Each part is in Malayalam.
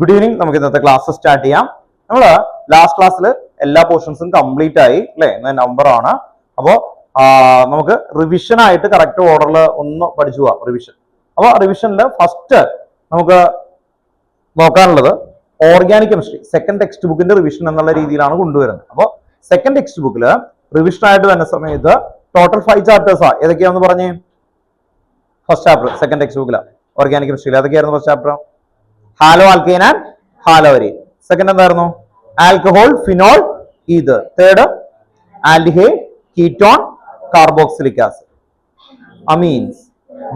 Good evening. നമുക്ക് ഇന്നത്തെ ക്ലാസ് സ്റ്റാർട്ട് ചെയ്യാം. നമ്മൾ ലാസ്റ്റ് ക്ലാസ്സിൽ എല്ലാ പോർഷൻസും കംപ്ലീറ്റ് ആയി അല്ലെ? നമ്പർ ആണ്. അപ്പോൾ നമുക്ക് റിവിഷൻ ആയിട്ട് കറക്റ്റ് ഓർഡറിൽ ഒന്ന് പഠിച്ചു പോവാം. റിവിഷൻ. അപ്പോൾ റിവിഷനിൽ ഫസ്റ്റ് നമുക്ക് നോക്കാനുള്ളത് ഓർഗാനിക് കെമിസ്ട്രി സെക്കൻഡ് ടെക്സ്റ്റ് ബുക്കിന്റെ റിവിഷൻ എന്നുള്ള രീതിയിലാണ് കൊണ്ടുവരുന്നത്. അപ്പോൾ സെക്കൻഡ് ടെക്സ്റ്റ് ബുക്കിൽ റിവിഷൻ ആയിട്ട് വരുന്ന സമയത്ത് ടോട്ടൽ 5 ചാപ്റ്റേഴ്സാ. ഏതൊക്കെയാണെന്ന് പറഞ്ഞേ? ഫസ്റ്റ് ചാപ്റ്റർ സെക്കൻഡ് ടെക്സ്റ്റ് ബുക്കിൽ ഓർഗാനിക് കെമിസ്ട്രിയിൽ ഏതൊക്കെയായിരുന്നു? First chapter haloalkane and haloarene. Second എന്തായിരുന്നു? Alcohol, phenol, ether. Third aldehyde, ketone, carboxylic acid, amines,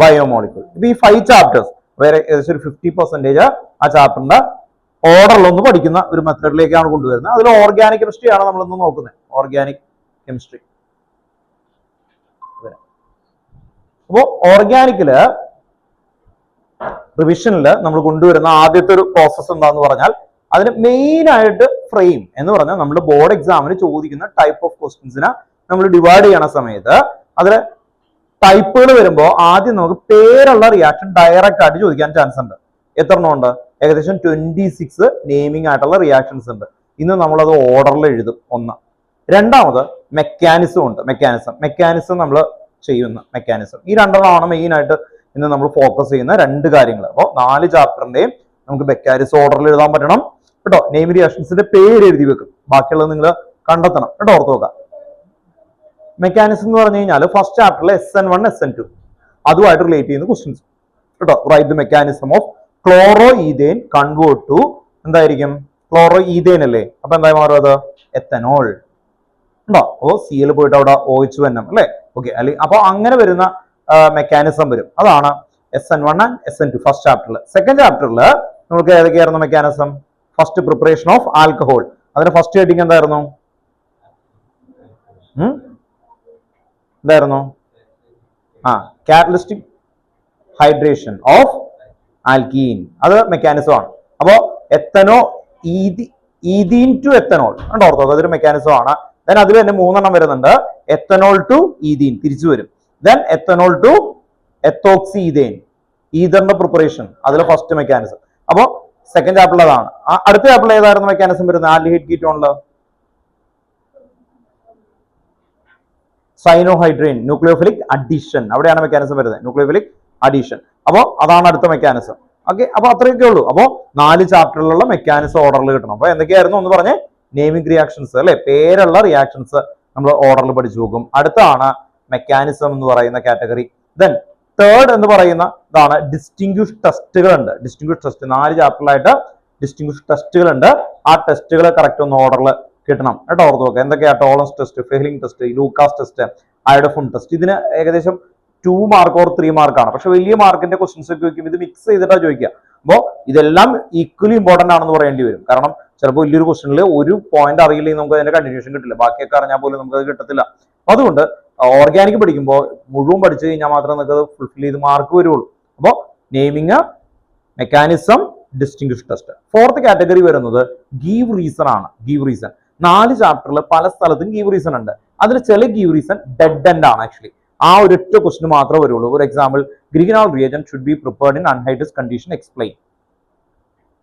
biomolecule. ഇപ്പൊ ഈ 5 ചാപ്റ്റേഴ്സ് വേറെ ഏകദേശം ഒരു 50% ആ ചാപ്റ്ററിന്റെ ഓർഡറിലൊന്ന് പഠിക്കുന്ന ഒരു മെത്തേഡിലേക്കാണ് കൊണ്ടുവരുന്നത്. അതിൽ ഓർഗാനിക് കെമിസ്ട്രി ആണ് നമ്മളിന്ന് നോക്കുന്നത്. Organic chemistry. അപ്പോ ഓർഗാനിക്കില് റിവിഷനിൽ നമ്മൾ കൊണ്ടുവരുന്ന ആദ്യത്തെ ഒരു പ്രോസസ് എന്താന്ന് പറഞ്ഞാൽ അതിന് മെയിൻ ആയിട്ട് ഫ്രെയിം എന്ന് പറഞ്ഞാൽ നമ്മൾ ബോർഡ് എക്സാമിന് ചോദിക്കുന്ന ടൈപ്പ് ഓഫ് ക്വസ്റ്റ്യൻസിനെ നമ്മൾ ഡിവൈഡ് ചെയ്യണ സമയത്ത് അതിൽ ടൈപ്പുകൾ വരുമ്പോൾ ആദ്യം നമുക്ക് പേരുള്ള റിയാക്ഷൻ ഡയറക്റ്റ് ആയിട്ട് ചോദിക്കാൻ ചാൻസ് ഉണ്ട്. എത്ര എണ്ണം ഉണ്ട്? ഏകദേശം 26 നെയിമിംഗ് ആയിട്ടുള്ള റിയാക്ഷൻസ് ഉണ്ട്. ഇന്ന് നമ്മളത് ഓർഡറിൽ എഴുതും. ഒന്ന്. രണ്ടാമത് മെക്കാനിസം ഉണ്ട്. മെക്കാനിസം നമ്മൾ ചെയ്യുന്ന മെക്കാനിസം. ഈ രണ്ടെണ്ണമാണ് മെയിൻ ആയിട്ട് ഇന്ന് നമ്മൾ ഫോക്കസ് ചെയ്യുന്ന രണ്ട് കാര്യങ്ങൾ. അപ്പോൾ 4 ചാപ്റ്ററിന്റെയും നമുക്ക് മെക്കാനിസം ഓർഡറിൽ എഴുതാൻ പറ്റണം കേട്ടോ. നെയിം റിയാക്ഷൻസിന്റെ പേര് എഴുതി വെക്കും. ബാക്കിയുള്ളത് നിങ്ങൾ കണ്ടെത്തണം കേട്ടോ. ഓർത്ത് നോക്കാം. മെക്കാനിസം എന്ന് പറഞ്ഞു കഴിഞ്ഞാൽ ഫസ്റ്റ് ചാപ്റ്ററിൽ SN1 SN2 അതുമായിട്ട് റിലേറ്റ് ചെയ്യുന്ന ക്വസ്റ്റ്യൻസ് കേട്ടോ. Write the mechanism of chloroethane convert to എന്തായിരിക്കും? ക്ലോറോ ഈഥേൻ അല്ലേ? അപ്പൊ എന്തായി മാറും അത്? എത്തനോൾ ഉണ്ടോ? ഓ CL പോയിട്ട് അവിടെ OH അല്ലേ? ഓക്കെ. അല്ലെങ്കിൽ അപ്പൊ അങ്ങനെ വരുന്ന മെക്കാനിസം വരും. അതാണ് SN1 ആൻഡ് SN2 ഫസ്റ്റ് ചാപ്റ്ററിൽ. സെക്കൻഡ് ചാപ്റ്ററിൽ നമുക്ക് ഏതൊക്കെയായിരുന്നു mechanism? First preparation of alcohol. അതിന് ഫസ്റ്റ് ഹെഡിങ് എന്തായിരുന്നു? എന്തായിരുന്നു? Catalytic hydration of alkene. അത് മെക്കാനിസം ആണ്. അപ്പോ എത്തനോ ഈഥീൻ ടു എത്തനോൾ ഉണ്ടോ? ഓർത്തോ? അതൊരു മെക്കാനിസം ആണ്. ദെൻ അതിൽ തന്നെ 3 എണ്ണം വരുന്നുണ്ട്. എത്തനോൾ ടു ഈഥീൻ തിരിച്ചു വരും. Then ethanol to ethoxy ethane ഈഥറിന്റെ പ്രിപ്പറേഷൻ. അതിൽ ഫസ്റ്റ് മെക്കാനിസം. അപ്പോ സെക്കൻഡ് ചാപ്റ്ററിൽ അതാണ്. അടുത്ത ചാപ്റ്ററിൽ ഏതായിരുന്നു മെക്കാനിസം വരുന്നത്? ആൽഡിഹൈഡ് കീറ്റോണില് സൈനോഹൈഡ്രേൻ ന്യൂക്ലിയോഫിലിക് അഡീഷൻ. അവിടെയാണ് മെക്കാനിസം വരുന്നത്. Nucleophilic addition. അപ്പോ അതാണ് അടുത്ത മെക്കാനിസം. ഓക്കെ. അപ്പൊ അത്രയൊക്കെ ഉള്ളൂ. അപ്പോ 4 ചാപ്റ്ററിലുള്ള മെക്കാനിസം ഓർഡറിൽ കിട്ടണം. അപ്പൊ എന്തൊക്കെയായിരുന്നു ഒന്ന് പറഞ്ഞേ? നെയിമിംഗ് റിയാക്ഷൻസ് അല്ലെ? പേരുള്ള റിയാക്ഷൻസ് നമ്മൾ ഓർഡറിൽ പഠിച്ചു നോക്കും. അടുത്താണ് മെക്കാനിസം എന്ന് പറയുന്ന കാറ്റഗറി. ദെൻ തേർഡ് എന്ന് പറയുന്ന ഇതാണ് ഡിസ്റ്റിങ്വിഷ് ടെസ്റ്റുകൾ ഉണ്ട്. ഡിസ്റ്റിങ്വിഷ് ടെസ്റ്റ് 4 ചാപ്റ്ററിലായിട്ട് ഡിസ്റ്റിങ്വിഷ് ടെസ്റ്റുകൾ ഉണ്ട്. ആ ടെസ്റ്റുകൾ കറക്റ്റ് ഒന്ന് ഓർഡറിൽ കിട്ടണം കേട്ടോ. ഓർത്ത് നോക്കുക. എന്തൊക്കെയാ? Tollens test, Fehling test, Lucas test, iodoform test. ഇതിന് ഏകദേശം 2 മാർക്ക് ഓർ 3 മാർക്കാണ്. പക്ഷെ വലിയ മാർക്കിന്റെ ക്വസ്റ്റ്യൻസ് ഒക്കെ ചോദിക്കും. ഇത് മിക്സ് ചെയ്തിട്ടാണ് ചോദിക്കുക. അപ്പോൾ ഇതെല്ലാം ഈക്വലി ഇമ്പോർട്ടന്റ് ആണെന്ന് പറയേണ്ടി വരും. കാരണം ചിലപ്പോൾ വലിയൊരു ക്വസ്റ്റ്യനിൽ ഒരു പോയിന്റ് അറിയില്ലെങ്കിൽ നമുക്ക് അതിന്റെ കണ്ടിന്യൂഷൻ കിട്ടില്ല. ബാക്കിയൊക്കെ അറിഞ്ഞാൽ പോലും നമുക്ക് അത് കിട്ടത്തില്ല. അതുകൊണ്ട് ഓർഗാനിക് പഠിക്കുമ്പോൾ മുഴുവൻ പഠിച്ചു കഴിഞ്ഞാൽ മാത്രമേ നമുക്ക് ഫുൾഫിൽ ചെയ്ത് മാർക്ക് വരുള്ളൂ. അപ്പോൾ naming, mechanism, distinguish test. Fourth category വരുന്നത് ഗീവ് റീസൺ ആണ്. ഗീവ് റീസൺ 4 ചാപ്റ്ററിൽ പല സ്ഥലത്തും ഗീവ് റീസൺ ഉണ്ട്. അതിൽ ചില ഗീവ് റീസൺ ഡെഡ് എൻഡ് ആണ്. ആക്ച്വലി ആ ഒരൊറ്റ ക്വസ്റ്റ്യൻ മാത്രമേ വരുള്ളൂ. For example Grignard reagent should be prepared in anhydrous condition explain.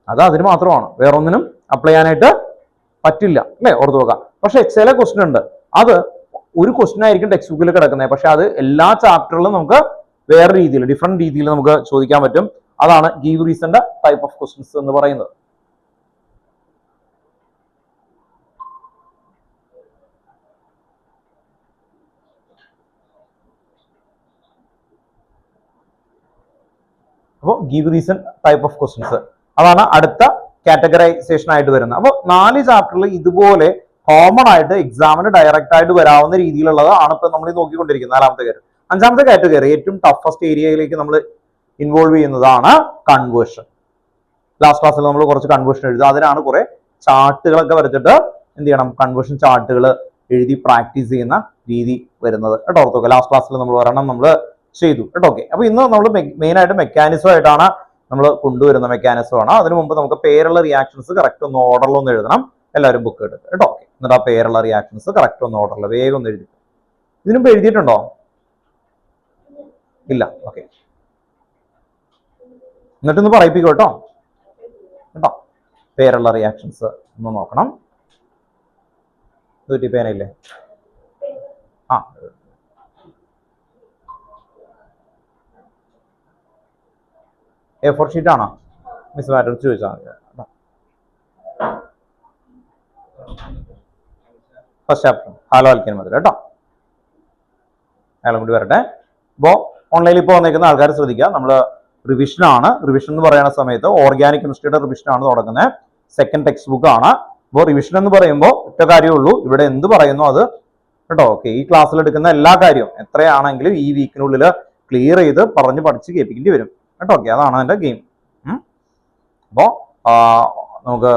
അത് അതിന് മാത്രമാണ്. വേറൊന്നിനും അപ്ലൈ ചെയ്യാനായിട്ട് പറ്റില്ല അല്ലേ? ഓർത്ത് നോക്കാം. പക്ഷെ ചില ക്വസ്റ്റ്യൻ ഉണ്ട്. അത് ഒരു ക്വസ്റ്റ്യൻ ആയിരിക്കും ടെക്സ്റ്റ് ബുക്കിൽ കിടക്കുന്നത്. പക്ഷെ അത് എല്ലാ ചാപ്റ്ററിലും നമുക്ക് വേറെ രീതിയിൽ ഡിഫറെന്റ് രീതിയിൽ നമുക്ക് ചോദിക്കാൻ പറ്റും. അതാണ് ഗീവ് റീസന്റെ ടൈപ്പ് ഓഫ് ക്വസ്റ്റ്യൻസ് എന്ന് പറയുന്നത്. അപ്പോൾ give reason type of questions അതാണ് അടുത്ത കാറ്റഗറൈസേഷൻ ആയിട്ട് വരുന്നത്. അപ്പോൾ 4 ചാപ്റ്ററിൽ ഇതുപോലെ കോമൺ ആയിട്ട് എക്സാമിന് ഡയറക്റ്റ് ആയിട്ട് വരാവുന്ന രീതിയിലുള്ളതാണ് ഇപ്പൊ നമ്മൾ നോക്കിക്കൊണ്ടിരിക്കുന്നത്. 4ാമത്തെ കാറ്റഗറി. 5ാമത്തെ കാറ്റഗറി ഏറ്റവും ടഫസ്റ്റ് ഏരിയയിലേക്ക് നമ്മൾ ഇൻവോൾവ് ചെയ്യുന്നതാണ് കൺവേർഷൻ. ലാസ്റ്റ് ക്ലാസ്സിൽ നമ്മൾ കുറച്ച് കൺവേർഷൻ എഴുതുക. അതിനാണ് കുറെ ചാർട്ടുകളൊക്കെ വരച്ചിട്ട് എന്ത് ചെയ്യണം? കൺവേർഷൻ ചാർട്ടുകൾ എഴുതി പ്രാക്ടീസ് ചെയ്യുന്ന രീതി വരുന്നത് കേട്ടോ. ഓർത്തോക്കെ. ലാസ്റ്റ് ക്ലാസ്സിൽ നമ്മൾ ഒരെണ്ണം നമ്മൾ ചെയ്തു കേട്ടോ. ഓക്കെ. അപ്പൊ ഇന്ന് നമ്മൾ മെയിൻ ആയിട്ട് മെക്കാനിസം ആയിട്ടാണ് നമ്മൾ കൊണ്ടുവരുന്ന മെക്കാനിസം ആണ്. അതിനു മുമ്പ് നമുക്ക് പേരുള്ള റിയാക്ഷൻസ് കറക്റ്റ് ഒന്ന് ഓർഡറിൽ ഒന്ന് എഴുതണം. എല്ലാവരും ബുക്ക് എടുക്കുക കേട്ടോ. ഓക്കെ. എന്നിട്ട് ആ പേരുള്ള റിയാക്ഷൻസ് കറക്റ്റ് ഒന്ന് ഓർഡറിൽ വേഗം ഒന്ന് എഴുതി. ഇതിനുമ്പ് എഴുതിയിട്ടുണ്ടോ? ഇല്ല. ഓക്കെ. എന്നിട്ടൊന്ന് പറയിപ്പിക്കോ കേട്ടോ. പേരുള്ള റിയാക്ഷൻസ് ഒന്ന് നോക്കണം. പേനയില്ലേ? ആ A4 ഷീറ്റ് ആണോ? മിസ് മാറ്റർ ചോദിച്ചാൽ മതി. ഫസ്റ്റ് ചാപ്റ്റർ ഹാലോ ആൽക്കീൻ മുതൽ കേട്ടോ. അയാളും കൂടി വരട്ടെ. അപ്പോൾ ഓൺലൈനിൽ ഇപ്പോൾ വന്നേക്കുന്ന ആൾക്കാർ ശ്രദ്ധിക്കുക, നമ്മൾ റിവിഷൻ ആണ്. റിവിഷൻ എന്ന് പറയുന്ന സമയത്ത് ഓർഗാനിക് കെമിസ്ട്രിയുടെ റിവിഷൻ ആണ് തുടങ്ങുന്നത്. സെക്കൻഡ് ടെക്സ്റ്റ് ബുക്ക് ആണ്. അപ്പോൾ റിവിഷൻ എന്ന് പറയുമ്പോൾ ഒറ്റ കാര്യമേ ഉള്ളൂ, ഇവിടെ എന്ത് പറയുന്നു അത് കേട്ടോ. ഓക്കെ, ഈ ക്ലാസ്സിൽ എടുക്കുന്ന എല്ലാ കാര്യവും എത്രയാണെങ്കിലും ഈ വീക്കിനുള്ളിൽ ക്ലിയർ ചെയ്ത് പറഞ്ഞ് പഠിച്ച് കേൾപ്പിക്കേണ്ടി വരും കേട്ടോ. ഓക്കെ, അതാണ് അതിൻ്റെ ഗെയിം. അപ്പോൾ നമുക്ക്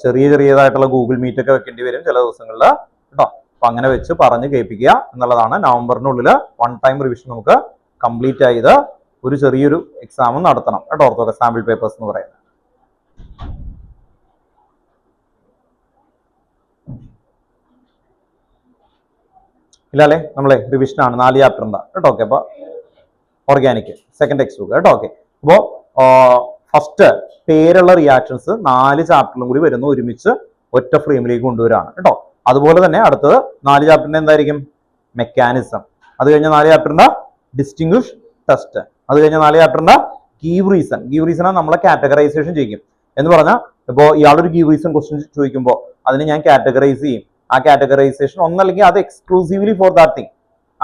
ചെറിയതായിട്ടുള്ള ഗൂഗിൾ മീറ്റ് ഒക്കെ വെക്കേണ്ടി വരും ചില ദിവസങ്ങളിൽ കേട്ടോ. അപ്പൊ അങ്ങനെ വെച്ച് പറഞ്ഞ് കേൾപ്പിക്കുക എന്നുള്ളതാണ്. നവംബറിനുള്ളിൽ 1 ടൈം റിവിഷൻ നമുക്ക് കംപ്ലീറ്റ് ചെയ്ത് ഒരു ചെറിയൊരു എക്സാം നടത്തണം കേട്ടോ. ഓർത്തൊക്കെ സാമ്പിൾ പേപ്പേഴ്സ് എന്ന് പറയുന്നത്. ഇല്ലല്ലേ, നമ്മളെ റിവിഷൻ ആണ് 4 ചാപ്റ്റർ ഉണ്ടാ കേട്ടോ. ഓക്കെ, അപ്പൊ ഓർഗാനിക് സെക്കൻഡ് ടെക്സ്റ്റ് ബുക്ക് കേട്ടോ. ഓക്കെ, അപ്പോ ഫസ്റ്റ് പേരുള്ള റിയാക്ഷൻസ് 4 ചാപ്റ്ററിലും കൂടി വരുന്നു, ഒരുമിച്ച് ഒറ്റ ഫ്രെയിമിലേക്ക് കൊണ്ടുവരാണ് കേട്ടോ. അതുപോലെ തന്നെ അടുത്തത് 4 ചാപ്റ്ററിന്റെ എന്തായിരിക്കും? മെക്കാനിസം. അത് കഴിഞ്ഞ 4 ചാപ്റ്ററിന്റെ ഡിസ്റ്റിങ്വിഷ് ടെസ്റ്റ്. അത് കഴിഞ്ഞ 4 ചാപ്റ്ററിന്റെ ഗീവ് റീസൺ. ഗീവ് റീസൺ നമ്മളെ കാറ്റഗറൈസേഷൻ ചെയ്യും എന്ന് പറഞ്ഞാൽ, ഇപ്പോൾ ഇയാളൊരു ഗീവ് റീസൺ ക്വസ്റ്റ്യൻ ചോദിക്കുമ്പോൾ അതിന് ഞാൻ കാറ്റഗറൈസ് ചെയ്യും. ആ കാറ്റഗറൈസേഷൻ ഒന്നല്ലെങ്കിൽ അത് എക്സ്ക്ലൂസീവ്ലി ഫോർ ദാറ്റ് തിങ്,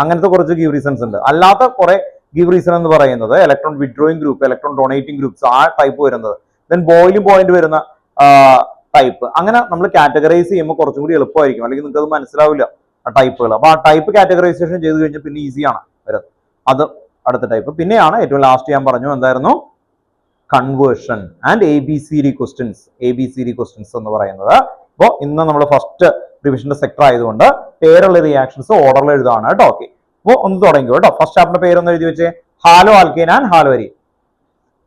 അങ്ങനത്തെ കുറച്ച് ഗീവ് റീസൺസ് ഉണ്ട്. അല്ലാത്ത കുറെ ഗീവ് റീസൺ എന്ന് പറയുന്നത് electron withdrawing group, electron donating groups, ആ ടൈപ്പ് വരുന്നത്. ദെൻ ബോയിലിംഗ് പോയിന്റ് വരുന്ന ടൈപ്പ്. അങ്ങനെ നമ്മൾ കാറ്റഗറൈസ് ചെയ്യുമ്പോൾ കുറച്ചും കൂടി എളുപ്പമായിരിക്കും, അല്ലെങ്കിൽ നിങ്ങൾക്ക് അത് മനസ്സിലാവില്ല ആ ടൈപ്പുകൾ. അപ്പൊ ആ ടൈപ്പ് കാറ്റഗറൈസേഷൻ ചെയ്ത് കഴിഞ്ഞാൽ പിന്നെ ഈസിയാണ് വരുന്നത്. അത് അടുത്ത ടൈപ്പ്. പിന്നെയാണ് ഏറ്റവും ലാസ്റ്റ് ഞാൻ പറഞ്ഞു എന്തായിരുന്നു? Conversion and ABCD questions. ABCD questions എന്ന് പറയുന്നത്. അപ്പോൾ ഇന്ന് നമ്മൾ ഫസ്റ്റ് റിവിഷന്റെ സെക്ടർ ആയതുകൊണ്ട് പേരുള്ള റിയാക്ഷൻസ് ഓർഡറിൽ എഴുതാണ് കേട്ടോ. ഓക്കെ, അപ്പോൾ ഒന്ന് തുടങ്ങിക്കോ കേട്ടോ. ഫസ്റ്റ് ചാപ്റ്ററിന്റെ പേരൊന്ന് എഴുതി വെച്ചേ. Haloalkane and haloarene.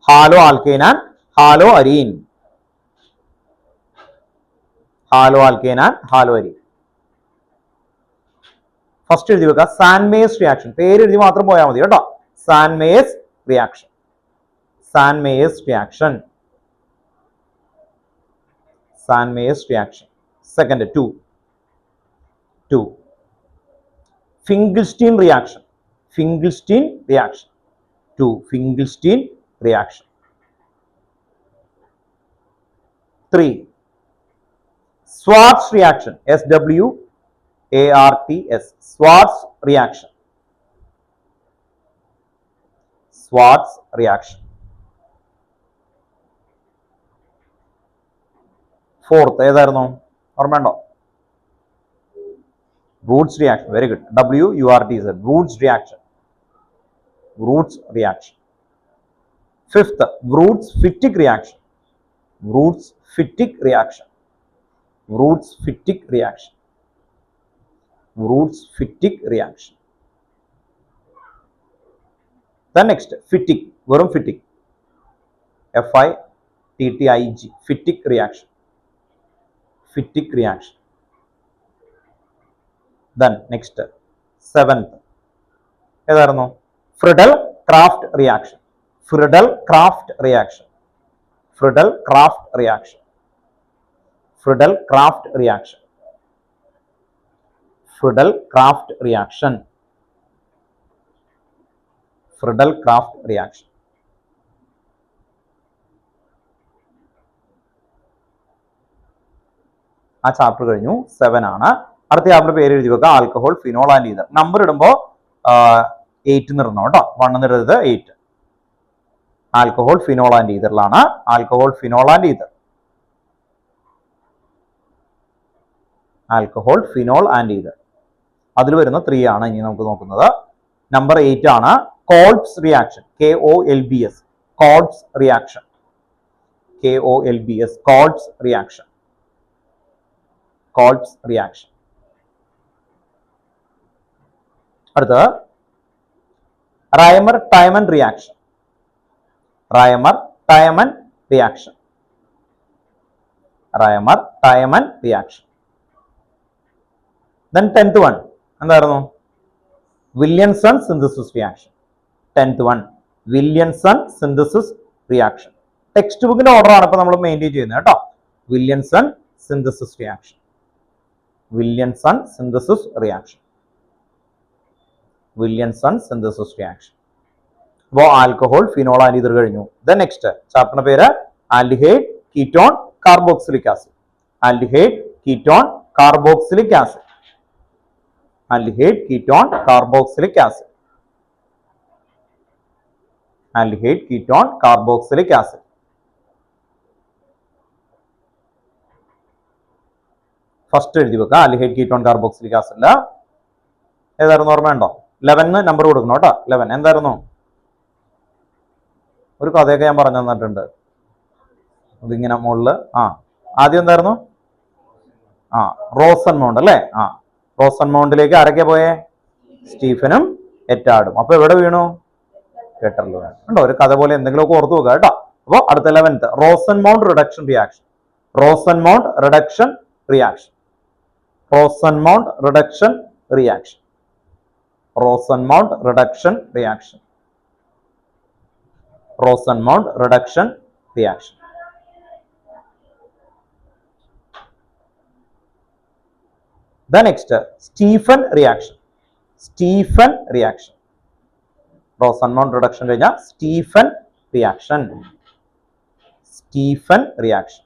Haloalkane and haloarene. Haloalkane and haloarene. First എഴുതി വെക്കുക സാൻമേയസ് റിയാക്ഷൻ. പേര് എഴുതി മാത്രം പോയാൽ മതി കേട്ടോ. Sandmeyer's reaction. Sandmeyer's reaction. Sandmeyer's reaction. Second 2. Finkelstein reaction. Finkelstein reaction. 2. Finkelstein reaction. 3. Schwarz reaction. SWARTS. Schwarz reaction. Schwarz reaction. 4th ഏതായിരുന്നു? ഓർമ്മയുണ്ടോ? Wurtz reaction. Very good. WURTZ. Wurtz reaction. Wurtz reaction. 5th, Wurtz-Fittig reaction. Wurtz-Fittig reaction. Wurtz-Fittig reaction. Wurtz-Fittig reaction. Then next, Fittig. Verum Fittig. FITTIG. Fittig reaction. Fittig reaction. Then next 7th ഏതായിരുന്നു? Friedel-Crafts reaction. Friedel-Crafts reaction. Friedel-Crafts reaction. Friedel-Crafts reaction. Friedel-Crafts reaction. Friedel-Crafts reaction. ആ ചാപ്റ്റർ കഴിഞ്ഞു. 7 ആണ്. അടുത്ത ചാപ്റ്റർ പേര് എഴുതി വെക്കുക alcohol, phenol and ether. Number ഇടുമ്പോൾ 8 ഇടണം കേട്ടോ. 1 ഇടരുത്, 8. ആൽക്കഹോൾ, ഫിനോൾ ആൻഡ് ഈതറിലാണ്. Alcohol, phenol and ether. Alcohol, phenol and ether. അതിൽ വരുന്ന 3 ആണ് ഇനി നമുക്ക് നോക്കുന്നത്. നമ്പർ 8 ആണ് Kolbe's reaction. KOLBS. Kolbe's reaction. KOLBS. Kolbe's reaction. Kolbe's reaction. അടുത്തത് Reimer Tiemann reaction. Reimer Tiemann reaction. Reimer Tiemann reaction. Then 10th one എന്തായിരുന്നു? Williamson synthesis reaction. 10th one Williamson synthesis reaction. Text ബുക്കിന്റെ ഓർഡർ ആണ് ഇപ്പൊ നമ്മൾ മെയിൻറ്റെയിൻ ചെയ്യുന്നത് കേട്ടോ. Williamson synthesis reaction, Williamson synthesis reaction, Williamson synthesis reaction. അപ്പോൾ ആൽക്കഹോൾ, ഫിനോൾ, ആൻഡ് ഇത് കഴിഞ്ഞു. ദെൻ നെക്സ്റ്റ് ചാപ്റ്ററിന്റെ പേര് aldehyde, ketone, carboxylic acid. Aldehyde, ketone, carboxylic acid. Aldehyde, ketone, carboxylic acid. Aldehyde, ketone, carboxylic acid. First എഴുതി വെക്കുക. ആൽഡിഹൈഡ്, കീറ്റോൺ, കാർബോക്സിലിക് ആസിഡ് ഏതായിരുന്നു ഓർമ്മയുണ്ടോ? 11 നമ്പർ കൊടുക്കണം കേട്ടോ. 11 എന്തായിരുന്നു? ഒരു കഥയൊക്കെ ഞാൻ പറഞ്ഞു തന്നിട്ടുണ്ട്. അതിങ്ങനെ മുകളില് ആദ്യം എന്തായിരുന്നു? റോസൻമൗണ്ട് അല്ലേ? റോസൻമൗണ്ടിലേക്ക് ആരൊക്കെ പോയേ? സ്റ്റീഫനും എറ്റാർഡും. അപ്പൊ എവിടെ വീണു? കെട്ടറിൽ വീണു. ഉണ്ടോ? ഒരു കഥ പോലെ എന്തെങ്കിലുമൊക്കെ ഓർത്ത് വെക്കുക കേട്ടോ. അപ്പൊ അടുത്ത 11th Rosenmund reduction reaction. Rosenmund reduction reaction. Rosenmund reduction reaction. Rosenmund reduction reaction. Rosenmund reduction reaction. The next Stephen reaction. Stephen reaction. Rosenmount reduction കഴിഞ്ഞ Stephen reaction. Stephen reaction.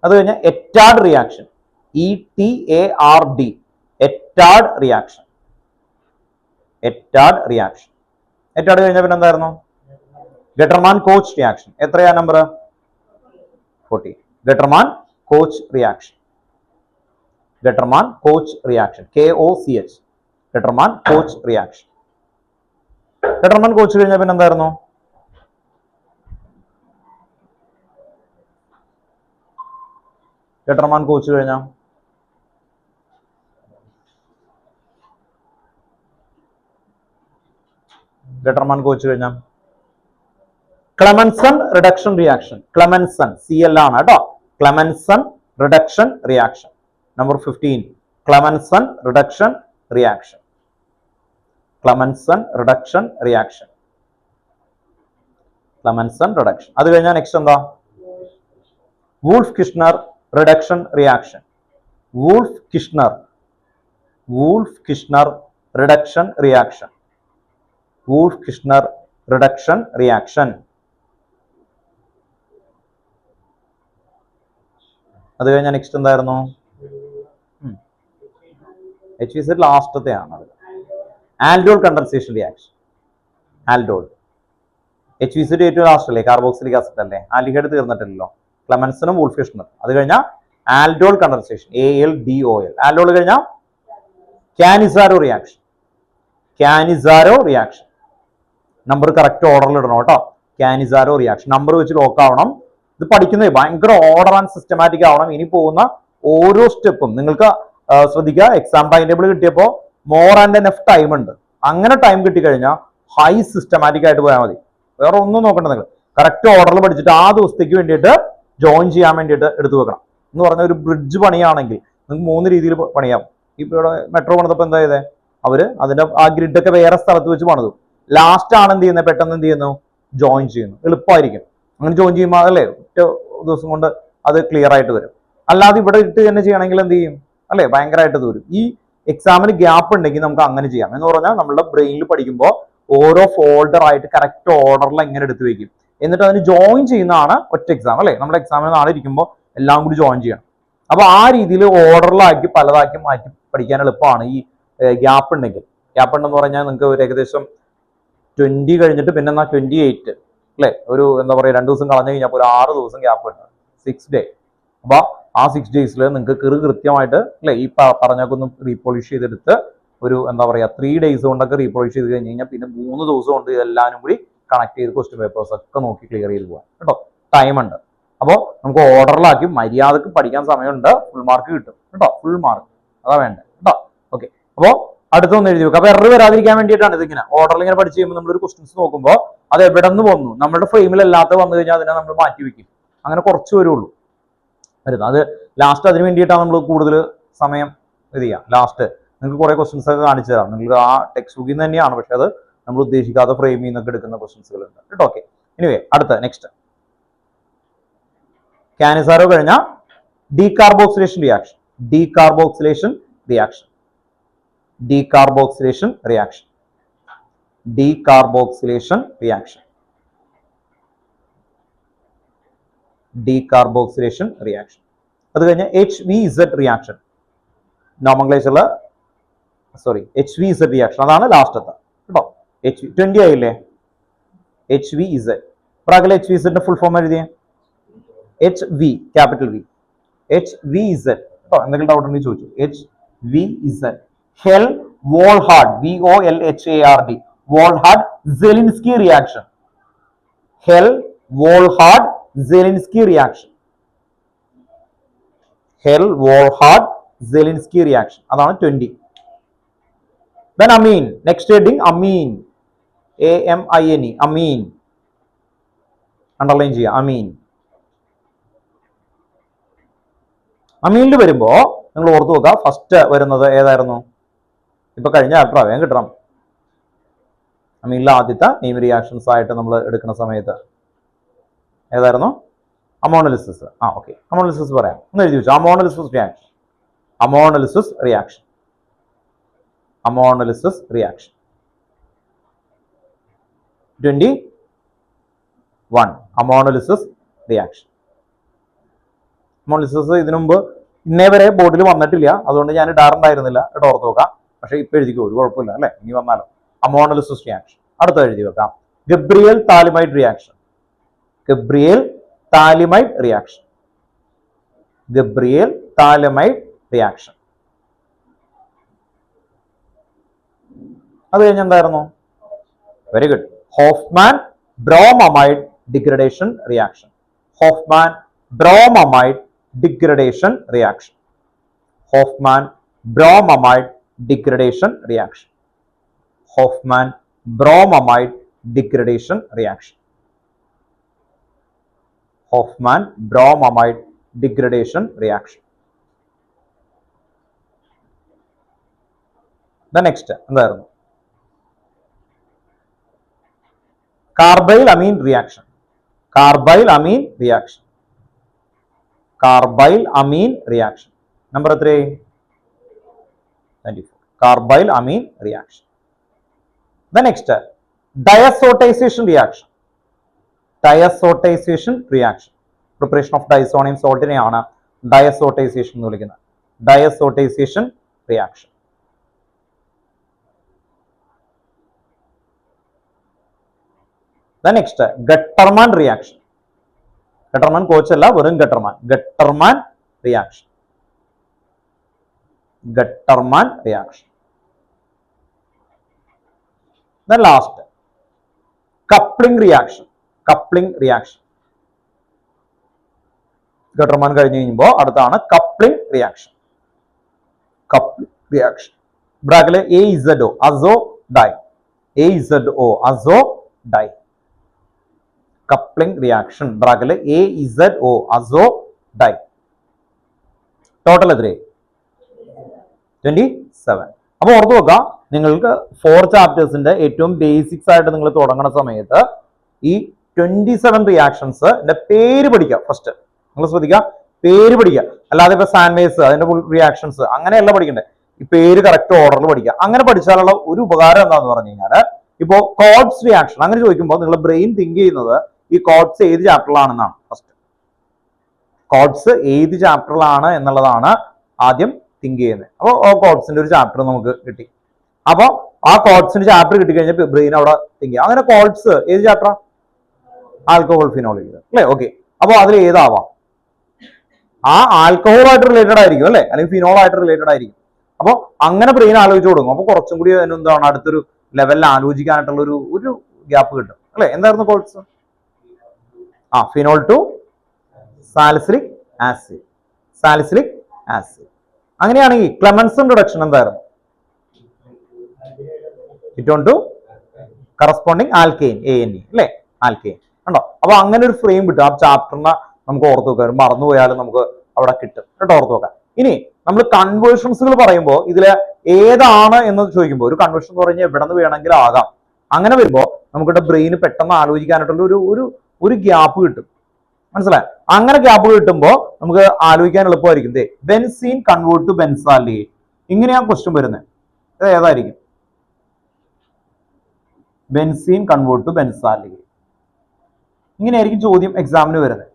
അത് കഴിഞ്ഞ Ettard reaction. ETARD. Ettard reaction. Ettard reaction. Ettard കഴിഞ്ഞ പിന്നെ എന്തായിരുന്നു? Getterman-Koch reaction. എത്രയാ number? 40. Getterman-Koch reaction. Getterman-Koch reaction. KOCH. Getterman-Koch reaction. Getterman-Koch കഴിഞ്ഞ പിന്നെ എന്തായിരുന്നു? Getterman-Koch കഴിഞ്ഞ Getterman-Koch കഴിഞ്ഞ Clemmensen reduction reaction. Clemmensen CL ആണ് കേട്ടോ. Clemmensen reduction reaction. Number 15. Clemmensen reduction reaction. Clemmensen reduction reaction. Clemmensen reduction. അത് കഴിഞ്ഞാൽ നെക്സ്റ്റ് എന്താ? Wolff-Kishner reduction reaction. Wolff-Kishner. Wolff-Kishner reduction reaction. Wolff-Kishner reduction reaction. അത് കഴിഞ്ഞാൽ നെക്സ്റ്റ് എന്തായിരുന്നു? HVZ ലാസ്റ്റത്തെ ആണ്. Aldol condensation reaction. Aldol HVZ ഏറ്റവും ലാസ്റ്റ് അല്ലേ? കാർബോക്സിലിക് ആസിഡ് അല്ലേ? ആൽഡിഹൈഡ് തീർന്നിട്ടില്ലല്ലോ. ക്ലെമൻസനും വൂൾഫ്-കിഷ്ണറും. അത് കഴിഞ്ഞാൽ ആൽഡോൾ കണ്ടൻസേഷൻ ALDOL. ആൽഡോൾ കഴിഞ്ഞാൽ Cannizzaro reaction. Cannizzaro reaction. Number correct ഓർഡറിൽ ഇടണം കേട്ടോ. കാനിസാരോ റിയാക്ഷൻ നമ്പർ വെച്ച് ലോക്ക് ആവണം. ഇത് പഠിക്കുന്നത് ഭയങ്കര ഓർഡർ ആൻഡ് സിസ്റ്റമാറ്റിക് ആവണം. ഇനി പോകുന്ന ഓരോ സ്റ്റെപ്പും നിങ്ങൾക്ക് ശ്രദ്ധിക്കുക. എക്സാം ടൈം ടേബിൾ കിട്ടിയപ്പോൾ മോർ ആൻഡ് എനഫ് ടൈം ഉണ്ട്. അങ്ങനെ ടൈം കിട്ടിക്കഴിഞ്ഞാൽ ഹൈ സിസ്റ്റമാറ്റിക് ആയിട്ട് പോയാൽ മതി. വേറെ ഒന്നും നോക്കണ്ട. നിങ്ങൾ കറക്റ്റ് ഓർഡറിൽ പഠിച്ചിട്ട് ആ ദിവസത്തേക്ക് വേണ്ടിയിട്ട് ജോയിൻ ചെയ്യാൻ വേണ്ടിയിട്ട് എടുത്തു വെക്കണം. എന്ന് പറഞ്ഞാൽ ഒരു ബ്രിഡ്ജ് പണിയാണെങ്കിൽ നിങ്ങൾക്ക് 3 രീതിയിൽ പണിയാം. ഇപ്പോൾ ഇവിടെ മെട്രോ പണിതപ്പോൾ എന്താ ചെയ്തേ? അവര് അതിന്റെ ആ ഗ്രിഡൊക്കെ വേറെ സ്ഥലത്ത് വെച്ച് പണിതു. ലാസ്റ്റ് ആണ് എന്ത് ചെയ്യുന്നത്? പെട്ടെന്ന് എന്ത് ചെയ്യുന്നു? ജോയിൻ ചെയ്യുന്നു. എളുപ്പമായിരിക്കും. അങ്ങനെ ജോയിൻ ചെയ്യുമ്പോൾ അല്ലേ ഒറ്റ ദിവസം കൊണ്ട് അത് ക്ലിയർ ആയിട്ട് വരും. അല്ലാതെ ഇവിടെ ഇട്ട് തന്നെ ചെയ്യണമെങ്കിൽ എന്ത് ചെയ്യും? അല്ലേ ഭയങ്കരമായിട്ട് ദൂരം. ഈ എക്സാമിന് ഗ്യാപ്പ് ഉണ്ടെങ്കിൽ നമുക്ക് അങ്ങനെ ചെയ്യാം. എന്ന് പറഞ്ഞാൽ നമ്മളുടെ ബ്രെയിനിൽ പഠിക്കുമ്പോൾ ഓരോ ഫോൾഡർ ആയിട്ട് കറക്റ്റ് ഓർഡറിൽ എങ്ങനെ എടുത്ത് വെക്കും. എന്നിട്ട് അതിന് ജോയിൻ ചെയ്യുന്നതാണ് ഒറ്റ എക്സാം അല്ലേ? നമ്മുടെ എക്സാമിന് നാളെ ഇരിക്കുമ്പോൾ എല്ലാം കൂടി ജോയിൻ ചെയ്യണം. അപ്പൊ ആ രീതിയിൽ ഓർഡറിലാക്കി പലതാക്കി മാറ്റി പഠിക്കാൻ എളുപ്പമാണ് ഈ ഗ്യാപ്പ് ഉണ്ടെങ്കിൽ. ഗ്യാപ്പ് ഉണ്ടെന്ന് പറഞ്ഞാൽ നിങ്ങൾക്ക് ഒരു ഏകദേശം 20 കഴിഞ്ഞിട്ട് പിന്നെ 28 അല്ലെ? ഒരു എന്താ പറയുക 2 ദിവസം കളഞ്ഞു കഴിഞ്ഞാൽ ഒരു 6 ദിവസം ഗ്യാപ്പ് ഉണ്ട്. 6 ഡേ. അപ്പൊ ആ 6 ഡേയ്സിൽ നിങ്ങൾക്ക് കൃത്യമായിട്ട് അല്ലെ ഈ പറഞ്ഞൊക്കെ ഒന്ന് റീപോളിഷ് ചെയ്തെടുത്ത് ഒരു എന്താ പറയുക 3 ഡേയ്സ് കൊണ്ടൊക്കെ റീപോളിഷ് ചെയ്ത് കഴിഞ്ഞ് കഴിഞ്ഞാൽ പിന്നെ 3 ദിവസം കൊണ്ട് ഇതെല്ലാവരും കൂടി കണക്ട് ചെയ്ത് ക്വസ്റ്റ്യൻ പേപ്പേഴ്സ് ഒക്കെ നോക്കി ക്ലിയർ ചെയ്ത് പോകാം കേട്ടോ. ടൈം ഉണ്ട്. അപ്പോൾ നമുക്ക് ഓർഡറിലാക്കി മര്യാദക്ക് പഠിക്കാൻ സമയമുണ്ട്. ഫുൾ മാർക്ക് കിട്ടും കേട്ടോ. ഫുൾ മാർക്ക് അതാ വേണ്ടത് കേട്ടോ. ഓക്കെ. അപ്പോൾ അടുത്തൊന്ന് എഴുതി വെക്കുക. അപ്പൊ എറർ വരാതിരിക്കാൻ വേണ്ടിയിട്ടാണ് ഇതിങ്ങനെ ഓർഡറിൽ ഇങ്ങനെ പഠിച്ച് കഴിയുമ്പോൾ നമ്മളൊരു ക്വസ്റ്റ്യൻസ് നോക്കുമ്പോൾ അത് എവിടെ നിന്ന് വന്നു, നമ്മുടെ ഫ്രെയിമിലല്ലാത്ത വന്നു കഴിഞ്ഞാൽ അതിനെ നമ്മൾ മാറ്റി വെക്കും. അങ്ങനെ കുറച്ച് വരുള്ളൂ വരുന്നത്. അത് ലാസ്റ്റ് അതിന് വേണ്ടിയിട്ടാണ് നമ്മൾ കൂടുതൽ സമയം ഇത് ചെയ്യാം. ലാസ്റ്റ് നിങ്ങൾക്ക് കുറെ ക്വസ്റ്റ്യൻസ് ഒക്കെ കാണിച്ചു തരാം. നിങ്ങൾക്ക് ആ ടെക്സ്റ്റ് ബുക്കിൽ നിന്ന് തന്നെയാണ്, പക്ഷെ അത് നമ്മൾ ഉദ്ദേശിക്കാത്ത ഫ്രെയിമിൽ നിന്നൊക്കെ എടുക്കുന്ന ക്വസ്റ്റ്യൻസുകൾ ഉണ്ട് കേട്ടോ. ഓക്കെ, എനിവേ അടുത്ത നെക്സ്റ്റ് കാനിസാരോ കഴിഞ്ഞ decarboxylation reaction. Decarboxylation reaction. Decarboxylation reaction. Decarboxylation reaction. Decarboxylation reaction. അത് കഴിഞ്ഞ് HVZ റിയാക്ഷൻ. നോമൻക്ലേച്ചറിൽ HVZ റിയാക്ഷൻ, അതാണ് ലാസ്റ്റത്തെ കേട്ടോ. 20 ആയില്ലേ? HVZ. പ്രാഗിലെ HVZ ഫുൾ ഫോം എഴുതിയേ HV, ക്യാപിറ്റൽ V. HVZ കേട്ടോ. എന്തെങ്കിലും ഡൗട്ട് ഉണ്ടെങ്കിൽ ചോദിച്ചു. HVZ. Hell Volhard, VOLHARD, Volhard Zelinsky reaction. Hell Volhard Zelinsky reaction. Hell Volhard Zelinsky reaction, അതാണ് 20. Then amine. Next heading amine. AMINE. amine. Underline ചെയ്യുക. amine. അമീനിൽ വരുമ്പോ നിങ്ങൾ ഓർത്തു നോക്കുക, ഫസ്റ്റ് വരുന്നത് ഏതായിരുന്നു? ഇപ്പൊ കഴിഞ്ഞ ചാപ്റ്റർ വേഗം കിട്ടണം. അമീനിലെ ആദ്യത്തെ നെയിം റിയാക്ഷൻസ് ആയിട്ട് നമ്മൾ എടുക്കുന്ന സമയത്ത് ഏതായിരുന്നു? അമോണലിസിസ്. ഓക്കെ, അമോണലിസിസ് പറയാം. ഒന്ന് എഴുതി വെച്ചു. അമോണലിസിസ് റിയാക്ഷൻ. അമോണലിസിസ് റിയാക്ഷൻ. അമോണലിസിസ് റിയാക്ഷൻ. 21 അമോണലിസിസ് റിയാക്ഷൻ. അമോണലിസിസ് ഇതിനു മുമ്പ് ഇന്നേ വരെ ബോർഡിൽ വന്നിട്ടില്ല, അതുകൊണ്ട് ഞാൻ ഇടാറുണ്ടായിരുന്നില്ല കേട്ടോ. ഓർത്ത് നോക്കാം. പക്ഷെ ഇപ്പൊ എഴുതിക്കോ, ഒരു കുഴപ്പമില്ല അല്ലെ, ഇനി വന്നാലോ. Ammonolysis reaction. അടുത്ത എഴുതി വെക്കാം. Gabriel phthalimide reaction. Gabriel phthalimide reaction. Gabriel phthalimide reaction. അത് കഴിഞ്ഞ് എന്തായിരുന്നു? Very good. Hofmann bromamide degradation reaction. Hofmann bromamide degradation reaction. Hofmann bromamide degradation reaction. Hofmann bromamide degradation reaction. Hofmann bromamide degradation reaction. Next എന്തായിരുന്നു? Carbylamine reaction. Carbylamine reaction. Carbylamine reaction. Number എത്ര? 24. Carbylamine reaction. Next diazotization reaction. Diazotization reaction. Preparation of diazonium സോൾട്ടിനെയാണ് ഡയസോട്ടൈസേഷൻ എന്ന് വിളിക്കുന്നത്. Diazotization reaction. Next Gattermann reaction. Gattermann കോച്ചല്ല, വെറും Gattermann. Gattermann reaction. Gattermann reaction. Last coupling reaction. Coupling reaction. Gattermann കഴിഞ്ഞ് കഴിയുമ്പോൾ അടുത്താണ് കപ്ലിംഗ് റിയാക്ഷൻ. Coupling reaction. ബ്രാക്കറ്റിലെ AZO azo dye. AZO azo dye. Coupling reaction. ബ്രാക്കറ്റിലെ AZO അസോ ഡൈ. ടോട്ടൽ എത്രയായി? 27. അപ്പൊ ഓർത്തു നോക്കുക, നിങ്ങൾക്ക് 4 ചാപ്റ്റേഴ്സിന്റെ ഏറ്റവും ബേസിക്സ് ആയിട്ട് നിങ്ങൾ തുടങ്ങുന്ന സമയത്ത് ഈ 27 റിയാക്ഷൻസ് പേര് പഠിക്കുക. ഫസ്റ്റ് നിങ്ങൾ ശ്രദ്ധിക്കുക, പേര് പഠിക്കുക. അല്ലാതെ ഇപ്പൊ സാൻവേസ് അതിന്റെ ഫുൾ റിയാക്ഷൻസ് അങ്ങനെയല്ല പഠിക്കണ്ടേ. ഈ പേര് കറക്റ്റ് ഓർഡറിൽ പഠിക്കുക. അങ്ങനെ പഠിച്ചാലുള്ള ഒരു ഉപകാരം എന്താന്ന് പറഞ്ഞു കഴിഞ്ഞാൽ, ഇപ്പോ കോഡ്സ് റിയാക്ഷൻ അങ്ങനെ ചോദിക്കുമ്പോൾ നിങ്ങൾ ബ്രെയിൻ തിങ്ക് ചെയ്യുന്നത് ഈ കോഡ്സ് ഏത് ചാപ്റ്ററിലാണെന്നാണ്. ഫസ്റ്റ് കോഡ്സ് ഏത് ചാപ്റ്ററിലാണ് എന്നുള്ളതാണ് ആദ്യം തിങ്ക് ചെയ്യുന്നത്. അപ്പോൾ കോഡ്സിന്റെ ഒരു ചാപ്റ്റർ നമുക്ക് കിട്ടി. അപ്പൊ ആ കോഡ്സിന്റെ ചാപ്റ്റർ കിട്ടിക്കഴിഞ്ഞാൽ ബ്രെയിൻ അവിടെ തിങ്ക് ചെയ്യും. അങ്ങനെ കോഡ്സ് ഏത് ചാപ്റ്ററാ? ആൽക്കഹോൾ ഫിനോൾ അല്ലേ? ഓക്കെ. അപ്പൊ അതിൽ ഏതാവാം? ആ ആൽക്കഹോളായിട്ട് റിലേറ്റഡ് ആയിരിക്കും അല്ലെ, അല്ലെങ്കിൽ ഫിനോൾ ആയിട്ട് റിലേറ്റഡ് ആയിരിക്കും. അപ്പൊ അങ്ങനെ ബ്രെയിൻ ആലോചിച്ച് കൊടുക്കും. അപ്പൊ കുറച്ചും കൂടി എന്താണ് അടുത്തൊരു ലെവലിൽ ആലോചിക്കാനായിട്ടുള്ള ഒരു ഗ്യാപ്പ് കിട്ടും അല്ലെ. എന്തായിരുന്നു codes? Phenol to salicylic acid. Salicylic acid. അങ്ങനെയാണെങ്കിൽ ക്ലെമൻസൺ റിഡക്ഷൻ എന്തായിരുന്നു? ഇറ്റോൺ ടു കറസ്പോണ്ടിങ് ആൽക്കെയിൻ, ANE അല്ലെ, ആൽക്കെയിൻ ഉണ്ടോ. അപ്പൊ അങ്ങനെ ഒരു ഫ്രെയിം കിട്ടും. ആ ചാപ്റ്ററിനെ നമുക്ക് ഓർത്ത് വെക്കാം. മറന്നുപോയാലും നമുക്ക് അവിടെ കിട്ടും കേട്ടോ, ഓർത്ത് വെക്കാം. ഇനി നമ്മൾ കൺവേർഷൻസുകൾ പറയുമ്പോൾ ഇതിലെ ഏതാണ് എന്ന് ചോദിക്കുമ്പോൾ ഒരു കൺവെൻഷൻ എന്ന് പറഞ്ഞാൽ എവിടെ നിന്ന് വേണമെങ്കിലും ആകാം. അങ്ങനെ വരുമ്പോൾ നമുക്കിവിടെ ബ്രെയിന് പെട്ടെന്ന് ആലോചിക്കാനായിട്ടുള്ള ഒരു ഒരു ഒരു ഗ്യാപ്പ് കിട്ടും. മനസ്സിലായി? അങ്ങനെ ഗ്യാപ്പ് കിട്ടുമ്പോൾ നമുക്ക് ആലോചിക്കാൻ എളുപ്പമായിരിക്കും. ബെൻസീൻ കൺവേർട്ട് ടു ബെൻസാൽഡിഹൈഡ്, ഇങ്ങനെയാ ക്വസ്റ്റ്യൻ വരുന്നത്. ഇത് ഏതായിരിക്കും? ബെൻസീൻ കൺവേർട്ട് ടു ബെൻസാൽഡിഹൈഡ്, ഇങ്ങനെയായിരിക്കും ചോദ്യം എക്സാമിന് വരുന്നത്.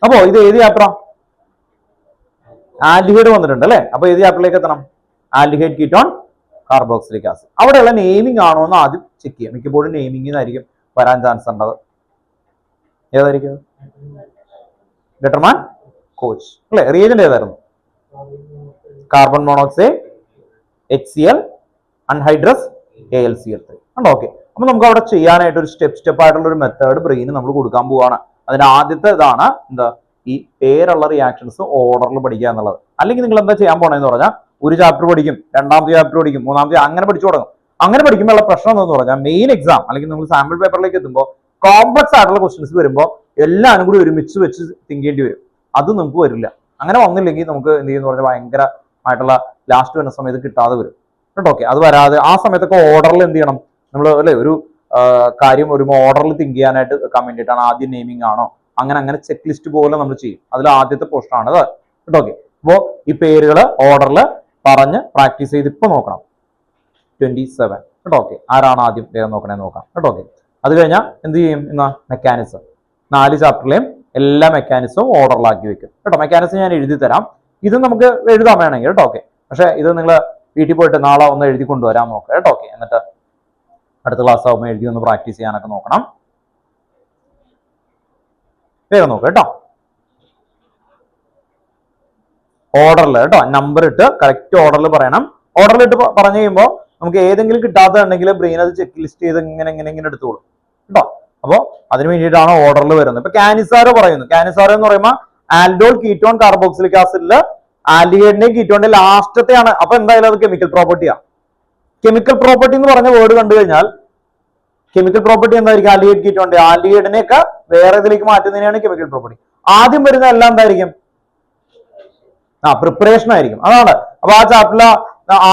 അപ്പോ ഇത് ഏത് ചാപ്റ്ററാ? ആൽഡിഹൈഡ് വന്നിട്ടുണ്ട് അല്ലെ. അപ്പൊ ഏത് ചാപ്റ്ററിലേക്ക് എത്തണം? Aldehyde ketone carboxylic acid. അവിടെയുള്ള നെയിമിംഗ് ആണോ എന്ന് ആദ്യം ചെക്ക് ചെയ്യാം. മിക്കപ്പോഴും നെയിമിംഗിനായിരിക്കും വരാൻ ചാൻസ് ഉണ്ടത്. ഏതായിരിക്കും? ഡെറ്റർമാൻ കോച്ച് അല്ലെ. റിയേജന്റ് ഏതായിരുന്നു? Carbon monoxide, HCl, anhydrous AlCl3. Okay. അപ്പൊ നമുക്ക് അവിടെ ചെയ്യാനായിട്ട് ഒരു സ്റ്റെപ്പ് ആയിട്ടുള്ള ഒരു മെത്തേഡ് ബ്രെയിന് നമ്മൾ കൊടുക്കാൻ പോവാണ്. അതിന്റെ ആദ്യത്തെ ഇതാണ് എന്താ, ഈ പേരുള്ള റിയാക്ഷൻസ് ഓർഡറിൽ പഠിക്കുക എന്നുള്ളത്. അല്ലെങ്കിൽ നിങ്ങൾ എന്താ ചെയ്യാൻ പോണെന്ന് പറഞ്ഞാൽ ഒരു ചാപ്റ്റർ പഠിക്കും, രണ്ടാമത്തെ ചാപ്റ്റർ പഠിക്കും, മൂന്നാമത്തെ അങ്ങനെ പഠിച്ചു തുടങ്ങും. അങ്ങനെ പഠിക്കുമ്പോൾ ഉള്ള പ്രശ്നം എന്താണെന്ന് പറഞ്ഞാൽ മെയിൻ എക്സാം അല്ലെങ്കിൽ നിങ്ങൾ സാമ്പിൾ പേപ്പറിലേക്ക് എത്തുമ്പോൾ കോംപ്ലക്സ് ആയിട്ടുള്ള ക്വസ്റ്റ്യൻസ് വരുമ്പോൾ എല്ലാവരും കൂടി ഒരുമിച്ച് വെച്ച് തിങ്ക് ചെയ്യേണ്ടി വരും. അത് നമുക്ക് വരില്ല. അങ്ങനെ വന്നില്ലെങ്കിൽ നമുക്ക് എന്ത് ചെയ്യുന്ന പറഞ്ഞാൽ ഭയങ്കരമായിട്ടുള്ള ലാസ്റ്റ് വരുന്ന സമയത്ത് കിട്ടാതെ വരും കേട്ടോ. ഓക്കെ. അത് വരാതെ ആ സമയത്തൊക്കെ ഓർഡറിൽ എന്ത് ചെയ്യണം നമ്മൾ അല്ലെ, ഒരു കാര്യം ഒരു ഓർഡറിൽ തിങ്ക് ചെയ്യാനായിട്ട് നിൽക്കാൻ വേണ്ടിയിട്ടാണ് ആദ്യം നെയിമിംഗ് ആണോ അങ്ങനെ ചെക്ക് ലിസ്റ്റ് പോലെ നമ്മൾ ചെയ്യും. അതിൽ ആദ്യത്തെ പോർഷൻ ആണ് അത് കേട്ടോ. ഓക്കെ. അപ്പോ ഈ പേരുകൾ ഓർഡറിൽ പറഞ്ഞ് പ്രാക്ടീസ് ചെയ്ത് ഇപ്പൊ നോക്കണം. 27 കേട്ടോ. ഓക്കെ. ആരാണ് ആദ്യം വേഗം നോക്കണേന്ന് നോക്കാം കേട്ടോ. ഓക്കെ. അത് കഴിഞ്ഞാൽ എന്ത് ചെയ്യും? എന്നാ മെക്കാനിസം 4 ചാപ്റ്ററിലെയും എല്ലാ മെക്കാനിസവും ഓർഡറിലാക്കി വെക്കും കേട്ടോ. മെക്കാനിസം ഞാൻ എഴുതി തരാം. ഇത് നമുക്ക് എഴുതാൻ വേണമെങ്കിൽ കേട്ടോ. ഓക്കെ. പക്ഷെ ഇത് നിങ്ങൾ വീട്ടിൽ പോയിട്ട് നാളെ ഒന്ന് എഴുതി കൊണ്ടുവരാൻ നോക്കുക കേട്ടോ. ഓക്കെ. എന്നിട്ട് അടുത്ത ക്ലാസ് ആകുമ്പോൾ എഴുതി ഒന്ന് പ്രാക്ടീസ് ചെയ്യാനൊക്കെ നോക്കണം. വേഗം നോക്കുക കേട്ടോ. ഓർഡറിൽ കേട്ടോ, നമ്പർ ഇട്ട് കറക്റ്റ് ഓർഡറിൽ പറയണം. ഓർഡറിൽ ഇട്ട് പറഞ്ഞു കഴിയുമ്പോൾ നമുക്ക് ഏതെങ്കിലും കിട്ടാത്തതുണ്ടെങ്കിൽ ബ്രെയിൻ അത് ചെക്ക് ലിസ്റ്റ് ചെയ്ത് ഇങ്ങനെ എടുത്തോളൂ കേട്ടോ. അപ്പൊ അതിന് വേണ്ടിയിട്ടാണ് ഓർഡറിൽ വരുന്നത്. ഇപ്പൊ കാനിസാരോ പറയുന്നു. കാനിസാരോ എന്ന് പറയുമ്പോൾ ആൽഡോൾ കീറ്റോൺ കാർബോക്സിലിക് ആസിഡില് ആൽഡിഹൈഡിന്റെയും കീറ്റോണിന്റെ ലാസ്റ്റത്തെയാണ്. അപ്പൊ എന്തായാലും അത് കെമിക്കൽ പ്രോപ്പർട്ടിയാ. കെമിക്കൽ പ്രോപ്പർട്ടി എന്ന് പറഞ്ഞ വേർഡ് കണ്ടു കഴിഞ്ഞാൽ കെമിക്കൽ പ്രോപ്പർട്ടി എന്തായിരിക്കും? ആൽഡിഹൈഡ് കീറ്റോണിന്റെ ആൽഡിഹൈഡിനെയൊക്കെ വേറെ ഇതിലേക്ക് മാറ്റുന്നതിനാണ് കെമിക്കൽ പ്രോപ്പർട്ടി. ആദ്യം വരുന്ന എല്ലാം എന്തായിരിക്കും? പ്രിപ്പറേഷൻ ആയിരിക്കും. അതാണ്. അപ്പൊ ആ ചാപ്റ്ററിലെ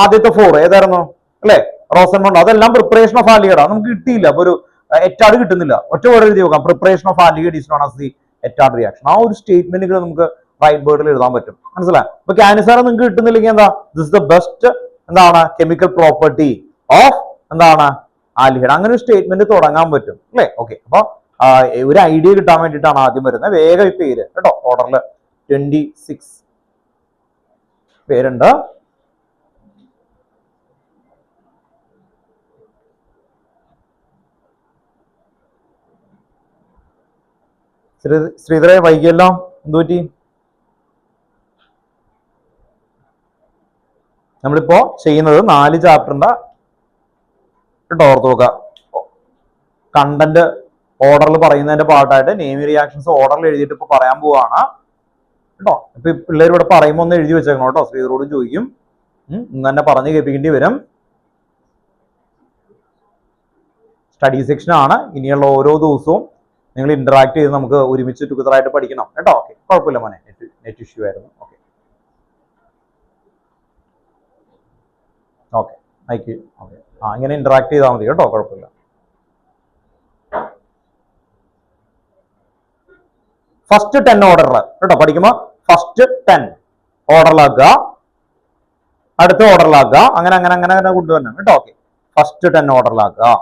ആദ്യത്തെ 4 ഏതായിരുന്നു അല്ലെ? റോസൻമോണ്ട്. അതെല്ലാം പ്രിപ്പറേഷൻ ഓഫ് ആൽഡിഹൈഡ്. നമുക്ക് കിട്ടിയില്ല. അപ്പൊ ഒരു എറ്റാഡ് കിട്ടുന്നില്ല. ഒറ്റ വേർഡ് എഴുതി നോക്കാം. Preparation of aldehyde is known as the എറ്റാഡ് റിയാക്ഷൻ. ആ ഒരു സ്റ്റേറ്റ്മെന്റുകൾ നമുക്ക് റൈറ്റ് ബോർഡിൽ എഴുതാൻ പറ്റും. മനസ്സിലായി? അപ്പൊ കാനിസാരം നിങ്ങൾക്ക് കിട്ടുന്നില്ലെങ്കിൽ എന്താ, ദിസ് ദ ബെസ്റ്റ് എന്താണ് കെമിക്കൽ പ്രോപ്പർട്ടി ഓഫ് എന്താണ് ആൽഡിഹൈഡ്. അങ്ങനെ ഒരു സ്റ്റേറ്റ്മെന്റ് തുടങ്ങാൻ പറ്റും അല്ലെ. ഓക്കെ. അപ്പൊ ഒരു ഐഡിയ കിട്ടാൻ വേണ്ടിയിട്ടാണ് ആദ്യം വരുന്നത്. വേഗം ഈ പേര് കേട്ടോ. ഓർഡറിൽ 26 പേരുണ്ട്. ശ്രീധരെ വൈകിയല്ലോ, എന്തുപറ്റി? നമ്മളിപ്പോ ചെയ്യുന്നത് 4 ചാപ്റ്ററിന്റെ കേട്ടോ. ഓർത്ത് നോക്കുക. കണ്ടന്റ് ഓർഡറിൽ പറയുന്നതിന്റെ പാർട്ടായിട്ട് നെയിം റിയാക്ഷൻസ് ഓർഡറിൽ എഴുതിയിട്ട് ഇപ്പൊ പറയാൻ പോവാണ് കേട്ടോ. ഇപ്പൊ പിള്ളേർ ഇവിടെ പറയുമ്പോൾ ഒന്ന് എഴുതി വെച്ചേക്കണം കേട്ടോ. ശ്രീധരോട് ചോദിക്കും, ഇന്ന് തന്നെ പറഞ്ഞു കേൾപ്പിക്കേണ്ടി വരും. സ്റ്റഡി സെക്ഷൻ ആണ്. ഇനിയുള്ള ഓരോ ദിവസവും നിങ്ങൾ ഇന്ററാക്ട് ചെയ്ത് നമുക്ക് ഒരുമിച്ച് ടുഗദറായിട്ട് പഠിക്കണം കേട്ടോ. ഓക്കെ. കുഴപ്പമില്ല മോനെ, നെറ്റ് ഇഷ്യൂ ആയിരുന്നു. ഓക്കെ. ഓക്കെ. അയക്ക്. ഓക്കെ. ഇങ്ങനെ ഇന്ററാക്ട് ചെയ്താൽ മതി കേട്ടോ. കുഴപ്പമില്ല. ഫസ്റ്റ് 10 ഓർഡറിൽ കേട്ടോ പഠിക്കുമ്പോൾ ഫസ്റ്റ് 10 ഓർഡറിലാക്കുക, അടുത്ത ഓർഡറിലാക്കുക, അങ്ങനെ കൊണ്ടുവരണം കേട്ടോ. ഓക്കെ. ഫസ്റ്റ് 10 ഓർഡറിലാക്കുക.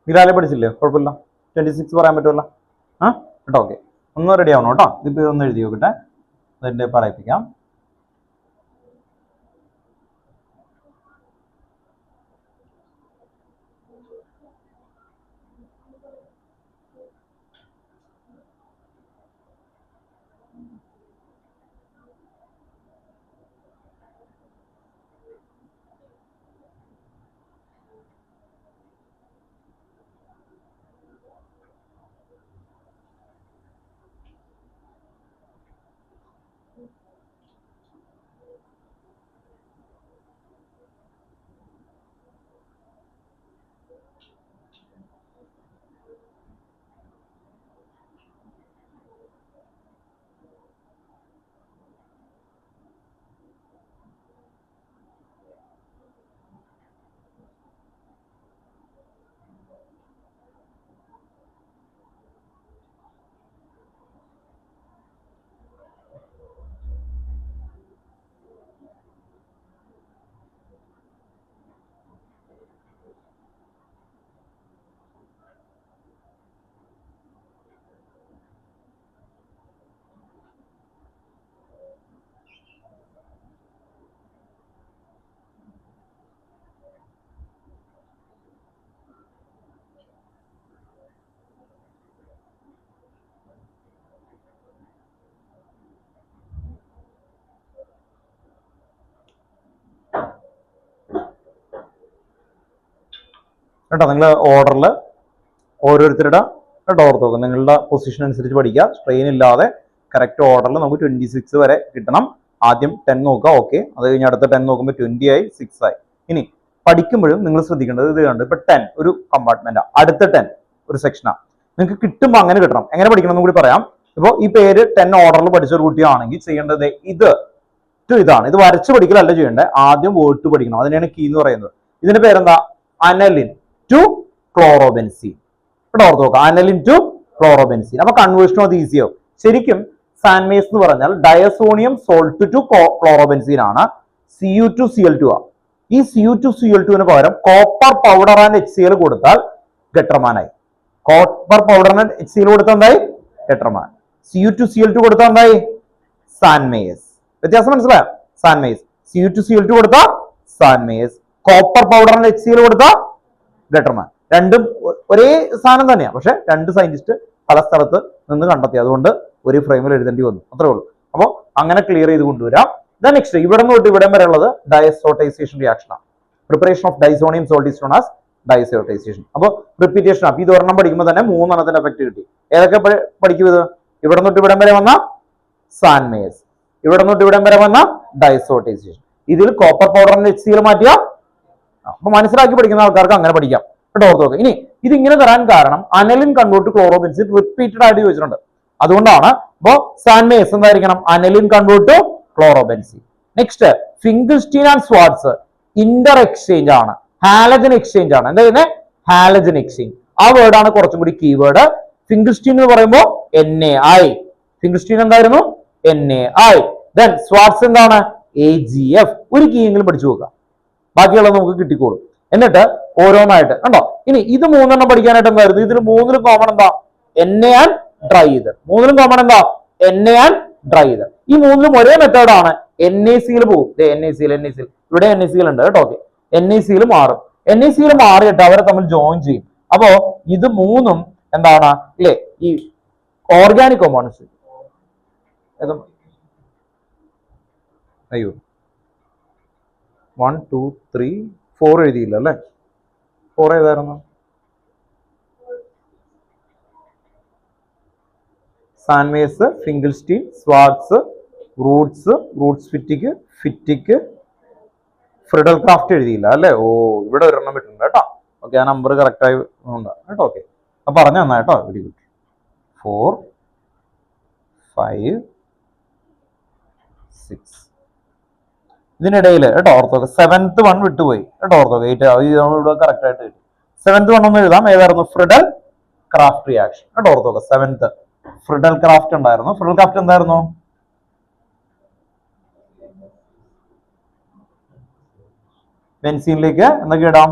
മിലാലെ പഠിച്ചില്ലേ? കുഴപ്പമില്ല. 26 പറയാൻ പറ്റുമല്ലോ. ആ കേട്ടോ, ഓക്കെ. ഒന്ന് റെഡി ആവണം കേട്ടോ. ഇതിപ്പോൾ ഇതൊന്ന് എഴുതി നോക്കട്ടെ, അതിൻ്റെ പറയിപ്പിക്കാം. കേട്ടോ, നിങ്ങൾ ഓർഡറിൽ ഓരോരുത്തരുടെ ഓർത്ത് നോക്കുക. നിങ്ങളുടെ പൊസിഷൻ അനുസരിച്ച് പഠിക്കുക. സ്ട്രെയിൻ ഇല്ലാതെ കറക്റ്റ് ഓർഡറിൽ നമുക്ക് 26 വരെ കിട്ടണം. ആദ്യം 10 നോക്കുക, ഓക്കെ. അത് കഴിഞ്ഞ് അടുത്ത 10 നോക്കുമ്പോൾ 20 ആയി, 6 ആയി. ഇനി പഠിക്കുമ്പോഴും നിങ്ങൾ ശ്രദ്ധിക്കേണ്ടത് ഇത് കണ്ട്, ഇപ്പൊ 10 ഒരു കമ്പാർട്ട്മെന്റാണ്, അടുത്ത 10 ഒരു സെക്ഷനാണ്. നിങ്ങൾക്ക് കിട്ടുമ്പോൾ അങ്ങനെ കിട്ടണം. എങ്ങനെ പഠിക്കണം എന്ന് കൂടി പറയാം. ഇപ്പോൾ ഈ പേര് 10 ഓർഡറിൽ പഠിച്ച ഒരു കുട്ടിയാണെങ്കിൽ ചെയ്യേണ്ടത് ഇത് ഇതാണ്. ഇത് വരച്ച് പഠിക്കലല്ല ചെയ്യേണ്ടത്, ആദ്യം വേർഡ് പഠിക്കണം. അതിനാണ് കീ എന്ന് പറയുന്നത്. ഇതിന്റെ പേരെന്താ? Aniline to chlorobenzene. ഇവിടെ ഓർത്ത് നോക്കാം, അനലിൻ ടു ക്ലോറോബെൻസീൻ. അപ്പൊ കൺവേർഷൻ അത് ഈസിയോ. ശരിക്കും സാൻമേസ് എന്ന് പറഞ്ഞാൽ ഡയസോണിയം സോൾട്ട് ടു ക്ലോറോബെൻസീൻ ആണ്. Cu2Cl2 ആ. ഈ Cu2Cl2 പകരം കോപ്പർ പൗഡർ ആൻഡ് HCl കൊടുത്താൽ ഗട്രമാനായി. കോപ്പർ പൗഡർ ആൻഡ് HCl കൊടുത്താൽ എന്തായി? ഗട്രമാൻ. Cu2Cl2 കൊടുത്താൽ എന്തായി? സാൻമേസ്. വ്യത്യാസം മനസ്സിലായോ? സാൻമേസ്. Cu2Cl2 കൊടുത്താൽ സാൻമേസ്, കോപ്പർ പൗഡർ ആൻഡ് HCl കൊടുത്താൽ ഗട്രമാൻ. രണ്ടും ഒരേ സാധനം തന്നെയാണ്, പക്ഷെ രണ്ട് സയന്റിസ്റ്റ് പല സ്ഥലത്ത് നിന്ന് കണ്ടെത്തി. അതുകൊണ്ട് ഒരു ഫ്രെയിമിൽ എഴുതേണ്ടി വന്നു, അത്രേ ഉള്ളൂ. അപ്പോൾ അങ്ങനെ ക്ലിയർ ചെയ്ത് കൊണ്ടുവരാം. നെക്സ്റ്റ് ഇവിടെ നിന്ന് തൊട്ട് ഇവിടെ വരെ ഉള്ളത് ഡയസോട്ടൈസേഷൻ റിയാക്ഷൻ ആണ്. Preparation of diazonium salt is known as diazotization. അപ്പോൾ റിപ്പീറ്റേഷൻ ആണ്. ഇത് ഒരെണ്ണം പഠിക്കുമ്പോൾ തന്നെ 3 എണ്ണത്തിന്റെ എഫക്ട് കിട്ടി. ഏതൊക്കെ പഠിക്കും ഇത്? ഇവിടെ തൊട്ട് ഇവിടം വരെ വന്ന സാൻമേസ്, ഇവിടെ തൊട്ട് ഇവിടം വരെ വന്ന ഡയസോട്ടൈസേഷൻ. ഇതിൽ കോപ്പർ പൗഡറിന്റെ HCl മാറ്റിയ. അപ്പൊ മനസ്സിലാക്കി പഠിക്കുന്ന ആൾക്കാർക്ക് അങ്ങനെ പഠിക്കാം കേട്ടോ, ഓർത്ത് നോക്കുക. ഇനി ഇത് ഇങ്ങനെ തരാൻ കാരണം അനലിൻ കൺവേർട്ട് ക്ലോറോബെൻസിൻ റിപ്പീറ്റഡ് ആയിട്ട് ചോദിച്ചിട്ടുണ്ട്. അതുകൊണ്ടാണ്. അപ്പോ സാൻമേസ് എന്തായിരിക്കണം? Aniline convert chlorobenzene. Next Finkelstein and Swarts inter exchange ആണ്, ഹാലജൻ എക്സ്ചേഞ്ച് ആണ്. എന്താ ചെയ്യുന്നത്? Halogen exchange. ആ വേർഡാണ് കുറച്ചും കൂടി കീവേഡ്. ഫിംഗിൾസ്റ്റീൻ എന്ന് പറയുമ്പോൾ NaI. ഫിംഗിൾസ്റ്റീൻ എന്തായിരുന്നു? NaI. ദെൻ സ്വാർട്സ് എന്താണ്? AgF. ഒരു കീയെങ്കിലും പഠിച്ചു നോക്കുക, ബാക്കിയുള്ളത് നമുക്ക് കിട്ടിക്കോളും. എന്നിട്ട് ഓരോന്നായിട്ട് കണ്ടോ. ഇനി ഇത് 3 എണ്ണം പഠിക്കാനായിട്ട് എന്തായിരുന്നു? ഇതിൽ 3ലും കോമൺ എന്താ? Na and dry ether. 3ലും കോമൺ എന്താ? Na and dry ether. ഈ 3ലും ഒരേ മെത്തേഡാണ്. NaCl പോകും. NaCl ഇവിടെ NaCl ഉണ്ട് കേട്ടോ, ഓക്കെ. NaCl മാറും. NaCl മാറിയിട്ട് അവരെ തമ്മിൽ ജോയിൻ ചെയ്യും. അപ്പോ ഇത് 3ഉം എന്താണ് ഇല്ലേ? ഈ ഓർഗാനിക് കോമ്പൗണ്ട്സ്. അയ്യോ, 1 2 3 4 എഴുതിയില്ല അല്ലേ? 4 ഏതായിരുന്നു? സാൻമേസ്, ഫിംഗിൾസ്റ്റീൻ, സ്വാർട്സ്, റൂട്ട്സ് ഫിറ്റിക്, ഫ്രിഡൽ ക്രാഫ്റ്റ് എഴുതിയില്ല അല്ലേ? ഓ, ഇവിടെ ഒരെണ്ണം വിട്ടിട്ടുണ്ട് കേട്ടോ, ഓക്കെ. ആ നമ്പർ കറക്റ്റ് ആയി ഉണ്ട് കേട്ടോ, ഓക്കെ. അപ്പൊ പറഞ്ഞു തന്നാ കേട്ടോ, വെരി ഗുഡ്. 4 5 6 ഇതിനിടയിൽ കേട്ടോ ഓർത്തോക്കെ 7th 1 വിട്ടുപോയി കേട്ടോ, ഓർത്തോക്കെ 8 ഇവിടെ കറക്റ്റ് ആയിട്ട് കിട്ടി. 7th 1 ഒന്ന് എഴുതാം. ഏതായിരുന്നു? ഫ്രിഡൽ ക്രാഫ്റ്റ് റിയാക്ഷൻ കേട്ടോ, ഓർത്തോക്കെ. 7th ഫ്രിഡൽ ക്രാഫ്റ്റ് ഉണ്ടായിരുന്നു. ഫ്രിഡൽ ക്രാഫ്റ്റ് എന്തായിരുന്നു? ബെൻസീനിലേക്ക് എന്തൊക്കെ ഇടാം?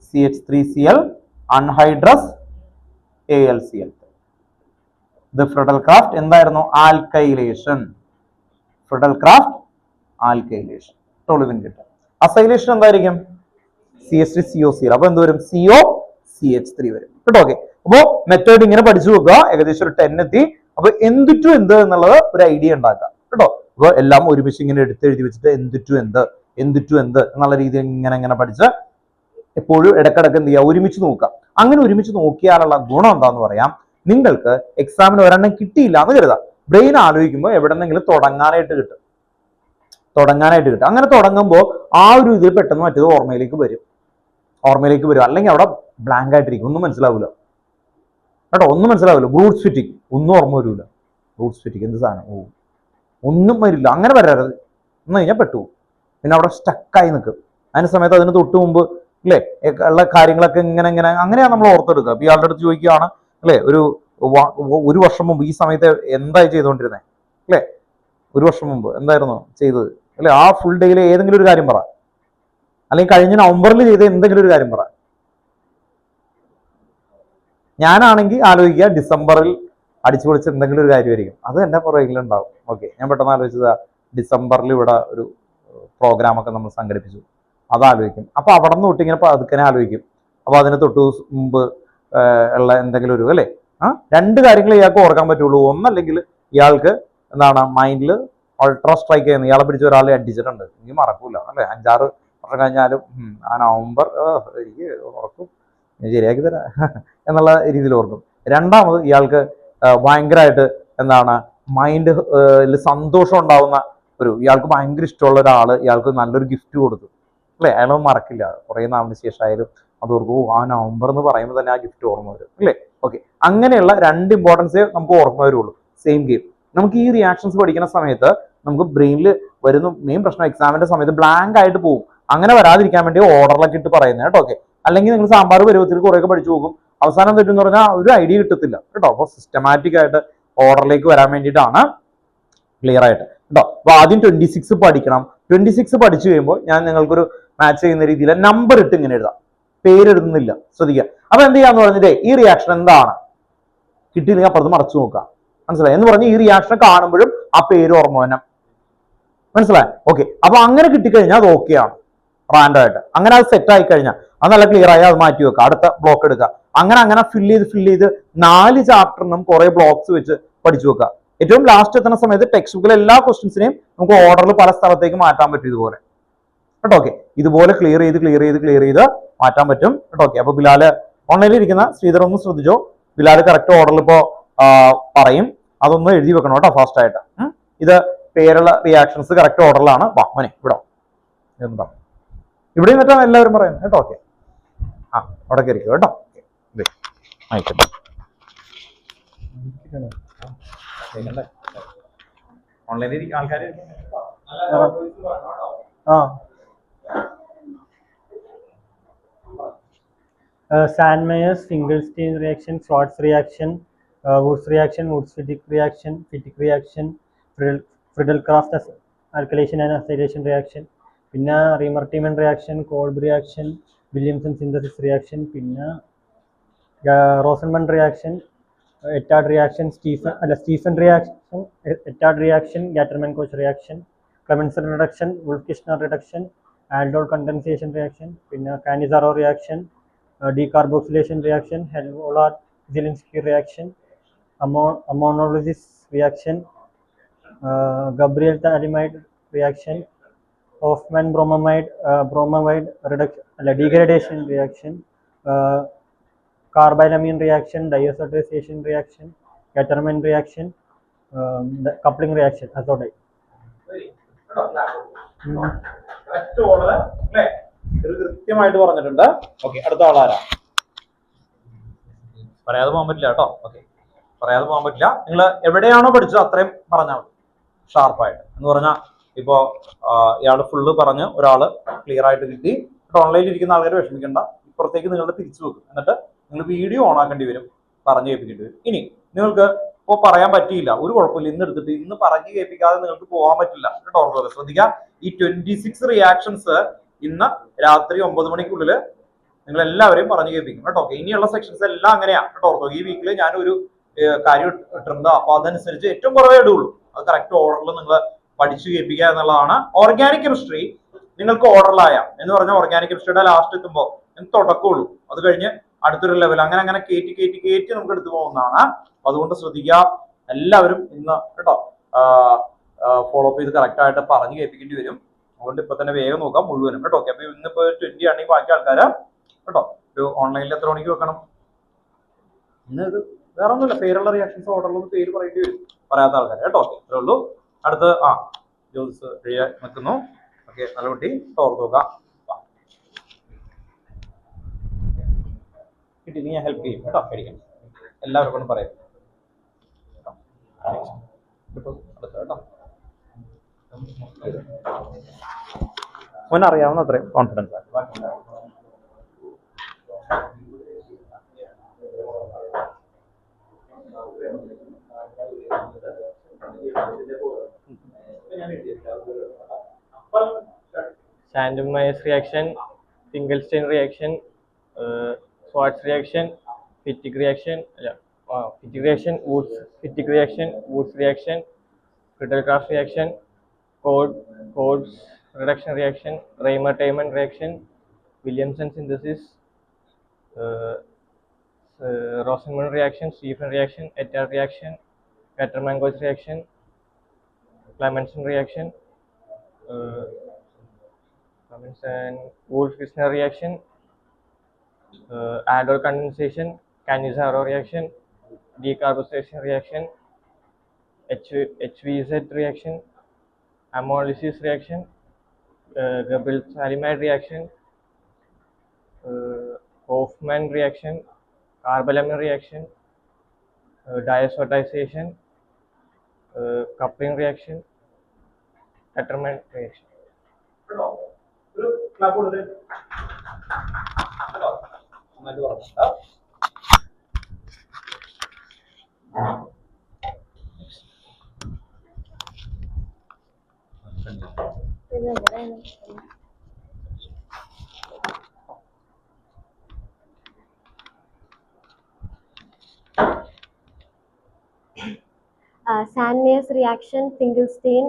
CH3Cl anhydrous AlCl3. ഇത് ഫ്രിഡൽക്രാഫ്റ്റ് എന്തായിരുന്നു? ആൽക്കൈലേഷൻ. ഫ്രിഡൽക്രാഫ്റ്റ് ആൽക്കൈലേഷൻ. ടോളുവിൻ കിട്ടും. അസൈലേഷൻ എന്തായിരിക്കും? CH3COCl. അപ്പൊ എന്ത് വരും? COCH3 വരും കേട്ടോ. ഓക്കെ, അപ്പോ മെത്തേഡ് ഇങ്ങനെ പഠിച്ചു നോക്കുക. ഏകദേശം ഒരു 10 എത്തി. അപ്പൊ എന്ത് ടു എന്ത് എന്നുള്ളത് ഒരു ഐഡിയ ഉണ്ടാക്കാം കേട്ടോ. അപ്പൊ എല്ലാം ഒരുമിച്ച് ഇങ്ങനെ എഴുതി വെച്ചിട്ട് എന്ത് ടു എന്ത് എന്നുള്ള രീതിയിൽ ഇങ്ങനെ പഠിച്ച് എപ്പോഴും ഇടക്കിടക്ക് എന്ത് ചെയ്യുക? ഒരുമിച്ച് നോക്കുക. അങ്ങനെ ഒരുമിച്ച് നോക്കിയാലുള്ള ഗുണം എന്താന്ന് പറയാം. നിങ്ങൾക്ക് എക്സാമിന് ഒരെണ്ണം കിട്ടിയില്ല എന്ന് കരുതാം. ബ്രെയിൻ ആലോചിക്കുമ്പോൾ എവിടെന്നെങ്കിലും തുടങ്ങാനായിട്ട് കിട്ടും. അങ്ങനെ തുടങ്ങുമ്പോൾ ആ ഒരു ഇതിൽ പെട്ടെന്ന് മറ്റേത് ഓർമ്മയിലേക്ക് വരും. അല്ലെങ്കിൽ അവിടെ ബ്ലാങ്ക് ആയിട്ടിരിക്കും, ഒന്നും മനസ്സിലാവില്ല കേട്ടോ. ബ്രൂട്ട്സ് ഫിറ്റിംഗ്, ഒന്നും ഓർമ്മ വരില്ല. ബ്രൂട്ട്സ് ഫിറ്റിംഗ് എന്ത് സാധനം? ഒന്നും വരില്ല. അങ്ങനെ വരരുത് എന്ന് കഴിഞ്ഞാൽ പെട്ടു. പിന്നെ അവിടെ സ്റ്റക്കായി നിൽക്കും. അതിന് സമയത്ത് അതിന് തൊട്ട് മുമ്പ് അല്ലേ ഉള്ള കാര്യങ്ങളൊക്കെ അങ്ങനെയാണ് നമ്മൾ ഓർത്തെടുക്കുക. അപ്പൊ ഇയാളുടെ അടുത്ത് ചോദിക്കുകയാണ് അല്ലെ, ഒരു വർഷം മുമ്പ് ഈ സമയത്ത് എന്തായി ചെയ്തുകൊണ്ടിരുന്നത് അല്ലെ, ഒരു വർഷം മുമ്പ് എന്തായിരുന്നു ചെയ്തത് അല്ലെ, ആ ഫുൾ ഡേയിലെ ഏതെങ്കിലും ഒരു കാര്യം പറ, അല്ലെങ്കിൽ കഴിഞ്ഞ നവംബറിൽ ചെയ്ത എന്തെങ്കിലും ഒരു കാര്യം പറ. ഞാനാണെങ്കിൽ ആലോചിക്കുക ഡിസംബറിൽ അടിച്ചു പൊളിച്ച് എന്തെങ്കിലും ഒരു കാര്യമായിരിക്കും, അത് എന്റെ പുറകിലുണ്ടാവും. ഓക്കെ, ഞാൻ പെട്ടെന്ന് ആലോചിച്ചതാ ഡിസംബറിൽ ഇവിടെ ഒരു പ്രോഗ്രാമൊക്കെ നമ്മൾ സംഘടിപ്പിച്ചു, അതാലോചിക്കും. അപ്പൊ അവിടെ നിന്ന് തൊട്ട് ഇങ്ങനെ പതുക്കനെ ആലോചിക്കും. അപ്പൊ അതിന് തൊട്ട് മുമ്പ് ഉള്ള എന്തെങ്കിലും ഒരു അല്ലെ, രണ്ട് കാര്യങ്ങൾ ഇയാൾക്ക് ഓർക്കാൻ പറ്റുള്ളൂ. ഒന്നല്ലെങ്കിൽ ഇയാൾക്ക് എന്താണ് മൈൻഡിൽ അൾട്രാ സ്ട്രൈക്ക് ചെയ്യുന്നത്, ഇയാളെ പിടിച്ച ഒരാളെ അടിച്ചിട്ടുണ്ട്, എനിക്ക് മറക്കൂല അല്ലെ, 5-6 വർഷം കഴിഞ്ഞാലും ആ നവംബർ എനിക്ക് ഉറക്കും, ശരിയാക്കി തരാം എന്നുള്ള രീതിയിൽ ഓർക്കും. രണ്ടാമത് ഇയാൾക്ക് ഭയങ്കരമായിട്ട് എന്താണ് മൈൻഡ് സന്തോഷം ഉണ്ടാവുന്ന ഇയാൾക്ക് ഭയങ്കര ഇഷ്ടമുള്ള ഒരാള് ഇയാൾക്ക് നല്ലൊരു ഗിഫ്റ്റ് കൊടുത്തു അല്ലെ, അയാൾ മറക്കില്ല. കുറെ നാളിന് ശേഷം ആയാലും അത് ഓർക്കും, ആ നവംബർ എന്ന് പറയുമ്പോൾ തന്നെ ആ ഗിഫ്റ്റ് ഓർമ്മ വരും അല്ലേ. ഓക്കെ, അങ്ങനെയുള്ള രണ്ട് ഇമ്പോർട്ടൻസേ നമുക്ക് ഓർമ്മ വരുള്ളൂ. സെയിം ഗെയിം നമുക്ക് ഈ റിയാക്ഷൻസ് പഠിക്കുന്ന സമയത്ത് നമുക്ക് ബ്രെയിനിൽ വരുന്ന മെയിൻ പ്രശ്നം എക്സാമിന്റെ സമയത്ത് ബ്ലാങ്ക് ആയിട്ട് പോകും. അങ്ങനെ വരാതിരിക്കാൻ വേണ്ടി ഓർഡറിലൊക്കെ ഇട്ട് പറയുന്നത് കേട്ടോ. ഓക്കെ, അല്ലെങ്കിൽ നിങ്ങൾ സാമ്പാർ പരുവത്തിൽ കുറേയൊക്കെ പഠിച്ചു പോകും, അവസാനം തെറ്റെന്ന് പറഞ്ഞാൽ ഒരു ഐഡിയ കിട്ടത്തില്ല കേട്ടോ. അപ്പോൾ സിസ്റ്റമാറ്റിക് ആയിട്ട് ഓർഡറിലേക്ക് വരാൻ വേണ്ടിയിട്ടാണ്, ക്ലിയർ ആയിട്ട് കേട്ടോ. അപ്പൊ ആദ്യം 26 പഠിക്കണം. 26 പഠിച്ചു കഴിയുമ്പോൾ ഞാൻ നിങ്ങൾക്കൊരു മാച്ച് ചെയ്യുന്ന രീതിയിൽ നമ്പർ ഇട്ട് ഇങ്ങനെ എഴുതാം, പേരെഴുതുന്നില്ല, ശ്രദ്ധിക്കുക. അപ്പൊ എന്ത് ചെയ്യാന്ന് പറഞ്ഞിട്ടേ ഈ റിയാക്ഷൻ എന്താണ് കിട്ടിയില്ലെങ്കിൽ അപ്പുറത്ത് മറച്ചു നോക്കാം, മനസ്സിലായി എന്ന് പറഞ്ഞ് ഈ റിയാക്ഷൻ കാണുമ്പോഴും ആ പേര് ഓർമ്മ തന്നെ, മനസ്സിലായി. ഓക്കെ, അപ്പൊ അങ്ങനെ കിട്ടിക്കഴിഞ്ഞാൽ അത് ഓക്കെയാണ് റാൻഡം ആയിട്ട്. അങ്ങനെ അത് സെറ്റ് ആയി കഴിഞ്ഞാൽ അത് നല്ല ക്ലിയർ ആയി അത് മാറ്റി വെക്കുക, അടുത്ത ബ്ലോക്ക് എടുക്കുക. അങ്ങനെ ഫില്ല് ചെയ്ത് 4 ചാപ്റ്ററിനും കുറെ ബ്ലോക്സ് വെച്ച് പഠിച്ചു വെക്കുക. ഏറ്റവും ലാസ്റ്റ് എത്തുന്ന സമയത്ത് ടെക്സ്റ്റ് ബുക്കിലെ എല്ലാ ക്വസ്റ്റ്യൻസിനെയും നമുക്ക് ഓർഡറിൽ പല സ്ഥലത്തേക്ക് മാറ്റാൻ പറ്റും ഇതുപോലെ കേട്ടോ. ഓക്കെ, ഇതുപോലെ ക്ലിയർ ചെയ്ത് മാറ്റാൻ പറ്റും കേട്ടോ. ഓക്കെ, അപ്പൊ ബിലാല് ഓൺലൈനിൽ ഇരിക്കുന്ന ശ്രീധർ ഒന്ന് ശ്രദ്ധിച്ചോ. ബിലാല് കറക്റ്റ് ഓർഡറിൽ ഇപ്പോ പറയും, അതൊന്ന് എഴുതി വെക്കണം കേട്ടോ ഫാസ്റ്റ് ആയിട്ട്. ഇത് പേരുള്ള റിയാക്ഷൻസ് കറക്റ്റ് ഓർഡറിലാണ്. മോനെ ഇവിടെ എന്താ ഇവിടെ നിന്നിട്ടാ എല്ലാവരും പറയുന്നത് കേട്ടോ. ഓക്കെ, അവിടെ കയറിക്കോ കേട്ടോ. ആയിക്കോട്ടെ, ഓൺലൈനിൽ ആൾക്കാർ Sandmeyer's Finkelstein reaction, Schwartz reaction, Wurtz reaction, Wurtz-Fittig reaction, Friedel-Crafts alkylation and acylation reaction, പിന്നെ Riemer-Tiemann reaction, Kolb reaction, Williamson synthesis reaction, പിന്നെ Rosenmund reaction, Ettard reaction, Stephen reaction, Ettard reaction, Gattermann-Koch reaction, Clemmensen reduction, Wolff-Kishner reduction, aldol condensation reaction, പിന്നെ Cannizzaro reaction, decarboxylation reaction, Helmholtz-Zielinski reaction, ammonolysis reaction, Gabriel thalamide reaction, Hoffman bromamide degradation reaction, carbylamine reaction, diazotization reaction, Gattermann reaction, coupling reaction, azodite. കൃത്യമായിട്ട് പറഞ്ഞിട്ടുണ്ട്. ഓക്കെ, അടുത്ത ആളാരാ? പറയാതെ പോകാൻ പറ്റില്ല കേട്ടോ. ഓക്കെ, പറയാതെ പോകാൻ പറ്റില്ല. നിങ്ങൾ എവിടെയാണോ പഠിച്ചത് അത്രയും പറഞ്ഞാൽ മതി ഷാർപ്പായിട്ട്. എന്ന് പറഞ്ഞാൽ ഇപ്പോ ഇയാള് ഫുള്ള് പറഞ്ഞ് ഒരാള് ക്ലിയർ ആയിട്ട് കിട്ടി. ഓൺലൈനിൽ ഇരിക്കുന്ന ആൾക്കാർ വിഷമിക്കേണ്ട, ഇപ്പുറത്തേക്ക് നിങ്ങളുടെ തിരിച്ചു വെക്കും. എന്നിട്ട് നിങ്ങൾ വീഡിയോ ഓൺ ആക്കേണ്ടി വരും, പറഞ്ഞു കേൾപ്പിക്കേണ്ടി വരും. ഇനി നിങ്ങൾക്ക് ഇപ്പോൾ പറയാൻ പറ്റിയില്ല, ഒരു കുഴപ്പമില്ല, ഇന്ന് എടുത്തിട്ട് ഇന്ന് പറഞ്ഞു കേൾപ്പിക്കാതെ നിങ്ങൾക്ക് പോകാൻ പറ്റില്ല കേട്ടോ. ഓർക്കുക, ശ്രദ്ധിക്കുക. ഈ 26 റിയാക്ഷൻസ് ഇന്ന് രാത്രി 9 മണിക്കുള്ളിൽ നിങ്ങൾ എല്ലാവരെയും പറഞ്ഞു കേൾപ്പിക്കും കേട്ടോ. ഇനിയുള്ള സെക്ഷൻസ് എല്ലാം അങ്ങനെയാണ് കേട്ടോ. ഈ വീക്കിൽ ഞാൻ ഒരു കാര്യം ഇട്ടിട്ടുണ്ട്, അപ്പൊ അതനുസരിച്ച് ഏറ്റവും കുറവേ ഇടുള്ളൂ. അത് കറക്റ്റ് ഓർഡറിൽ നിങ്ങൾ പഠിച്ചു കേൾപ്പിക്കുക എന്നുള്ളതാണ്. ഓർഗാനിക് കെമിസ്ട്രി നിങ്ങൾക്ക് ഓർഡറിലായ എന്ന് പറഞ്ഞാൽ ഓർഗാനിക് കെമിസ്ട്രിയുടെ ലാസ്റ്റ് എത്തുമ്പോൾ തുടക്കമുള്ളൂ. അത് കഴിഞ്ഞ് അടുത്തൊരു ലെവൽ അങ്ങനെ അങ്ങനെ കയറ്റി നമുക്ക് എടുത്തു പോകുന്നതാണ്. അതുകൊണ്ട് ശ്രദ്ധിക്കുക എല്ലാവരും ഇന്ന് കേട്ടോ. ഫോളോ അപ്പ് ചെയ്ത് കറക്റ്റ് ആയിട്ട് പറഞ്ഞു കേൾപ്പിക്കേണ്ടി വരും. അതുകൊണ്ട് ഇപ്പൊ തന്നെ വേഗം നോക്കാം മുഴുവനും കേട്ടോ. അപ്പൊ ഇന്നിപ്പോ 20 ആണെങ്കിൽ ബാക്കി ആൾക്കാര് കേട്ടോ. ഒരു ഓൺലൈനിൽ എത്ര മണിക്ക് വെക്കണം? ഇന്ന് ഇത് വേറെ ഒന്നുമില്ല, പേരുള്ള റിയാക്ഷൻസ് ഓർഡറിലൊന്നും പേര് പറയേണ്ടി വരും പറയാത്ത ആൾക്കാർ കേട്ടോ. ഇത്രേ ഉള്ളൂ. അടുത്ത് ജോസ് നിൽക്കുന്നു. ഓക്കെ, നല്ല കുട്ടി ഓർത്ത് നോക്കാം. കിട്ടി, നീ ഞാൻ ഹെൽപ്പ് ചെയ്യും കേട്ടോ. പേടിക്കണം, എല്ലാവരും കൊണ്ട് പറയാം കേട്ടോ. മോൻ അറിയാവുന്ന അത്രയും കോൺഫിഡൻസ് ആണ്. Sandemeyer's reaction, Finkelstein reaction, Schwarz reaction, Fittig reaction, Fittig reaction, Woods reaction, Friedel-Crafts reaction, Codes reduction reaction, Raymer-Tayman reaction, Williamson synthesis, Rosenman reaction, Stephen reaction, Ettar reaction, Gatterman-Koch reaction, Clemenson reaction, and Wolff-Kishner reaction, aldol condensation, Cannizzaro reaction, decarbonization reaction, HVZ reaction, ammolysis reaction, Goebbels-Salimide reaction, Hofmann reaction, carbamide reaction, diazotization, coupling reaction, Gatterman reaction. Sandmeyer's reaction, Finkelstein,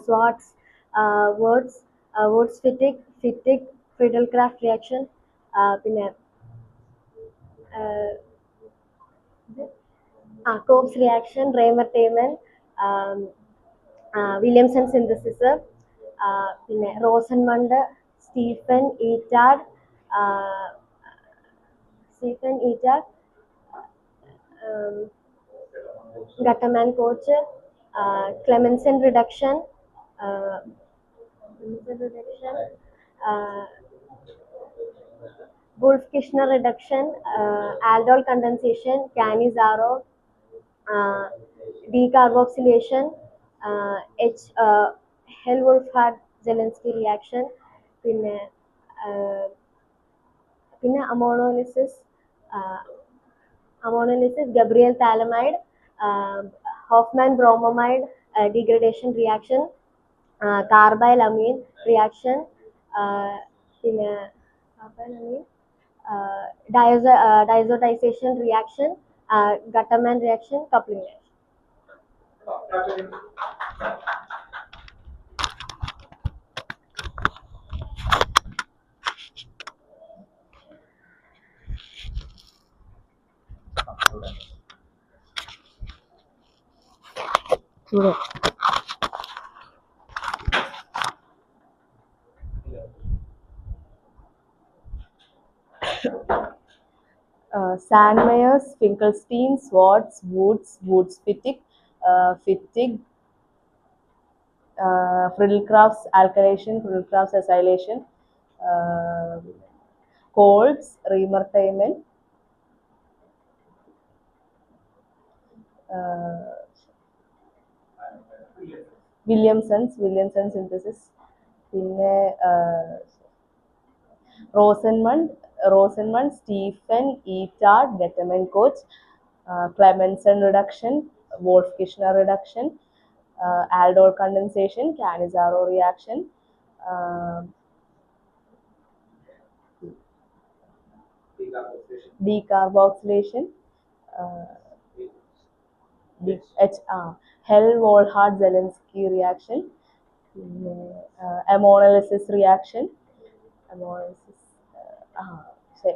Schwarz, Wurtz Fittig, Friedel-Crafts reaction, പിന്നെ Cobb's reaction, Raymer-Tayman, Williamson synthesis, പിന്നെ Rosenmund, Stephen Ettar, Gatterman-Koch, Clemenson reduction, Wolff-Kishner reduction, aldol condensation, Cannizzaro, decarboxylation, Helmholtz-Zelensky reaction, പിന്നെ ammonolysis, Gabriel thalamide, Hofmann bromamide degradation reaction, carbylamine reaction, പിന്നെ carbylamine diazotization reaction, Gatterman reaction, coupling reaction. Sandmeyer's, Finkelstein, Schwarz, Woods Fittig, Friedel-Crafts alkylation, Friedel-Crafts acylation, Coles, Raymer-Tayman, Williamson synthesis, പിന്നെ Rosenmund, Stephen Ettar, Gatterman-Koch, Clemenson reduction, Wolff-Kishner reduction, aldol condensation, Cannizzaro reaction, decarboxylation, uh, Hell-Volhard-Zelensky reaction, ammonolysis reaction,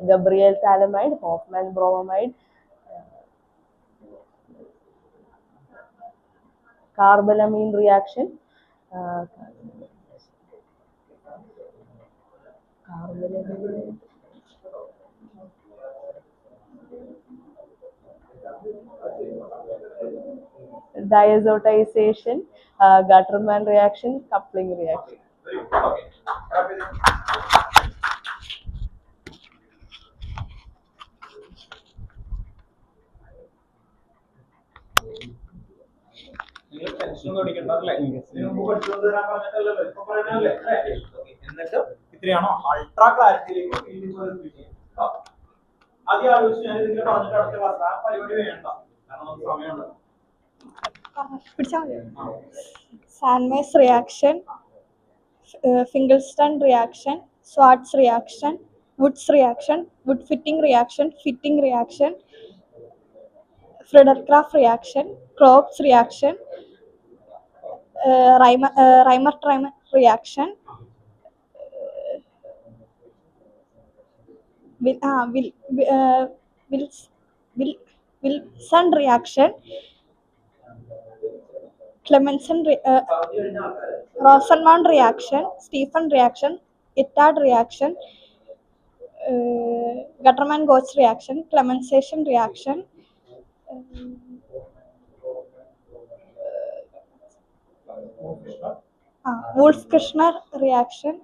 Gabriel thalamide, Hoffman bromamide, carbalamine reaction, diazotization, Gutterman reaction, coupling reaction. നിങ്ങൾ ടെൻഷൻ ഒന്നും അടിക്കണ്ട അല്ലേ? ഇതിനു മുമ്പ് പഠിച്ചുകൊണ്ട് വരാൻ പറഞ്ഞിട്ടല്ലല്ലോ ഇപ്പൊ പറയണല്ലേ അല്ലേ? എന്നിട്ട് ഇത്രയാണോ അൾട്രാ ക്ലാരിറ്റിയിലേക്ക് ആദ്യം ആലോചിച്ച് ഞാൻ ഇതിങ്ങനെ പറഞ്ഞിട്ട് അടുത്ത ക്ലാസ് ആ പരിപാടി വേണ്ട, കാരണം നമുക്ക് സമയമുണ്ട്. Sandwich reaction, Finkelstein reaction, Schwarz reaction, Woods reaction, Wood fitting reaction, Friedel-Crafts reaction, Crofts reaction, Reimer reaction, Wilson reaction, Clemenson Rosenbaum reaction, Stephen reaction, Ittard reaction, Gutterman-Gotz reaction, Clemenson reaction, Wolff-Kirschner reaction,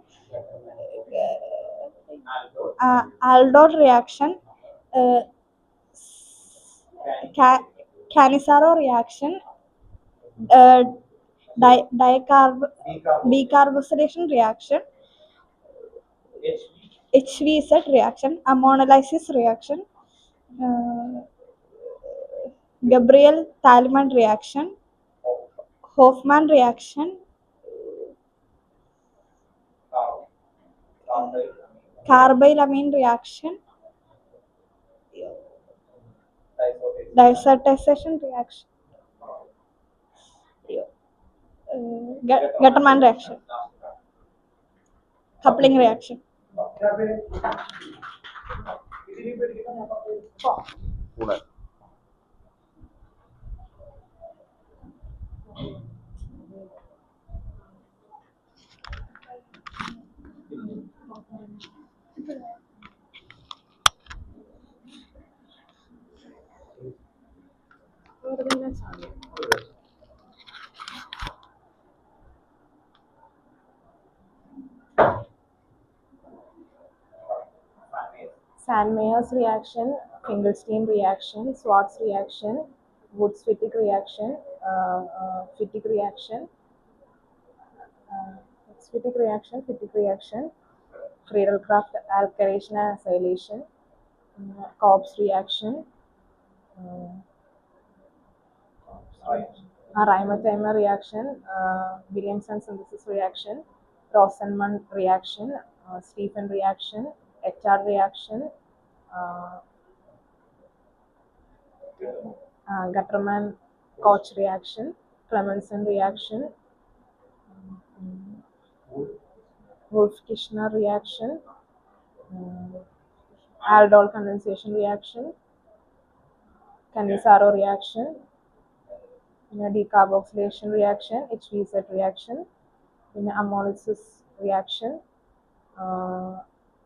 Aldol reaction, Cannizzaro reaction, decarbonization reaction, HVZ reaction, ammonolysis reaction, Gabriel thalamide reaction, Hoffman reaction, carbylamine reaction, diazotization reaction, Gutterman reaction, coupling reaction. Sandmeyer's reaction, Finkelstein reaction, Schwarz reaction, Woods-Fittig reaction, Fittig reaction, Friedel-Crafts alkylation and acylation, Kopp's reaction, Reimer reaction, Williamson synthesis reaction, Rosenbaum reaction, Stephen reaction, HR reaction, Gutterman-Koch reaction, Clemenson reaction, Wolff-Kirschner reaction, Aldol condensation reaction, Cannizzaro reaction, decarboxylation reaction, HVZ reaction, ammonolysis reaction,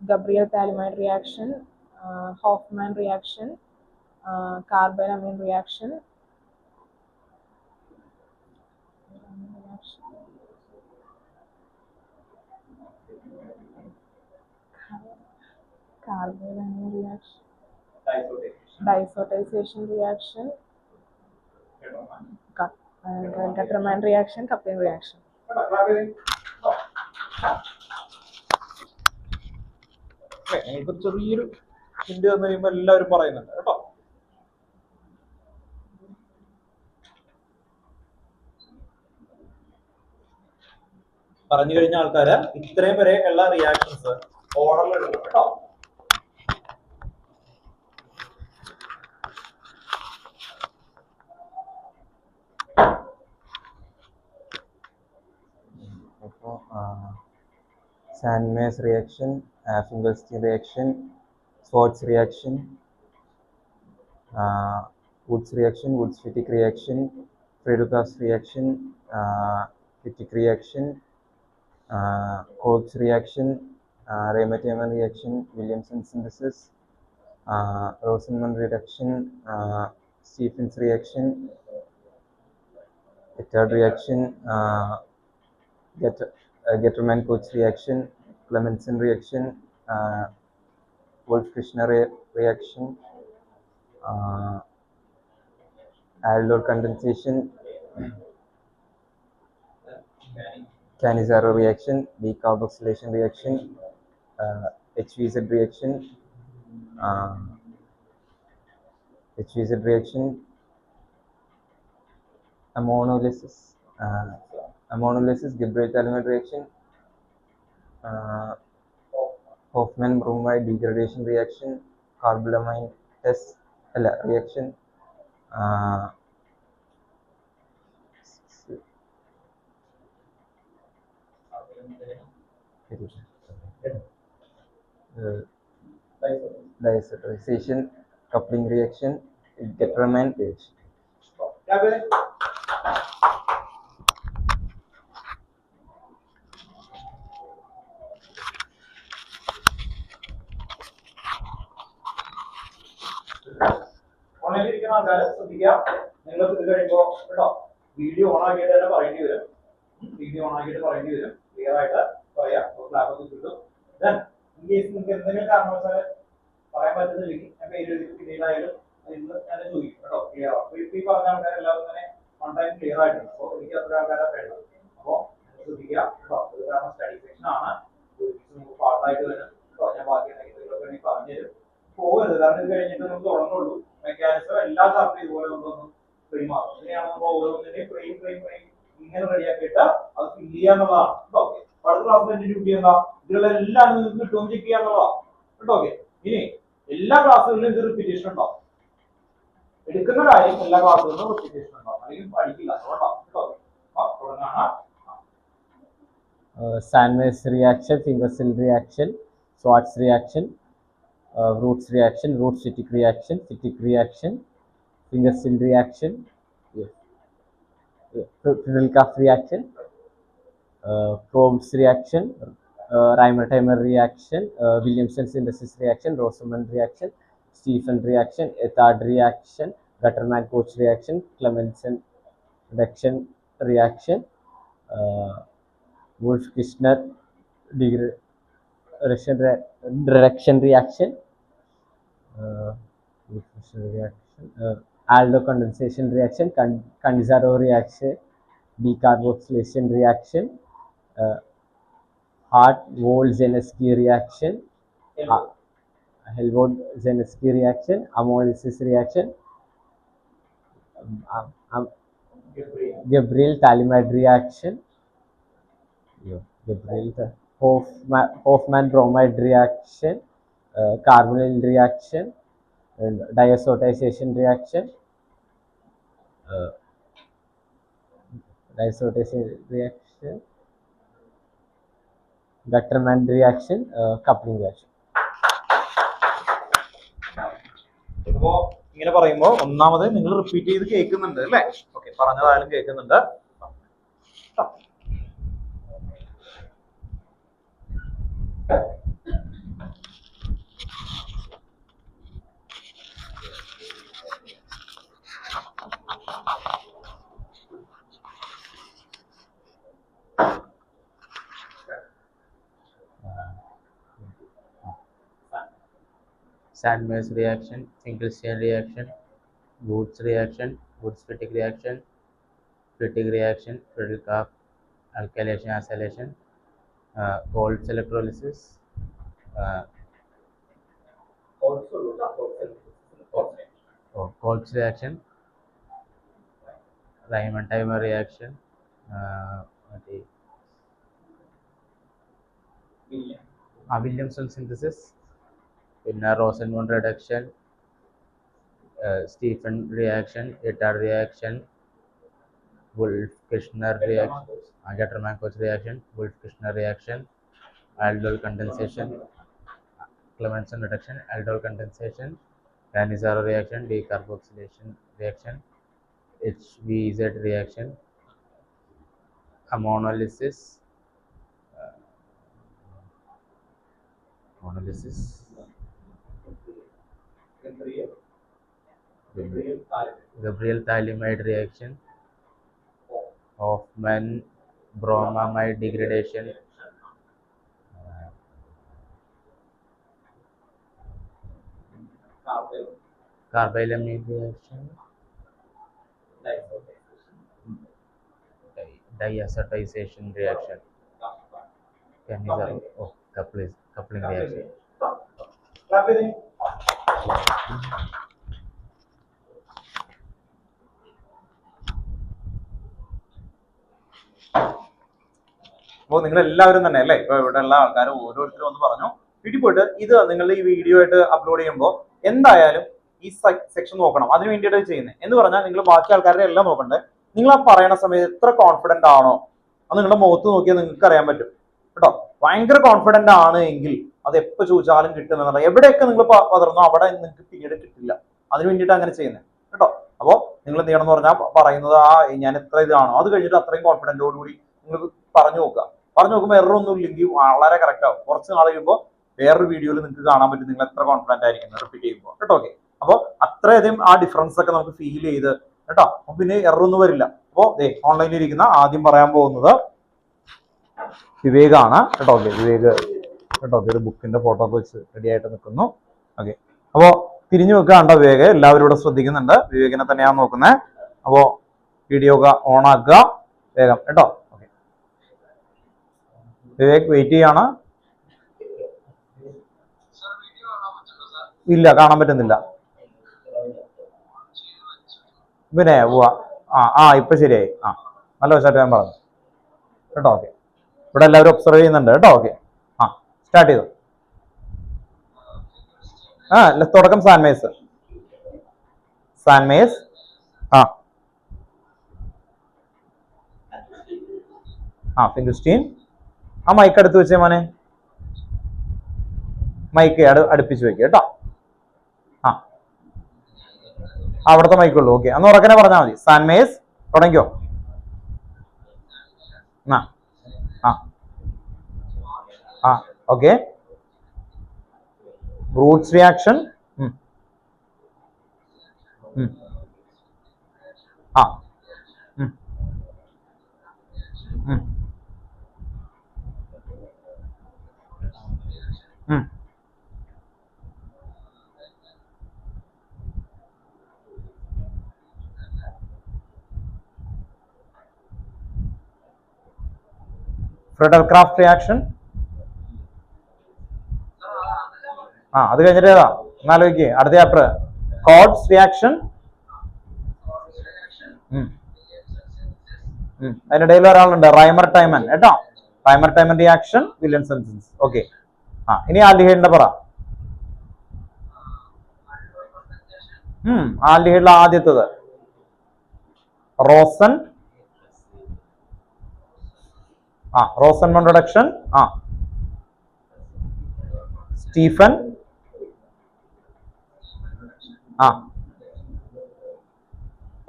Gabriel thalamide reaction, Hoffman reaction, carbylamine reaction, diazotization reaction, Gutterman reaction, coupling reaction. നിങ്ങൾക്ക് ചെറിയൊരു ഹിന്റ് തന്നു കഴിയുമ്പോൾ എല്ലാവരും പറയുന്നുണ്ട് കേട്ടോ. പറഞ്ഞു കഴിഞ്ഞ ആൾക്കാര് ഇത്രയും വരെ ഉള്ള റിയാക്ഷൻസ് ഓർഡറിൽ എടുക്കണം കേട്ടോ. Sandmeyer's reaction, Finkelstein reaction, Schwartz reaction, Woods reaction, Woods-Fittig reaction, Fredukas reaction, Fittig reaction, Kolb's reaction, Raymer-Taymer reaction, Williamson synthesis, Rosenman reduction, Stephens reaction, Ettard reaction, Getterman-Koch reaction, Clemenson reaction, Wolff-Kishner reaction, Aldol condensation, Cannizzaro reaction, decarboxylation reaction, HVZ reaction, ammonolysis, Gibbs-Thallium reaction, Hofmann-Bromide degradation reaction, carbylamine test reaction, diazotization, coupling reaction, Getterman reaction. ഓൺലൈനിൽ ഇരിക്കുന്ന ആൾക്കാർ ശ്രദ്ധിക്കുക. നിങ്ങൾക്ക് ഇത് കഴിയുമ്പോൾ കേട്ടോ വീഡിയോ ഓൺ ആക്കിയിട്ട് തന്നെ പറയേണ്ടി വരും. ക്ലിയർ ആയിട്ട് പറയാം. ക്ലാസ് ഒക്കെ കിട്ടും. ദെൻ ഇൻ കേസ് നിങ്ങൾക്ക് എന്തെങ്കിലും കാരണവശാൽ പറയാൻ പറ്റുന്നില്ലെങ്കിൽ ഞാൻ പേര് എഴുതി പിന്നീടായാലും ഇന്ന് ഞാൻ ചോദിക്കും കേട്ടോ. ക്ലിയർ ആവും. ഈ പറഞ്ഞ ആൾക്കാരെല്ലാവരും തന്നെ ഓൺ ടൈം ക്ലിയർ ആയിട്ടുണ്ട്. അപ്പോൾ എനിക്ക് അത്ര ആൾക്കാരെ വേണ്ടത്. അപ്പോൾ ശ്രദ്ധിക്കുക കേട്ടോ. ഇത് കാരണം സ്റ്റഡി സെക്ഷൻ ആണ്. പാർട്ടായിട്ട് വരും കേട്ടോ. ഞാൻ ബാക്കി എന്തെങ്കിലും പറഞ്ഞുതരും. പോകരുത്. കാരണം ഇത് കഴിഞ്ഞിട്ട് നമുക്ക് തുടങ്ങുള്ളൂ. മെക്കാനിസം എല്ലാ ചാപ്റ്ററും ഇതുപോലെ നമ്മളൊന്ന് പെരുമാറും. അങ്ങനെയാണ് നമ്മൾ ഓരോന്നിനെയും ഫ്രെയിം ഇങ്ങനെ റെഡിയാക്കിയിട്ട് അത് ഫില്ല് ചെയ്യാന്നുള്ളതാണ് കേട്ടോ. ഓക്കെ. അടുത്ത ക്ലാസ്സിൽ എന്റെ ഡ്യൂട്ടി എന്താ? ഇതിലെല്ലാം നിങ്ങൾക്ക് കിട്ടുമെന്ന് ചെക്ക് ചെയ്യാന്നുള്ളതാണ് കേട്ടോ. ഓക്കെ. ഇനി എല്ലാ ക്ലാസ്സുകളിലും ഇത് റിപ്പീറ്റേഷൻ ഉണ്ടാവും. എടുക്കുന്ന കാര്യം എല്ലാ ക്ലാസ്സുകളിലും റിപ്പീറ്റേഷൻ ഉണ്ടാവും. അല്ലെങ്കിൽ പഠിക്കില്ല. അതുകൊണ്ടാണ് കേട്ടോ. തുടങ്ങാണ്. Sandmeyer's reaction, Finkelstein reaction, Schwartz reaction, Woods reaction, Woods-Fittig reaction, Finkelstein reaction, Friedel-Kapp reaction, Kolb's reaction, Raymer-Taymer reaction, Williamson synthesis reaction, Rosenman reaction, Stephens reaction, Ettard reaction, Getterman-Koch reaction, Clemenson reaction, Wolff-Kishner reduction reaction, Aldol condensation reaction, Cannizzaro reaction, decarboxylation reaction, Hart-Wohl-Zielinski reaction, Helmholtz-Zielinski reaction, ammolysis reaction, Gabriel-Thallium reaction, Hofmann-Bromide reaction, carbonyl reaction, and diazotization reaction, Getterman reaction, coupling reaction. ഇപ്പോ ഇങ്ങനെ പറയുമ്പോൾ ഒന്നാമത് നിങ്ങൾ റിപ്പീറ്റ് ചെയ്ത് കേൾക്കുന്നുണ്ട് അല്ലേ? ഓക്കെ. പറഞ്ഞതായാലും കേൾക്കുന്നുണ്ട്. Sandmeyer's reaction, Finkelstein reaction, Woods reaction, Woods-Fittig reaction, Friedel-Kapp alkylation acylation, Kolb's electrolysis, Kolb's reaction, Raymer-Taymer reaction, Williamson synthesis, പിന്നെ Rosenman reduction, Stephens reaction, Ettard reaction, Wolff-Kishner reaction, Getterman-Koch reaction, Wolff-Kishner reaction, aldol condensation, Clemmensen reduction, aldol condensation, Cannizzaro reaction, decarboxylation reaction, HVZ reaction, ammonolysis, Gabriel Thalamide reaction, Hoffman bromamide degradation, carbylamine reaction, diazotization reaction, Cannizzaro coupling reaction. അപ്പോൾ നിങ്ങൾ എല്ലാവരും തന്നെ അല്ലേ, ഇപ്പൊ ഇവിടെ ഉള്ള ആൾക്കാർ ഓരോരുത്തരും ഒന്ന് പറഞ്ഞു. വീട്ടിൽ പോയിട്ട് ഇത് നിങ്ങളുടെ ഈ വീഡിയോ ആയിട്ട് അപ്ലോഡ് ചെയ്യുമ്പോൾ എന്തായാലും ഈ സെക്ഷൻ നോക്കണം. അതിന് വേണ്ടിയിട്ട് ചെയ്യുന്നത് എന്ന് പറഞ്ഞാൽ നിങ്ങൾ ബാക്കി ആൾക്കാരുടെ എല്ലാം നോക്കണ്ടേ. നിങ്ങൾ ആ പറയണ സമയത്ത് എത്ര കോൺഫിഡന്റ് ആണോ അത് നിങ്ങളുടെ മുഖത്ത് നോക്കിയാൽ നിങ്ങൾക്ക് അറിയാൻ പറ്റും കേട്ടോ. ഭയങ്കര കോൺഫിഡന്റ് ആണ് എങ്കിൽ അത് എപ്പോൾ ചോദിച്ചാലും കിട്ടുമെന്നുള്ള, എവിടെയൊക്കെ നിങ്ങൾ പതർന്നോ അവിടെ നിങ്ങൾക്ക് പിന്നീട് കിട്ടില്ല. അതിന് വേണ്ടിയിട്ട് അങ്ങനെ ചെയ്യുന്നത് കേട്ടോ. അപ്പോൾ നിങ്ങൾ എന്ത് ചെയ്യണം എന്ന് പറഞ്ഞാൽ പറയുന്നത് ഞാൻ എത്ര ഇതാണോ അത് കഴിഞ്ഞിട്ട് അത്രയും കോൺഫിഡന്റോടുകൂടി നിങ്ങൾ പറഞ്ഞു നോക്കുമ്പോൾ എറർ ഒന്നും ഇല്ലെങ്കിൽ വളരെ കറക്റ്റ് ആവും. കുറച്ച് നാൾ കഴിയുമ്പോൾ വേറൊരു വീഡിയോയിൽ നിങ്ങൾക്ക് കാണാൻ പറ്റും നിങ്ങൾ എത്ര കോൺഫിഡന്റ് ആയിരിക്കും റിപ്പീറ്റ് ചെയ്യുമ്പോൾ കേട്ടോ. ഓക്കെ, അപ്പോൾ അത്രയധികം ആ ഡിഫറൻസ് ഒക്കെ നമുക്ക് ഫീൽ ചെയ്ത് കേട്ടോ. അപ്പൊ പിന്നെ എറർ ഒന്നും വരില്ല. അപ്പോൾ ഓൺലൈനിൽ ഇരിക്കുന്ന ആദ്യം പറയാൻ പോകുന്നത് വിവേകാണ് കേട്ടോ. ഓക്കെ, വിവേക് കേട്ടോ. ഒരു ബുക്കിന്റെ ഫോട്ടോ ഒക്കെ വെച്ച് റെഡി ആയിട്ട് നിൽക്കുന്നു. ഓക്കെ, അപ്പോൾ തിരിഞ്ഞു വെക്കാണ്ട വിവേക്, എല്ലാവരും ഇവിടെ ശ്രദ്ധിക്കുന്നുണ്ട്. വിവേകിനെ തന്നെയാണ് നോക്കുന്നത്. അപ്പോൾ വീഡിയോ ഒക്കെ ഓൺ ആക്കുക വേഗം കേട്ടോ. ഓക്കെ, വിവേക് വെയിറ്റ് ചെയ്യാണ്. ഇല്ല, കാണാൻ പറ്റുന്നില്ല. പിന്നെ ഇപ്പൊ ശരിയായി. നല്ല വശമായിട്ട് ഞാൻ പറഞ്ഞു കേട്ടോ. ഓക്കെ, ഇവിടെ എല്ലാവരും ഒബ്സർവ് ചെയ്യുന്നുണ്ട് കേട്ടോ. ഓക്കെ, സ്റ്റാർട്ട് ചെയ്തു. തുടക്കം സാൻമേസ് ഫിംഗർസ്റ്റീൻ. മൈക്ക് അടുത്ത് വെച്ചേ മോനെ, മൈക്ക് അടുപ്പിച്ച് വെക്കുക കേട്ടോ. അവിടുത്തെ മൈക്കുള്ളൂ. ഓക്കെ, അന്ന് ഉറക്കനെ പറഞ്ഞാൽ മതി. സാൻമേസ് തുടങ്ങിക്കോ. Okay, Wurtz reaction. Friedel Crafts reaction. അത് കഴിഞ്ഞിട്ട് ഏതാ എന്നാലോചിക്കേ അടുത്ത ചാപ്റ്റർ. Coats reaction. അതിനിടയിൽ ഒരാളുണ്ട്, റൈമർ ടൈമൻ കേട്ടോ. Reimer Tiemann reaction, Williamson. Okay, ഇനി ആൽഡിഹൈഡിന്റെ പറ. ആൽഡിഹൈഡിലെ ആദ്യത്തത് റോസൻ. Rosenmund reduction. സ്റ്റീഫൻ.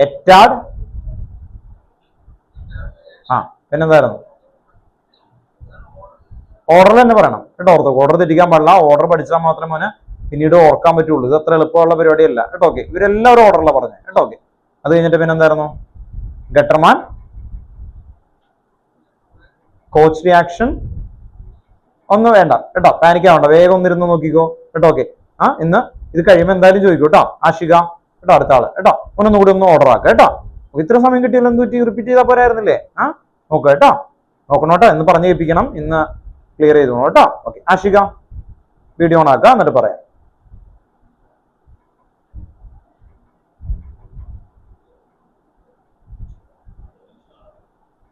എറ്റാഡ്. പിന്നെന്തായിരുന്നു? ഓർഡർ തന്നെ പറയണം കേട്ടോ. ഓർഡർ തെറ്റിക്കാൻ പാടില്ല. ഓർഡർ പഠിച്ചാൽ മാത്രമേ പിന്നീട് ഓർക്കാൻ പറ്റുള്ളൂ. ഇത് അത്ര എളുപ്പമുള്ള പരിപാടിയല്ല കേട്ടോ. ഓക്കെ, ഇവരെല്ലാവരും ഓർഡറിലാണ് പറഞ്ഞത് കേട്ടോ. ഓക്കെ, അത് കഴിഞ്ഞിട്ട് പിന്നെന്തായിരുന്നു? Gattermann, coach reaction. ഒന്നും വേണ്ട കേട്ടോ, പാനിക്കാവണ്ട, വേഗം ഒന്നിരുന്ന് നോക്കിക്കോ കേട്ടോ. ഓക്കെ, ഇന്ന് ഇത് കഴിയുമ്പോൾ എന്തായാലും ചോദിക്കും കേട്ടോ. ആഷിക കേട്ടോ, അടുത്ത ആള് കേട്ടോ. ഒന്നും കൂടി ഒന്ന് ഓർഡർ ആക്കുക കേട്ടോ. ഇത്ര സമയം കിട്ടിയല്ലോ, എന്ത് പറ്റി? റിപ്പീറ്റ് ചെയ്താൽ പോരായിരുന്നില്ലേ? നോക്കുക കേട്ടോ, നോക്കണോട്ടോ. എന്ന് പറഞ്ഞു കേൾപ്പിക്കണം, ഇന്ന് ക്ലിയർ ചെയ്തു കേട്ടോ. ഓക്കെ, ആഷിക വീഡിയോ ഓൺ ആക്കുക, എന്നിട്ട് പറയാം.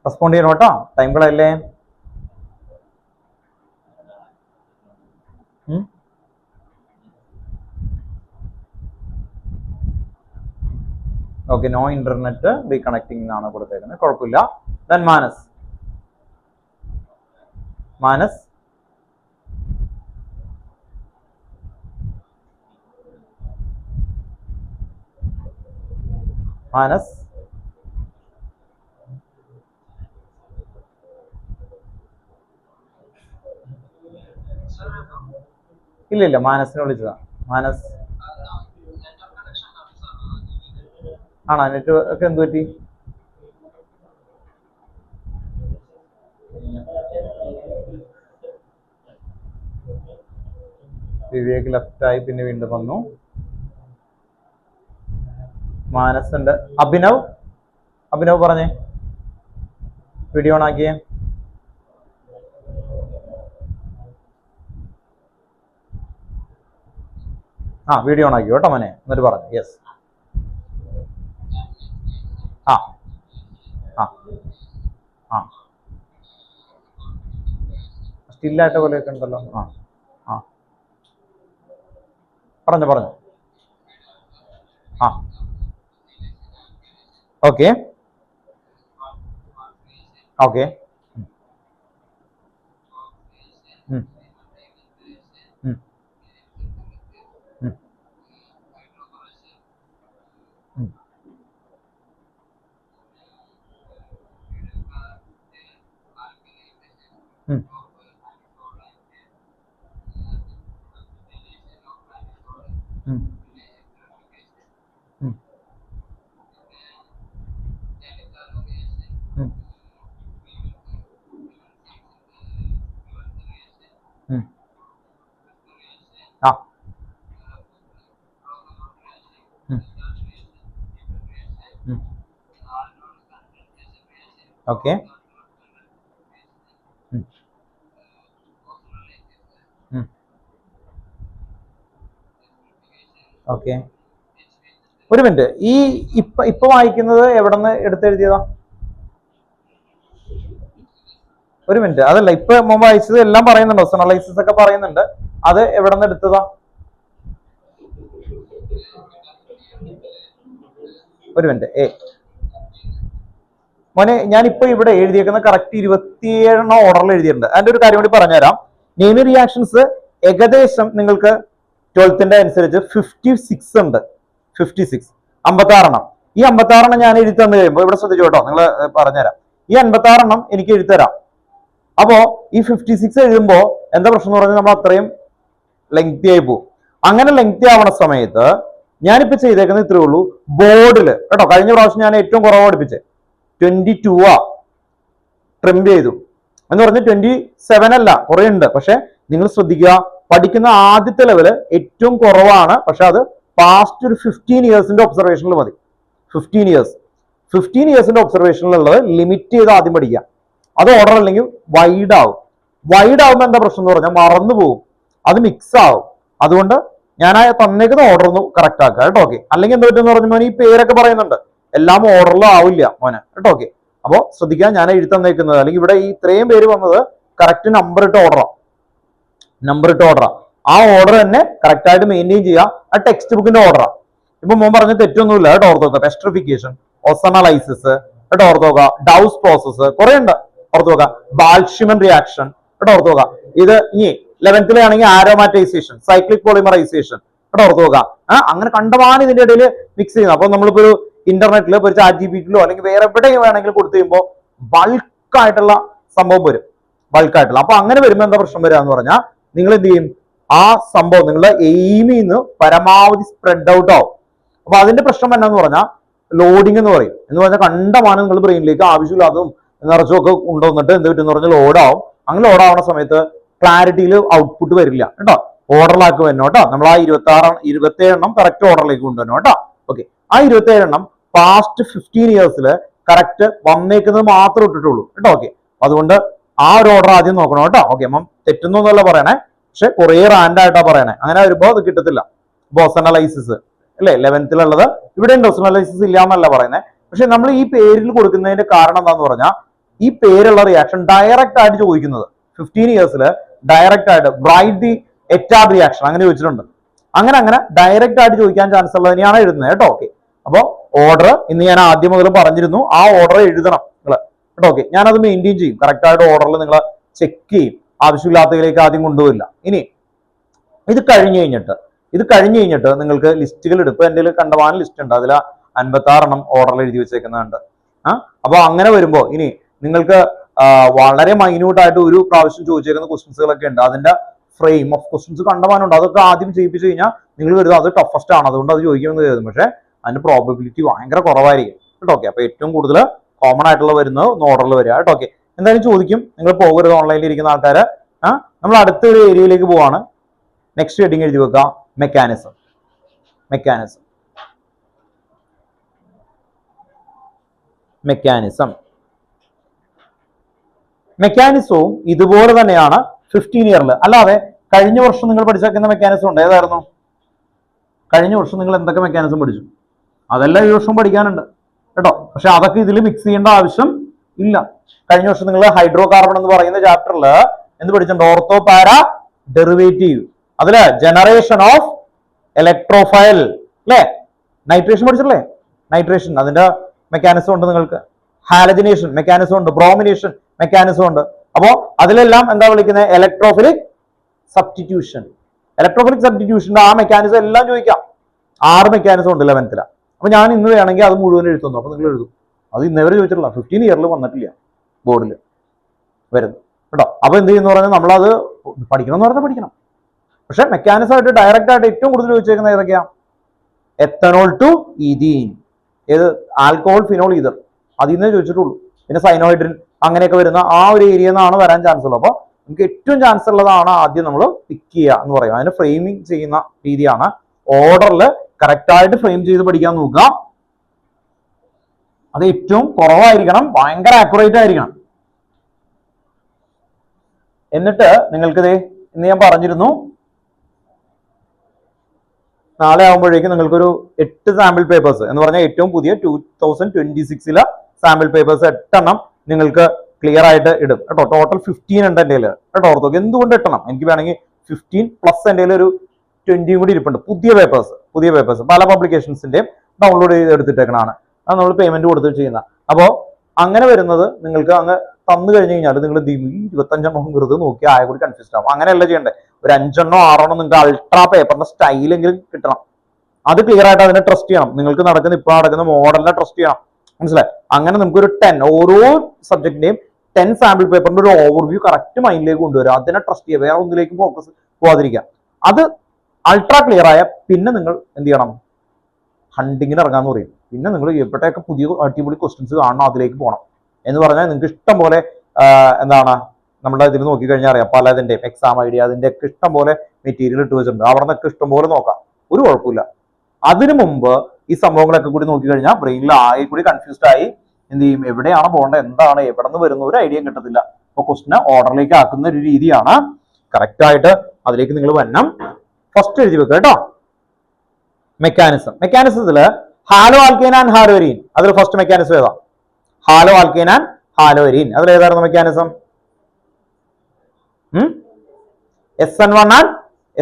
റെസ്പോണ്ട് ചെയ്യണം കേട്ടോ, ടൈം കളയല്ലേ. ഓക്കെ, നോ ഇന്റർനെറ്റ് റീകണക്ടിങ് എന്നാണ് കൊടുത്തേക്കുന്നത്, കുഴപ്പമില്ല. ദെൻ മാനസ്. മാനസ്. ഇല്ല മാനസിനെ വിളിച്ചതാ. മാനസ് ആണോ? നെറ്റ് ഒക്കെ എന്ത് പറ്റി? വിവേക് ലെഫ്റ്റായി, പിന്നെ വീണ്ടും വന്നു. മാനസുണ്ട്. അഭിനവ് പറഞ്ഞേ, വീഡിയോ ഓൺ ആക്കിയേ. വീഡിയോ ഓൺ ആക്കി കേട്ടോ മോനെ, എന്നിട്ട് പറഞ്ഞു. യെസ്. സ്റ്റില്ലായിട്ട പോലെയൊക്കെ ഉണ്ടല്ലോ. പറഞ്ഞു ഓക്കെ. ഓക്കെ. ഓക്കെ, ഒരു മിനിറ്റ്. ഈ ഇപ്പൊ വായിക്കുന്നത് എവിടെ നിന്ന് എടുത്തെഴുതിയതാ? ഒരു മിനിറ്റ്. അതല്ല, ഇപ്പൊ മുമ്പ് വായിച്ചത് എല്ലാം പറയുന്നുണ്ട്, ഒസണലൈസിസ് ഒക്കെ പറയുന്നുണ്ട്. അത് എവിടെ നിന്ന് എടുത്തതാ? ഒരു മിനിറ്റ്. മോനെ, ഞാനിപ്പോ ഇവിടെ എഴുതിയേക്കുന്ന കറക്റ്റ് 27 ഓർഡറിൽ എഴുതിയിട്ടുണ്ട്. അതിന്റെ ഒരു കാര്യം കൂടി പറഞ്ഞുതരാം. നെയിമിംഗ് റിയാക്ഷൻസ് ഏകദേശം നിങ്ങൾക്ക് 12th അനുസരിച്ച് 56 ഉണ്ട്. 56, 56. ഈ 56 ഞാൻ എഴുതി തന്നു കഴിയുമ്പോൾ, ഇവിടെ ശ്രദ്ധിച്ചു കേട്ടോ, നിങ്ങൾ പറഞ്ഞുതരാം. ഈ 56 എനിക്ക് എഴുതിത്തരാം. അപ്പോ ഈ 56 എഴുതുമ്പോ എന്താ പ്രശ്നം എന്ന് പറഞ്ഞാൽ നമ്മൾ അത്രയും ലെങ്തി ആയി പോകും. അങ്ങനെ ലെങ്തി ആവണ സമയത്ത് ഞാനിപ്പോ ചെയ്തേക്കുന്നത് ഇത്രേ ഉള്ളൂ. ബോർഡില് കേട്ടോ, കഴിഞ്ഞ പ്രാവശ്യം ഞാൻ ഏറ്റവും കുറവ് പഠിപ്പിച്ചേ 22 ട്രിം ചെയ്തു എന്ന് പറഞ്ഞ് 27 അല്ല, കുറെ ഉണ്ട്. പക്ഷെ നിങ്ങൾ ശ്രദ്ധിക്കുക, പഠിക്കുന്ന ആദ്യത്തെ ലെവല് ഏറ്റവും കുറവാണ്. പക്ഷെ അത് പാസ്റ്റ് ഒരു 15 ഇയേഴ്സിന്റെ ഒബ്സർവേഷനിൽ മതി. 15 ഇയേഴ്സിന്റെ ഒബ്സർവേഷനിലുള്ളത് ലിമിറ്റ് ചെയ്ത് ആദ്യം പഠിക്കുക. അത് ഓർഡർ അല്ലെങ്കിൽ വൈഡ് ആവും. വൈഡ് ആവുമ്പോൾ എന്താ പ്രശ്നം എന്ന് പറഞ്ഞാൽ മറന്നു പോകും, അത് മിക്സ് ആവും. അതുകൊണ്ട് ഞാൻ തന്നേക്കുന്ന ഓർഡർ ഒന്ന് കറക്റ്റ് ആക്കുക കേട്ടോ. ഓക്കെ, അല്ലെങ്കിൽ എന്താ പറ്റുമെന്ന് പറഞ്ഞ മോനെ ഈ പേരൊക്കെ പറയുന്നുണ്ട്, എല്ലാം ഓർഡറിലും ആവില്ല മോനെ കേട്ടോ. ഓക്കെ, അപ്പോൾ ശ്രദ്ധിക്കുക, ഞാൻ എഴുതി തന്നേക്കുന്നത് അല്ലെങ്കിൽ ഇവിടെ ഈ ഇത്രയും പേര് വന്നത് കറക്റ്റ് നമ്പർ ഇട്ട് ഓർഡറാ. ആ ഓർഡർ തന്നെ കറക്റ്റ് ആയിട്ട് മെയിൻറ്റെയിൻ ചെയ്യുക. ആ ടെക്സ്റ്റ് ബുക്കിന്റെ ഓർഡറാ. ഇപ്പൊ മോൻ പറഞ്ഞ തെറ്റൊന്നുമില്ല കേട്ടോ. ഓർത്ത് നോക്കുക. പെസ്ട്രിഫിക്കേഷൻ, ഒസണലൈസിസ് കേട്ടോ, ഓർത്ത് നോക്കുക. ഡൗസ് പ്രോസസ് കുറെ ഉണ്ട്, ഓർത്ത് നോക്കുക. ബാൽഷിമൻ റിയാക്ഷൻ കേട്ടോ, ഓർത്ത് നോക്കുക. ഇത് ഇനി 11th ആണെങ്കിൽ ആരോമാറ്റൈസേഷൻ, സൈക്ലിക് പോളിമറൈസേഷൻ കേട്ടോ, ഓർത്ത് നോക്കുക. അങ്ങനെ കണ്ടമാനം ഇതിന്റെ ഇടയിൽ മിക്സ് ചെയ്യുന്നത്. അപ്പൊ നമ്മളിപ്പോ ഒരു ഇന്റർനെറ്റിലോ ഒരു ChatGPT അല്ലെങ്കിൽ വേറെ എവിടെയും വേണമെങ്കിലും കൊടുത്തു കഴിയുമ്പോൾ ബൾക്കായിട്ടുള്ള സംഭവം വരും, ബൾക്കായിട്ടുള്ള. അപ്പൊ അങ്ങനെ വരുമ്പോൾ എന്താ പ്രശ്നം വരിക എന്ന് പറഞ്ഞാൽ നിങ്ങൾ എന്ത് ചെയ്യും? ആ സംഭവം നിങ്ങളുടെ എയിമിൽ നിന്ന് പരമാവധി സ്പ്രെഡ് ഔട്ട് ആവും. അപ്പൊ അതിന്റെ പ്രശ്നം എന്നാന്ന് പറഞ്ഞാൽ ലോഡിംഗ് എന്ന് പറയും. എന്ന് പറഞ്ഞാൽ കണ്ടമാനം നിങ്ങൾ ബ്രെയിനിലേക്ക് ആവശ്യമില്ലാതും നിറച്ചൊക്കെ കൊണ്ടുവന്നിട്ട് എന്ത് പറ്റും എന്ന് പറഞ്ഞാൽ ലോഡാവും. അങ്ങനെ ലോഡാവുന്ന സമയത്ത് ക്ലാരിറ്റിയിൽ ഔട്ട്പുട്ട് വരില്ല കേട്ടോ. ഓർഡറിലാക്കി വരണം കേട്ടോ. നമ്മൾ ആ 27 കറക്റ്റ് ഓർഡറിലേക്ക് കൊണ്ടുവരണം കേട്ടോ. ഓക്കെ, ആ 27 പാസ്റ്റ് 15 ഇയേഴ്സിൽ കറക്റ്റ് വന്നേക്കുന്നത് മാത്രമേ ഇട്ടിട്ടുള്ളൂ കേട്ടോ. ഓക്കെ, അതുകൊണ്ട് ആ ഒരു ഓർഡർ ആദ്യം നോക്കണം കേട്ടോ. ഓക്കെ, അപ്പം തെറ്റുന്നൊന്നല്ല പറയണേ, പക്ഷെ കുറേ റാൻഡായിട്ടാ പറയണേ. അങ്ങനെ വരുമ്പോൾ അത് കിട്ടത്തില്ല. ഒസണലൈസിസ് അല്ലേ 11th ഇവിടെ ഒസണലൈസിസ് ഇല്ല എന്നല്ല പറയുന്നത്. പക്ഷെ നമ്മൾ ഈ പേരിൽ കൊടുക്കുന്നതിന്റെ കാരണം എന്താന്ന് പറഞ്ഞാൽ ഈ പേരുള്ള റിയാക്ഷൻ ഡയറക്റ്റ് ആയിട്ട് ചോദിക്കുന്നത് 15 ഇയേഴ്സിൽ ഡയറക്റ്റ് ആയിട്ട് ബ്രൈറ്റ് ദി എറ്റാർഡ് റിയാക്ഷൻ അങ്ങനെ ചോദിച്ചിട്ടുണ്ട്. അങ്ങനെ ഡയറക്റ്റ് ആയിട്ട് ചോദിക്കാൻ ചാൻസ് ഉള്ളത് തന്നെയാണ് എഴുതുന്നത് കേട്ടോ. ഓക്കെ, അപ്പൊ ഓർഡർ ഇന്ന് ഞാൻ ആദ്യം മുതൽ പറഞ്ഞിരുന്നു, ആ ഓർഡർ എഴുതണം നിങ്ങൾ കേട്ടോ. ഓക്കെ, ഞാനത് മെയിൻറ്റെയിൻ ചെയ്യും. കറക്റ്റ് ആയിട്ട് ഓർഡറിൽ നിങ്ങൾ ചെക്ക് ചെയ്യും, ആവശ്യമില്ലാത്തതിലേക്ക് ആദ്യം കൊണ്ടുപോയില്ല. ഇനി ഇത് കഴിഞ്ഞ് കഴിഞ്ഞിട്ട് നിങ്ങൾക്ക് ലിസ്റ്റുകൾ എടുക്കും. എൻ്റെ കണ്ടമാനം ലിസ്റ്റ് ഉണ്ട്. അതിൽ 56 ഓർഡറിൽ എഴുതി വെച്ചേക്കുന്നുണ്ട്. അപ്പോൾ അങ്ങനെ വരുമ്പോൾ ഇനി നിങ്ങൾക്ക് വളരെ മൈന്യൂട്ട് ആയിട്ട് ഒരു പ്രാവശ്യം ചോദിച്ചേക്കുന്ന ക്വസ്റ്റ്യൻസുകളൊക്കെ ഉണ്ട്. അതിന്റെ ഫ്രെയിം ഓഫ് ക്വസ്റ്റ്യൻസ് കണ്ടമാനുണ്ട്. അതൊക്കെ ആദ്യം ചെയ്യിപ്പിച്ചു കഴിഞ്ഞാൽ നിങ്ങൾ വരുന്നത് അത് ടഫസ്റ്റ് ആണ്, അതുകൊണ്ട് അത് ചോദിക്കുമെന്ന് കരുതും. പക്ഷേ അതിന്റെ പ്രോബബിലിറ്റി ഭയങ്കര കുറവായിരിക്കും കേട്ടോ. ഓക്കെ, അപ്പൊ ഏറ്റവും കൂടുതൽ കോമൺ ആയിട്ടുള്ള വരുന്നത് ഓർഡറിൽ വരിക കേട്ടോ. ഓക്കെ, എന്തായാലും ചോദിക്കും, നിങ്ങൾ പോകരുത് ഓൺലൈനിൽ ഇരിക്കുന്ന ആൾക്കാര്. നമ്മൾ അടുത്ത ഒരു ഏരിയയിലേക്ക് പോവാണ്. നെക്സ്റ്റ് ഹെഡിങ് എഴുതി വെക്കുക, മെക്കാനിസം. മെക്കാനിസം മെക്കാനിസം മെക്കാനിസവും ഇതുപോലെ തന്നെയാണ് 15 ഇയറിൽ. അല്ലാതെ കഴിഞ്ഞ വർഷം നിങ്ങൾ പഠിച്ചേക്കുന്ന മെക്കാനിസം ഉണ്ട്. ഏതായിരുന്നു കഴിഞ്ഞ വർഷം നിങ്ങൾ എന്തൊക്കെ മെക്കാനിസം പഠിച്ചു? അതെല്ലാം ഈ വർഷം പഠിക്കാനുണ്ട് കേട്ടോ. പക്ഷെ അതൊക്കെ ഇതിൽ മിക്സ് ചെയ്യേണ്ട ആവശ്യം ഇല്ല. കഴിഞ്ഞ വർഷം നിങ്ങൾ ഹൈഡ്രോ കാർബൺ എന്ന് പറയുന്ന ചാപ്റ്ററിൽ എന്ത് പഠിച്ചിട്ടുണ്ട്? ഓർത്തോ പാര ഡെറിവേറ്റീവ്, അതില് ജനറേഷൻ ഓഫ് ഇലക്ട്രോഫൈൽ അല്ലെ, നൈട്രേഷൻ പഠിച്ചില്ലേ? നൈട്രേഷൻ അതിന്റെ മെക്കാനിസം ഉണ്ട് നിങ്ങൾക്ക്. ഹാലജനേഷൻ മെക്കാനിസം ഉണ്ട്, ബ്രോമിനേഷൻ മെക്കാനിസം ഉണ്ട്. അപ്പോ അതിലെല്ലാം എന്താ വിളിക്കുന്നത്? Electrophilic substitution. ഇലക്ട്രോഫിലിക് സബ്സ്റ്റിറ്റ്യൂഷന്റെ ആ മെക്കാനിസം എല്ലാം ചോദിക്കാം. 6 മെക്കാനിസം ഉണ്ട് 11th. അപ്പൊ ഞാൻ ഇന്ന് വേണമെങ്കിൽ അത് മുഴുവൻ എഴുതുന്നു. അപ്പൊ നിങ്ങൾ എഴുതും. അത് ഇന്നേവരെ ചോദിച്ചിട്ടില്ല, 15 ഇയറിൽ വന്നിട്ടില്ല ബോർഡിൽ വരുന്നു കേട്ടോ. അപ്പൊ എന്ത് ചെയ്യുന്ന പറഞ്ഞാൽ നമ്മളത് പഠിക്കണം എന്ന് പറഞ്ഞാൽ പഠിക്കണം. പക്ഷെ മെക്കാനിസം ആയിട്ട് ഡയറക്റ്റ് ആയിട്ട് ഏറ്റവും കൂടുതൽ ചോദിച്ചേക്കുന്നത് ഏതൊക്കെയാ? എത്തനോൾ ടു ഈഥീൻ, ഏത് ആൽക്കഹോൾ ഫിനോൾ ഈതർ, അതിൽ നിന്നേ ചോദിച്ചിട്ടുള്ളൂ. പിന്നെ സൈനോഹൈഡ്രിൻ അങ്ങനെയൊക്കെ വരുന്ന ആ ഒരു ഏരിയ നിന്നാണ് വരാൻ ചാൻസ് ഉള്ളത്. അപ്പോൾ നമുക്ക് ഏറ്റവും ചാൻസ് ഉള്ളതാണ് ആദ്യം നമ്മൾ പിക്ക് ചെയ്യുക എന്ന് പറയും. അതിന് ഫ്രെയിമിങ് ചെയ്യുന്ന രീതിയാണ്. ഓർഡറിൽ കറക്റ്റ് ആയിട്ട് ഫ്രെയിം ചെയ്ത് പഠിക്കാൻ നോക്കുക. അത് ഏറ്റവും കുറവായിരിക്കണം, ഭയങ്കര ആക്യുറേറ്റ് ആയിരിക്കണം. എന്നിട്ട് നിങ്ങൾക്കിത് ഇന്ന് ഞാൻ പറഞ്ഞിരുന്നു, നാളെ ആകുമ്പോഴേക്കും നിങ്ങൾക്കൊരു 8 സാമ്പിൾ പേപ്പേഴ്സ് എന്ന് പറഞ്ഞാൽ ഏറ്റവും പുതിയ 2026 സാമ്പിൾ പേപ്പേഴ്സ് 8 എണ്ണം നിങ്ങൾക്ക് ക്ലിയർ ആയിട്ട് ഇടും കേട്ടോ. ടോട്ടൽ 15 ഉണ്ട് എൻ്റെ കേട്ടോ. ഓർത്തോ, എന്തുകൊണ്ട് 8 എണ്ണം? എനിക്ക് വേണമെങ്കിൽ 15 പ്ലസ് എൻ്റെ ഒരു 20 കൂടി ഇരിപ്പുണ്ട്. പുതിയ പേപ്പേഴ്സ് പല പബ്ലിക്കേഷൻസിന്റെയും ഡൗൺലോഡ് ചെയ്ത് എടുത്തിട്ടേക്കണാണ്. അത് നമ്മൾ പേയ്മെന്റ് കൊടുത്ത് ചെയ്യുന്ന. അപ്പോൾ അങ്ങനെ വരുന്നത് നിങ്ങൾക്ക് അങ്ങ് തന്നു കഴിഞ്ഞ് കഴിഞ്ഞാൽ നിങ്ങൾ 25 എണ്ണം വെറുതെ നോക്കി ആയ കൂടി കൺഫ്യൂസ്ഡ് ആവും. അങ്ങനെയല്ല ചെയ്യേണ്ടത്. ഒരു 5 എണ്ണോ 6 എണ്ണോ നിങ്ങൾക്ക് അൾട്രാ പേപ്പറിന്റെ സ്റ്റൈലെങ്കിലും കിട്ടണം. അത് ക്ലിയർ ആയിട്ട് അതിനെ ട്രസ്റ്റ് ചെയ്യണം. നിങ്ങൾക്ക് ഇപ്പൊ നടക്കുന്ന മോഡലിനെ ട്രസ്റ്റ് ചെയ്യണം. മനസ്സിലായി? അങ്ങനെ നമുക്കൊരു 10 ഓരോ സബ്ജക്റ്റിന്റെയും 10 സാമ്പിൾ പേപ്പറിന്റെ ഒരു ഓവർവ്യൂ കറക്റ്റ് മൈൻഡിലേക്ക് കൊണ്ടുവരിക. അതിനെ ട്രസ്റ്റ് ചെയ്യുക, വേറെ ഒന്നിലേക്കും ഫോക്കസ് പോവാതിരിക്കുക. അത് അൾട്രാ ക്ലിയർ ആയ പിന്നെ നിങ്ങൾ എന്ത് ചെയ്യണം? ഹണ്ടിങ്ങിന് ഇറങ്ങാന്ന് പറയും. പിന്നെ നിങ്ങൾ എവിടെയൊക്കെ പുതിയ അടിപൊളി ക്വസ്റ്റ്യൻസ് കാണണം അതിലേക്ക് പോകണം. എന്ന് പറഞ്ഞാൽ നിങ്ങൾക്ക് ഇഷ്ടം പോലെ എന്താണ് നമ്മുടെ ഇതിൽ നോക്കിക്കഴിഞ്ഞാൽ അറിയാം, പലതിന്റെയും എക്സാം ഐഡിയ അതിന്റെ ഒക്കെ ഇഷ്ടം പോലെ മെറ്റീരിയൽ ഇട്ട് വെച്ചിട്ടുണ്ട്. അവിടെ നിന്നൊക്കെ ഇഷ്ടം പോലെ നോക്കാം, ഒരു കുഴപ്പമില്ല. അതിനു മുമ്പ് ഈ സംഭവങ്ങളൊക്കെ കൂടി നോക്കിക്കഴിഞ്ഞാൽ ബ്രെയിനിൽ ആകെ കൂടി കൺഫ്യൂസ്ഡ് ആയി എന്ത് ചെയ്യും? എവിടെയാണ് പോകേണ്ടത്, എന്താണ്, എവിടെ നിന്ന് വരുന്ന ഒരു ഐഡിയയും കിട്ടത്തില്ല. അപ്പൊ ക്വസ്റ്റിനെ ഓർഡറിലേക്ക് ആക്കുന്ന ഒരു രീതിയാണ്. കറക്റ്റ് ആയിട്ട് അതിലേക്ക് നിങ്ങൾ വരണം. ഫസ്റ്റ് എഴുതി വെക്കുക കേട്ടോ. മെക്കാനിസത്തില് ഹാലോ ആൽക്കേൻ ആൻഡ് ഹാലോരീൻ, അതിൽ ഫസ്റ്റ് മെക്കാനിസം ഏതാ? Haloalkane and haloarene. അതിൽ ഏതായിരുന്നു മെക്കാനിസം? SN1 ആൻഡ്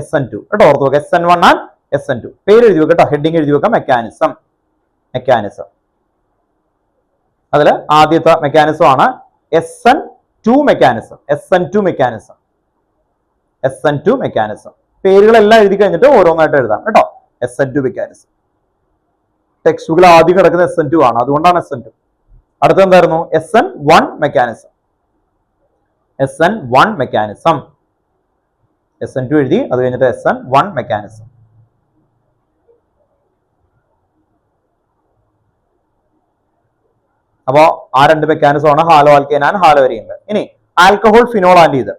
SN2 കേട്ടോ. ഓർത്ത് വെക്കുക, SN1 ആൻഡ് SN2. പേര് എഴുതി വെക്കുക കേട്ടോ, ഹെഡിങ് എഴുതി വെക്കാം. മെക്കാനിസം അതില് ആദ്യത്തെ മെക്കാനിസം ആണ് SN2 മെക്കാനിസം. പേരുകളെല്ലാം എഴുതി കഴിഞ്ഞിട്ട് ഓരോന്നായിട്ട് എഴുതാം കേട്ടോ. SN2 മെക്കാനിസം ടെക്സ്റ്റ് ബുക്കിൽ ആദ്യം കിടക്കുന്ന SN2 ആണ്, അതുകൊണ്ടാണ് SN2. അടുത്ത എന്തായിരുന്നു? SN1 mechanism. SN2 എഴുതി, അത് കഴിഞ്ഞിട്ട് SN1 മെക്കാനിസം. അപ്പോ ആ 2 മെക്കാനിസം ആണ് ഹാലോ ആൽക്കേൻ ആൻഡ് ഹാലോരീൻ. ഇനി ആൽക്കഹോൾ ഫിനോൾ ആൻഡ് ഈതർ,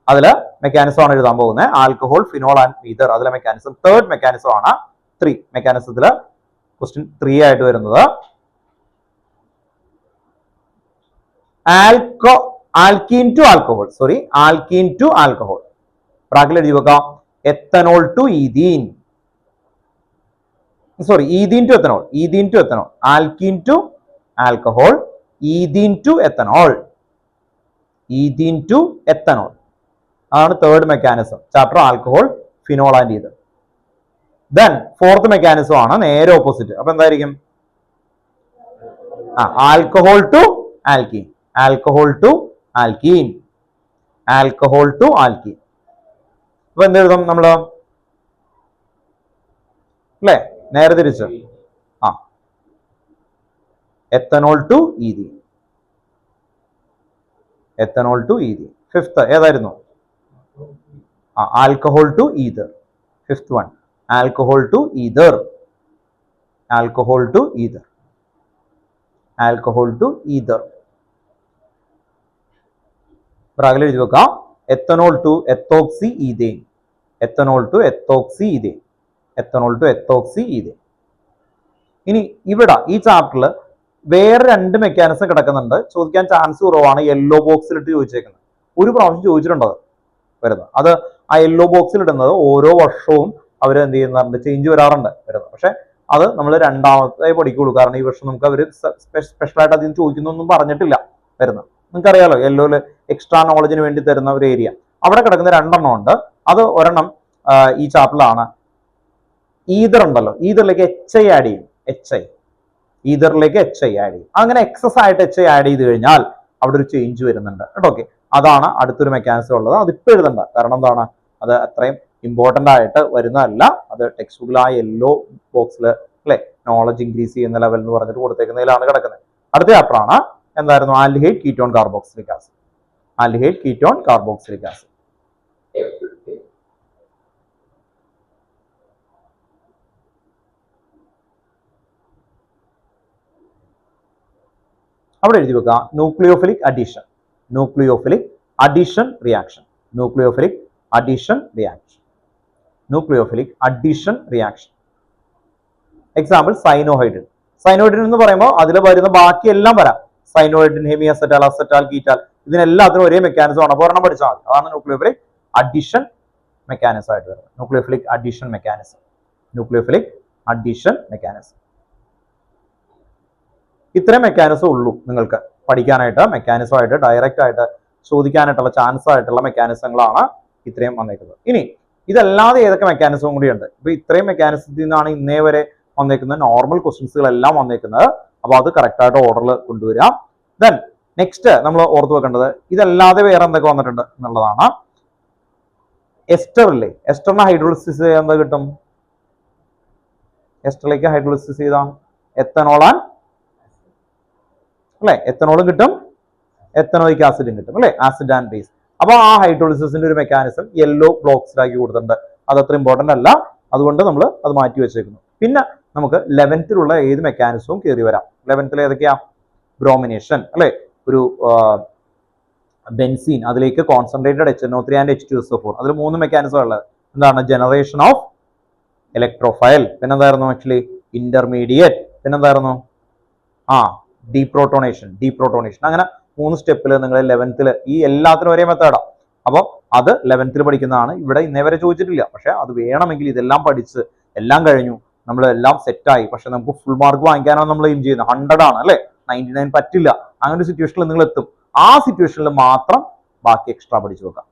അതില് മെക്കാനിസം ആണ് എഴുതാൻ പോകുന്നത്. ആൽക്കഹോൾ ഫിനോൾ ആൻഡ് ഈതർ അതിലെ മെക്കാനിസം തേർഡ് മെക്കാനിസം ആണ്. 3 മെക്കാനിസത്തില് ക്വസ്റ്റ്യൻ 3 ആയിട്ട് വരുന്നത് ആൽക്കീൻ ടു ആൽക്കഹോൾ. ബ്രാക്കറ്റിൽ എഴുതി വെക്കാം ethanol to ethene. Ethene to ethanol. Alkene to alcohol, ethene to ethanol. അതാണ് third mechanism, chapter alcohol phenol and ether. Then fourth mechanism ആണ് നേരെ ഓപ്പോസിറ്റ്. അപ്പൊ എന്തായിരിക്കും? Alcohol to alkene. അപ്പൊ എന്തെഴുതും നമ്മള്? അല്ലേ, നേരെ തിരിച്ച് ethanol to ethene. Ethanol to ethene. Fifth ഏതായിരുന്നു? Alcohol to ether. Fifth one, alcohol to ether. Alcohol to ether. Alcohol to ether. ബ്രാക്കറ്റിൽ എഴുതി വെക്കാം, ethanol to ethoxy ethane. Ethanol to ethoxy ethane. Ethanol to ethoxy ethane. ഇനി ഇവിടെ ഈ ചാപ്റ്ററിൽ വേറെ രണ്ട് മെക്കാനിസം കിടക്കുന്നുണ്ട്, ചോദിക്കാൻ ചാൻസ് കുറവാണ്. യെല്ലോ ബോക്സിലിട്ട് ചോദിച്ചേക്കുന്നത് ഒരു പ്രാവശ്യം ചോദിച്ചിട്ടുണ്ട് വരുന്നത്. അത് ആ യെല്ലോ ബോക്സിൽ ഇടുന്നത് ഓരോ വർഷവും അവർ എന്ത് ചെയ്യുന്നുണ്ട്, ചേഞ്ച് വരാറുണ്ട് വരുന്നത്. പക്ഷെ അത് നമ്മൾ രണ്ടാമത്തെ പഠിക്കുള്ളൂ, കാരണം ഈ വർഷം നമുക്ക് അവർ സ്പെഷ്യലായിട്ട് അതിന് ചോദിക്കുന്നൊന്നും പറഞ്ഞിട്ടില്ല വരുന്നത്. നിങ്ങൾക്കറിയാലോ യെല്ലോയില് എക്സ്ട്രാ നോളജിന് വേണ്ടി തരുന്ന ഒരു ഏരിയ. അവിടെ കിടക്കുന്ന രണ്ടെണ്ണം ഉണ്ട്. അത് ഒരെണ്ണം ഈ ചാപ്റ്ററിലാണ്. ഈതർ ഉണ്ടല്ലോ, ഈതറിലേക്ക് HI ആഡ് ചെയ്യും. HI ഈതറിലേക്ക് HI ആഡ് ചെയ്യും. അങ്ങനെ എക്സസ് ആയിട്ട് HI ആഡ് ചെയ്ത് കഴിഞ്ഞാൽ അവിടെ ഒരു ചേഞ്ച് വരുന്നുണ്ട് കേട്ടോ. ഓക്കെ, അതാണ് അടുത്തൊരു മെക്കാനിസം ഉള്ളത്. അതിപ്പോൾ എഴുതണ്ട, കാരണം എന്താണ്, അത് അത്രയും ഇമ്പോർട്ടൻ്റ് ആയിട്ട് വരുന്നതല്ല. അത് ടെക്സ്റ്റ് ബുക്കിൽ ആ യെല്ലോ ബോക്സിൽ അല്ലെ നോളജ് ഇൻക്രീസ് ചെയ്യുന്ന ലെവൽ എന്ന് പറഞ്ഞിട്ട് കൊടുത്തേക്കുന്നതിലാണ് കിടക്കുന്നത്. അടുത്ത ചാപ്റ്റർ ആണ് എന്തായിരുന്നു, aldehyde ketone carboxylic acid. Aldehyde ketone carboxylic acid. അവിടെ എഴുതി വെക്കുക nucleophilic addition. Nucleophilic addition reaction. Nucleophilic addition reaction. Nucleophilic addition reaction. Example cyanohydrin. Cyanohydrin എന്ന് പറയുമ്പോൾ അതിൽ വരുന്ന ബാക്കിയെല്ലാം വരാം. സൈനോഹൈഡ്രിൻ, ഹെമി അസറ്റാൽ, അസറ്റാൽ, കീറ്റാൽ, ഇതിനെല്ലാത്തിനും ഒരേ മെക്കാനിസം ആണ്. അപ്പോൾ ഒരെണ്ണം പഠിച്ചാൽ മതി. അതാണ് ന്യൂക്ലിയോഫിലിക് അഡീഷൻ മെക്കാനിസം ആയിട്ട് വരുന്നത്. Nucleophilic addition mechanism. Nucleophilic addition mechanism. ഇത്രയും മെക്കാനിസം ഉള്ളൂ നിങ്ങൾക്ക് പഠിക്കാനായിട്ട്. മെക്കാനിസമായിട്ട് ഡയറക്റ്റ് ആയിട്ട് ചോദിക്കാനായിട്ടുള്ള ചാൻസ് ആയിട്ടുള്ള മെക്കാനിസങ്ങളാണ് ഇത്രയും വന്നേക്കുന്നത്. ഇനി ഇതല്ലാതെ ഏതൊക്കെ മെക്കാനിസവും കൂടിയുണ്ട്. ഇപ്പൊ ഇത്രയും മെക്കാനിസത്തിൽ നിന്നാണ് ഇന്നേ വരെ വന്നേക്കുന്ന നോർമൽ ക്വസ്റ്റ്യൻസുകളെല്ലാം വന്നേക്കുന്നത്. അപ്പോൾ അത് കറക്റ്റായിട്ട് ഓർഡറിൽ കൊണ്ടുവരാം. ദെൻ നെക്സ്റ്റ് നമ്മൾ ഓർത്ത് വെക്കേണ്ടത് ഇതല്ലാതെ വേറെ എന്തൊക്കെ വന്നിട്ടുണ്ട് എന്നുള്ളതാണ്. എസ്റ്ററില്ലേ, എസ്റ്ററിനെ ഹൈഡ്രോളിസിസ് ചെയ്യാൻ എന്താ കിട്ടും? എസ്റ്ററിലേക്ക് ഹൈഡ്രോളിസിസ് ചെയ്താൽ എത്തനോൾ ആൻഡ് അല്ലെ, എത്തനോളും കിട്ടും, എത്തനോയിക് ആസിഡും കിട്ടും അല്ലെ, ആസിഡ് ആൻഡ് ബേസ്. അപ്പൊ ആ ഹൈഡ്രോളിസിന്റെ ഒരു മെക്കാനിസം യെല്ലോ ബ്ലോക്സിലാക്കി കൊടുത്തിട്ടുണ്ട്. അത് അത്ര ഇമ്പോർട്ടന്റ് അല്ല, അതുകൊണ്ട് നമ്മൾ അത് മാറ്റി വെച്ചേക്കുന്നു. പിന്നെ നമുക്ക് 11th ഏത് മെക്കാനിസവും കയറി വരാം. 11th ഏതൊക്കെയാ? ബ്രോമിനേഷൻ അല്ലെ, ഒരു ബെൻസീൻ, അതിലേക്ക് കോൺസെൻട്രേറ്റഡ് HNO3 ആൻഡ് H2SO4. അതിൽ 3 മെക്കാനിസം ഉള്ളത്. എന്താണ്? ജനറേഷൻ ഓഫ് ഇലക്ട്രോഫൈൽ, പിന്നെന്തായിരുന്നു ആക്ച്വലി ഇന്റർമീഡിയറ്റ്, പിന്നെന്തായിരുന്നു ഡീപ്രോട്ടോണേഷൻ. അങ്ങനെ 3 സ്റ്റെപ്പിൽ നിങ്ങൾ 11th ഈ എല്ലാത്തിനും ഒരേ മെത്തേഡാണ്. അപ്പോൾ അത് 11th പഠിക്കുന്നതാണ്. ഇവിടെ ഇന്നേ വരെ ചോദിച്ചിട്ടില്ല. പക്ഷെ അത് വേണമെങ്കിൽ ഇതെല്ലാം പഠിച്ച് എല്ലാം കഴിഞ്ഞു, നമ്മൾ എല്ലാം സെറ്റായി, പക്ഷെ നമുക്ക് ഫുൾ മാർക്ക് വാങ്ങിക്കാനാണ് നമ്മൾ എയിം ചെയ്യുന്നത്. 100 ആണ് അല്ലെ, 99 പറ്റില്ല. അങ്ങനെ ഒരു സിറ്റുവേഷനിൽ നിങ്ങൾ എത്തും. ആ സിറ്റുവേഷനിൽ മാത്രം ബാക്കി എക്സ്ട്രാ പഠിച്ചു വെക്കാം.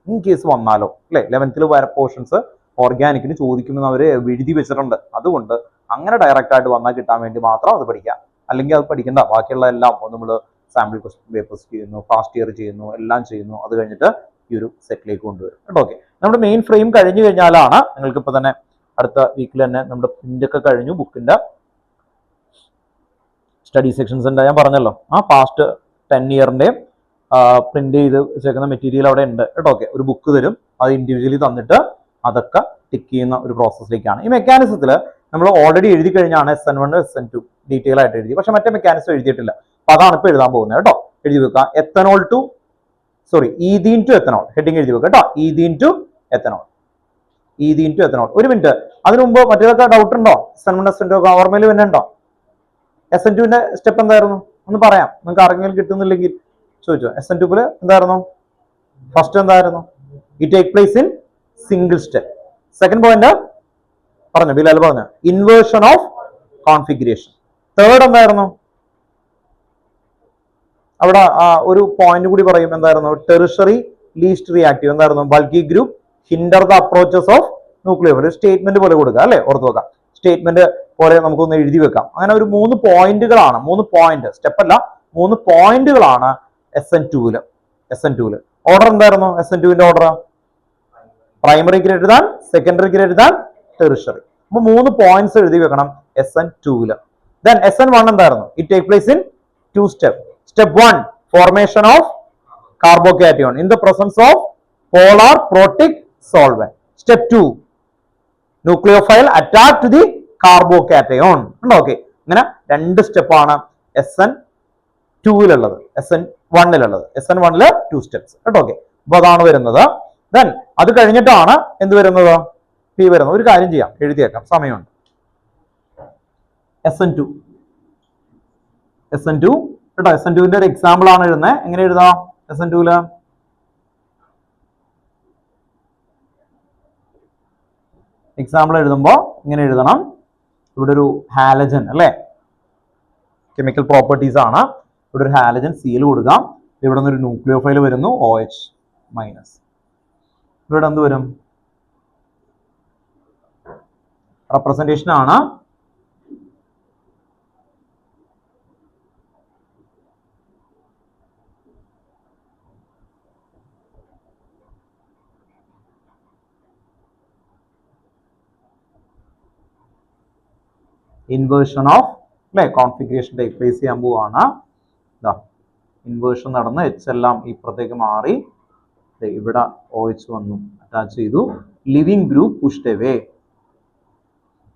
ഇൻ കേസ് വന്നാലോ അല്ലെ, 11th വരെ പോർഷൻസ് ഓർഗാനിക്കിന് ചോദിക്കുമെന്ന് അവർ എഴുതി വെച്ചിട്ടുണ്ട്. അതുകൊണ്ട് അങ്ങനെ ഡയറക്റ്റ് ആയിട്ട് വന്നാൽ കിട്ടാൻ വേണ്ടി മാത്രം അത് പഠിക്കാം. അല്ലെങ്കിൽ അത് പഠിക്കണ്ട. ബാക്കിയുള്ള എല്ലാം നമ്മൾ സാമ്പിൾ ക്വസ്റ്റ്യൻ പേപ്പേഴ്സ് ചെയ്യുന്നു, ഫാസ്റ്റ് ഇയർ ചെയ്യുന്നു, എല്ലാം ചെയ്യുന്നു. അത് കഴിഞ്ഞിട്ട് ഈ ഒരു സെറ്റിലേക്ക് കൊണ്ടുവരും കേട്ടോ. ഓക്കെ, നമ്മുടെ മെയിൻ ഫ്രെയിം കഴിഞ്ഞു കഴിഞ്ഞാലാണ് നിങ്ങൾക്ക് ഇപ്പൊ തന്നെ അടുത്ത വീക്കിൽ തന്നെ നമ്മുടെ പ്രിന്റ് ഒക്കെ കഴിഞ്ഞു. ബുക്കിന്റെ സ്റ്റഡി സെക്ഷൻസ് ഉണ്ട്, ഞാൻ പറഞ്ഞല്ലോ. പാസ്റ്റ് 10 ഇയറിന്റെയും പ്രിന്റ് ചെയ്ത് വെച്ചേക്കുന്ന മെറ്റീരിയൽ അവിടെ ഉണ്ട് കേട്ടോ. ഓക്കെ, ഒരു ബുക്ക് തരും, അത് ഇൻഡിവിജ്വലി തന്നിട്ട് അതൊക്കെ ടിക്ക് ചെയ്യുന്ന ഒരു പ്രോസസ്സിലേക്കാണ്. ഈ മെക്കാനിസത്തിൽ നമ്മൾ ഓൾറെഡി എഴുതി കഴിഞ്ഞാണ് SN1 SN2 ഡീറ്റെയിൽ ആയിട്ട് എഴുതി. പക്ഷെ മറ്റേ മെക്കാനിസം എഴുതിയിട്ടില്ല. അപ്പൊ അതാണ് ഇപ്പൊ എഴുതാൻ പോകുന്നത് കേട്ടോ. എഴുതി വെക്കുക ഈഥീൻ ടു എത്തനോൾ. ഹെഡിങ് എഴുതി വെക്കുക കേട്ടോ. Ethene to ethanol. ഒരു മിനിറ്റ്, അതിനു മുമ്പ് മറ്റേതൊക്കെ ഡൗട്ട് ഉണ്ടോ? SN1 SN2 ഒക്കെ ഓർമ്മയിൽ തന്നെ ഉണ്ടോ? SN2ന്റെ സ്റ്റെപ്പ് എന്തായിരുന്നു ഒന്ന് പറയാം. നിങ്ങൾക്ക് ആരെങ്കിലും കിട്ടുന്നില്ലെങ്കിൽ ചോദിച്ചോ. SN2 എന്തായിരുന്നു? ഫസ്റ്റ് എന്തായിരുന്നു? It take place in single step. Second point പറഞ്ഞു, ബിലാൽ പറഞ്ഞു, ഇൻവേർഷൻ ഓഫ് കോൺഫിഗറേഷൻ. തേർഡ് എന്തായിരുന്നു? അവിടെ ഒരു പോയിന്റ് കൂടി പറയും. എന്തായിരുന്നു? Tertiary least reactive. എന്തായിരുന്നു? Bulky group hinder the approaches of nuclear. Statement പോലെ കൊടുക്കുക അല്ലെ, ഓർത്ത് വെക്കാം. സ്റ്റേറ്റ്മെന്റ് പോലെ നമുക്കൊന്ന് എഴുതി വെക്കാം. അങ്ങനെ ഒരു 3 പോയിന്റുകളാണ്, 3 പോയിന്റ് സ്റ്റെപ്പ് അല്ല, 3 പോയിന്റുകളാണ് SN2. ഓർഡർ എന്തായിരുന്നു? SN2ന്റെ order primary greater than, secondary greater than, tertiary. അപ്പൊ 3 പോയിന്റ്സ് എഴുതി വെക്കണം SN2. Then SN1 എന്തായിരുന്നു? It take place in 2 steps. Step 1, formation of carbocation in the presence of polar protic solvent. Step 2, nucleophile attached to the carbocation. Okay, ഇങ്ങനെ 2 സ്റ്റെപ്പാണ് SN2-ലുള്ളത്, SN1-ലുള്ളത്. SN1-ല് 2 സ്റ്റെപ്സ് കേട്ടോ. ഓക്കെ, അപ്പൊ അതാണ് വരുന്നത്. ദെൻ അത് കഴിഞ്ഞിട്ടാണ് എന്ത് വരുന്നത്? പി വരുന്നത്. ഒരു കാര്യം ചെയ്യാം, എഴുതിയേക്കാം, സമയമുണ്ട്. SN2 കേട്ടോ. SN2-ന്റെ ഒരു എക്സാമ്പിൾ ആണ് എഴുതുന്നത്. എങ്ങനെ എഴുതാം SN2-ല്? എക്സാമ്പിൾ എഴുതുമ്പോൾ ഇങ്ങനെ എഴുതണം. ഇവിടെ ഒരു ഹാലജൻ അല്ലേ, കെമിക്കൽ പ്രോപ്പർട്ടീസ് ആണ്. ഇവിടെ ഒരു ഹാലജൻ സിയിൽ കൊടുക്കാം. ഇവിടെ നിന്ന് ഒരു ന്യൂക്ലിയോഫൈൽ വരുന്നു, OH മൈനസ്. ഇവിടെ എന്ത് വരും? റെപ്രസെന്റേഷൻ ആണ്. ഇൻവേർഷൻ ഓഫ് അല്ലെ കോൺഫിഗറേഷൻ ടേക്ക് പ്ലേസ് ചെയ്യാൻ പോവാണ്. ഇൻവേർഷൻ നടന്ന് എച്ച് എല്ലാം ഇപ്പുറത്തേക്ക് മാറി, ഇവിടെ OH വന്നു, അറ്റാച്ച് ചെയ്തു. Living group pushed away.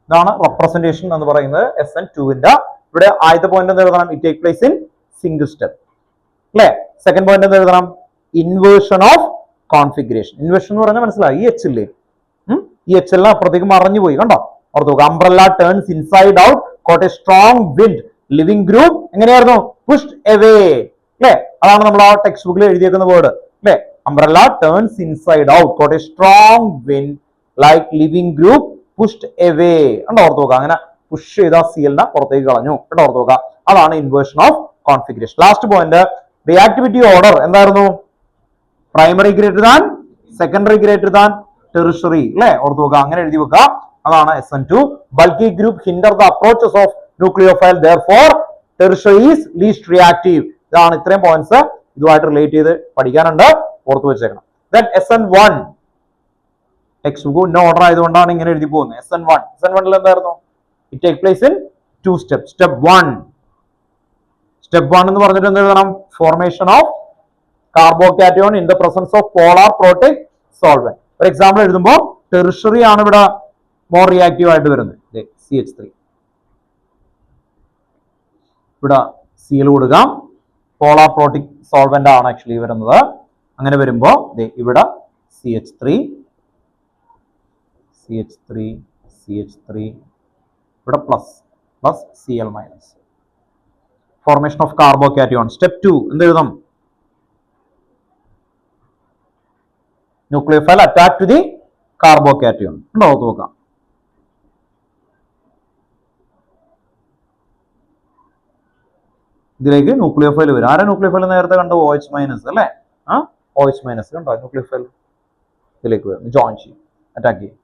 ഇതാണ് റെപ്രസെന്റേഷൻ എന്ന് പറയുന്നത് SN2-ന്റെ. ഇവിടെ ആദ്യത്തെ പോയിന്റ് എന്ത് എഴുതണം? It take place in single step അല്ലെ. സെക്കൻഡ് പോയിന്റ് എന്ത് എഴുതണം? Inversion of configuration. ഇൻവേർഷൻ എന്ന് പറഞ്ഞാൽ മനസ്സിലായി, ഈ എച്ച് ഇല്ലേ, ഈ എച്ച് എല്ലാം അപ്പുറത്തേക്ക് മറഞ്ഞു പോയി കണ്ടോ. ഓർത്ത് നോക്കുക, umbrella turns inside out, caught a strong wind, leaving group എങ്ങനെയായിരുന്നു? പുഷ്ഡ് അവേ അല്ലെ. അതാണ് നമ്മൾ ആ ടെക്സ്റ്റ് ബുക്കിൽ എഴുതിയേക്കുന്ന വേർഡ് അല്ലെ. Umbrella turns inside out, caught a strong wind like leaving group pushed away. കണ്ടോ, ഓർത്ത് നോക്കുക, അങ്ങനെ പുഷ് ചെയ്ത സിയലിനെ പുറത്തേക്ക് കളഞ്ഞു കേട്ടോ. ഓർത്ത് നോക്കുക, അതാണ് inversion of configuration. Last point, reactivity order എന്തായിരുന്നു? Primary greater than, secondary greater than, tertiary അല്ലെ. ഓർത്ത് നോക്കുക, അങ്ങനെ എഴുതി വെക്കുക. അതാണ് SN2. Bulky group hinder the approaches of nucleophile, therefore tertiary is least reactive. ഇതാണ് ഇത്രയും പോയിന്റ്സ് ഇതുമായിട്ട് റിലേറ്റ് ചെയ്ത് പഠിക്കാനുണ്ട്, ഓർത്ത് വെച്ചേക്കണം. Then SN1 ടെക്സ്റ്റ് ബുക്ക് ഇന്ന ഓർഡർ ആയതുകൊണ്ടാണ് ഇങ്ങനെ എഴുതി പോകുന്നത്. SN1 എന്തായിരുന്നു? It take place in 2 steps. Step 1 എന്ന് പറഞ്ഞിട്ട് എന്ത് എഴുതണം? Formation of carbocation in the presence of polar protic solvent. ഒരു എക്സാമ്പിൾ എഴുതുമ്പോൾ ടെറിഷറി ആണ് ഇവിടെ മോർ റിയാക്റ്റീവ് ആയിട്ട് വരുന്നത്. CH3 ഇവിടെ Cl കൊടുക്കാം. പോളാർ പ്രോട്ടിക് സോൾവെന്റ് ആണ് ആക്ച്വലി വരുന്നത്. അങ്ങനെ വരുമ്പോൾ ഇവിടെ CH3 ഇവിടെ plus Cl minus. Formation of carbocation. Step 2 എന്ത് എഴുതാം? Nucleophile attach to the carbocation. ഉണ്ടോ, നോക്കാം. ഇതിലേക്ക് ന്യൂക്ലിയോഫൈൽ വരും. ആരാ ന്യൂക്ലിയോഫൈൽ? നേരത്തെ കണ്ട OH മൈനസ് അല്ലേ. OH മൈനസ് കണ്ടോ, ന്യൂക്ലിയോഫൈൽ ഇതിലേക്ക് വരും, ജോയിൻ ചെയ്യും, അറ്റാക്ക് ചെയ്യും.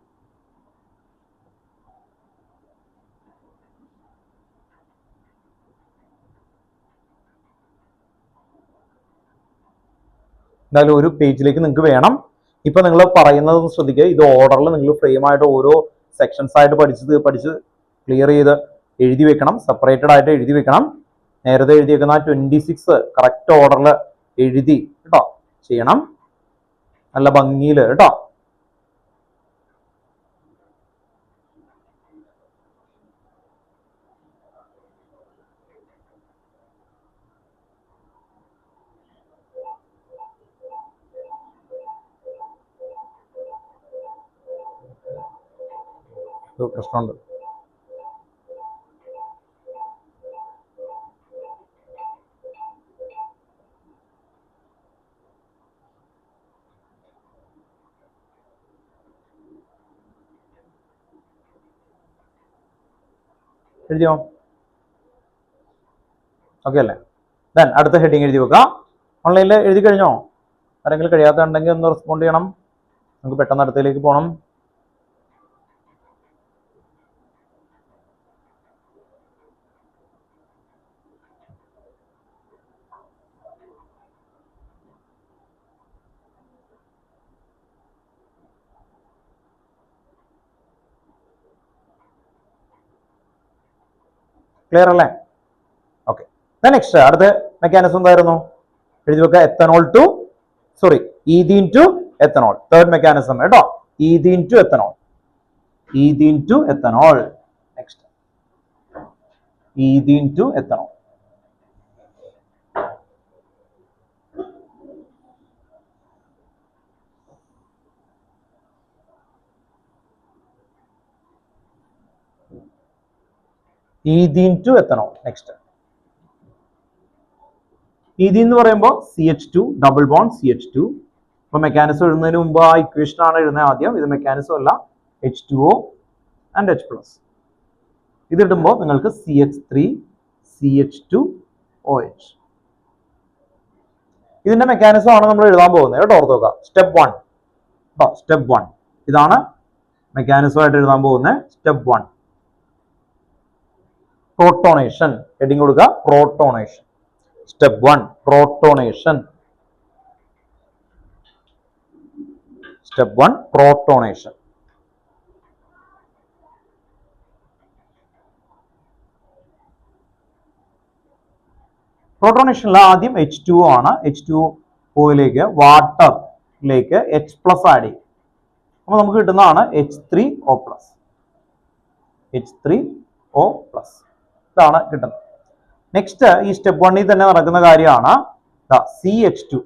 എന്തായാലും ഒരു പേജിലേക്ക് നിങ്ങൾക്ക് വേണം. ഇപ്പൊ നിങ്ങൾ പറയുന്നത് ശ്രദ്ധിക്കുക, ഇത് ഓർഡറിൽ നിങ്ങൾ ഫ്രെയിം ആയിട്ട് ഓരോ സെക്ഷൻസ് ആയിട്ട് പഠിച്ച് ക്ലിയർ ചെയ്ത് എഴുതി വെക്കണം, സെപ്പറേറ്റഡ് ആയിട്ട് എഴുതി വെക്കണം. നേരത്തെ എഴുതിയേക്കുന്ന 26 കറക്റ്റ് ഓർഡറിൽ എഴുതി കേട്ടോ ചെയ്യണം, നല്ല ഭംഗിയിൽ കേട്ടോ. പ്രശ്നമുണ്ട്. എഴുതിയോ? ഓക്കെ അല്ലേ? ദെൻ അടുത്ത ഹെഡിങ് എഴുതി വെക്കാം. ഓൺലൈനിൽ എഴുതി കഴിഞ്ഞോ? ആരെങ്കിലും കഴിയാത്തുണ്ടെങ്കിൽ ഒന്ന് റെസ്പോണ്ട് ചെയ്യണം, നമുക്ക് പെട്ടെന്ന് അടുത്തതിലേക്ക് പോകണം. ക്ലിയർ അല്ലേ? ഓക്കെ. നെക്സ്റ്റ് അടുത്ത മെക്കാനിസം എന്തായിരുന്നു? എഴുതി വെക്കുക. Ethanol to ethene to ethanol. Third mechanism കേട്ടോ. Ethene to ethanol. Ethene to ethanol. Next ethene to ethanol. Ethene to ethanol. Next ethene എന്ന് പറയുമ്പോൾ CH2 ഡബിൾ ബോണ്ട് CH2. ഇപ്പൊ മെക്കാനിസം എഴുതുന്നതിന് മുമ്പ് ആ ഇക്വേഷൻ ആണ് എഴുതുന്നത് ആദ്യം. ഇത് മെക്കാനിസം അല്ല. H2O and H+. ഇത് ഇടുമ്പോൾ നിങ്ങൾക്ക് CH3 CH2OH. ഇതിന്റെ മെക്കാനിസം ആണ് നമ്മൾ എഴുതാൻ പോകുന്നത് കേട്ടോ. ഓർത്ത് നോക്കുക. സ്റ്റെപ്പ് 1 കേട്ടോ. സ്റ്റെപ്പ് 1 ഇതാണ് മെക്കാനിസം ആയിട്ട് എഴുതാൻ പോകുന്നത്. Step 1 protonation. ഹെഡിങ് കൊടുക്കുക protonation. Step 1 protonation. Step 1 protonation. പ്രോട്ടോണേഷനിൽ ആദ്യം H2O ആണ്. H2Oയിലേക്ക് വാട്ടറിലേക്ക് H+ ആഡ് ചെയ്യും. അപ്പോൾ നമുക്ക് കിട്ടുന്നതാണ് H3O+. H3O+. ഇതാണ് കിട്ടുന്നത്. നെക്സ്റ്റ് ഈ സ്റ്റെപ്പ് 1 തന്നെ നടക്കുന്ന കാര്യമാണ് CH2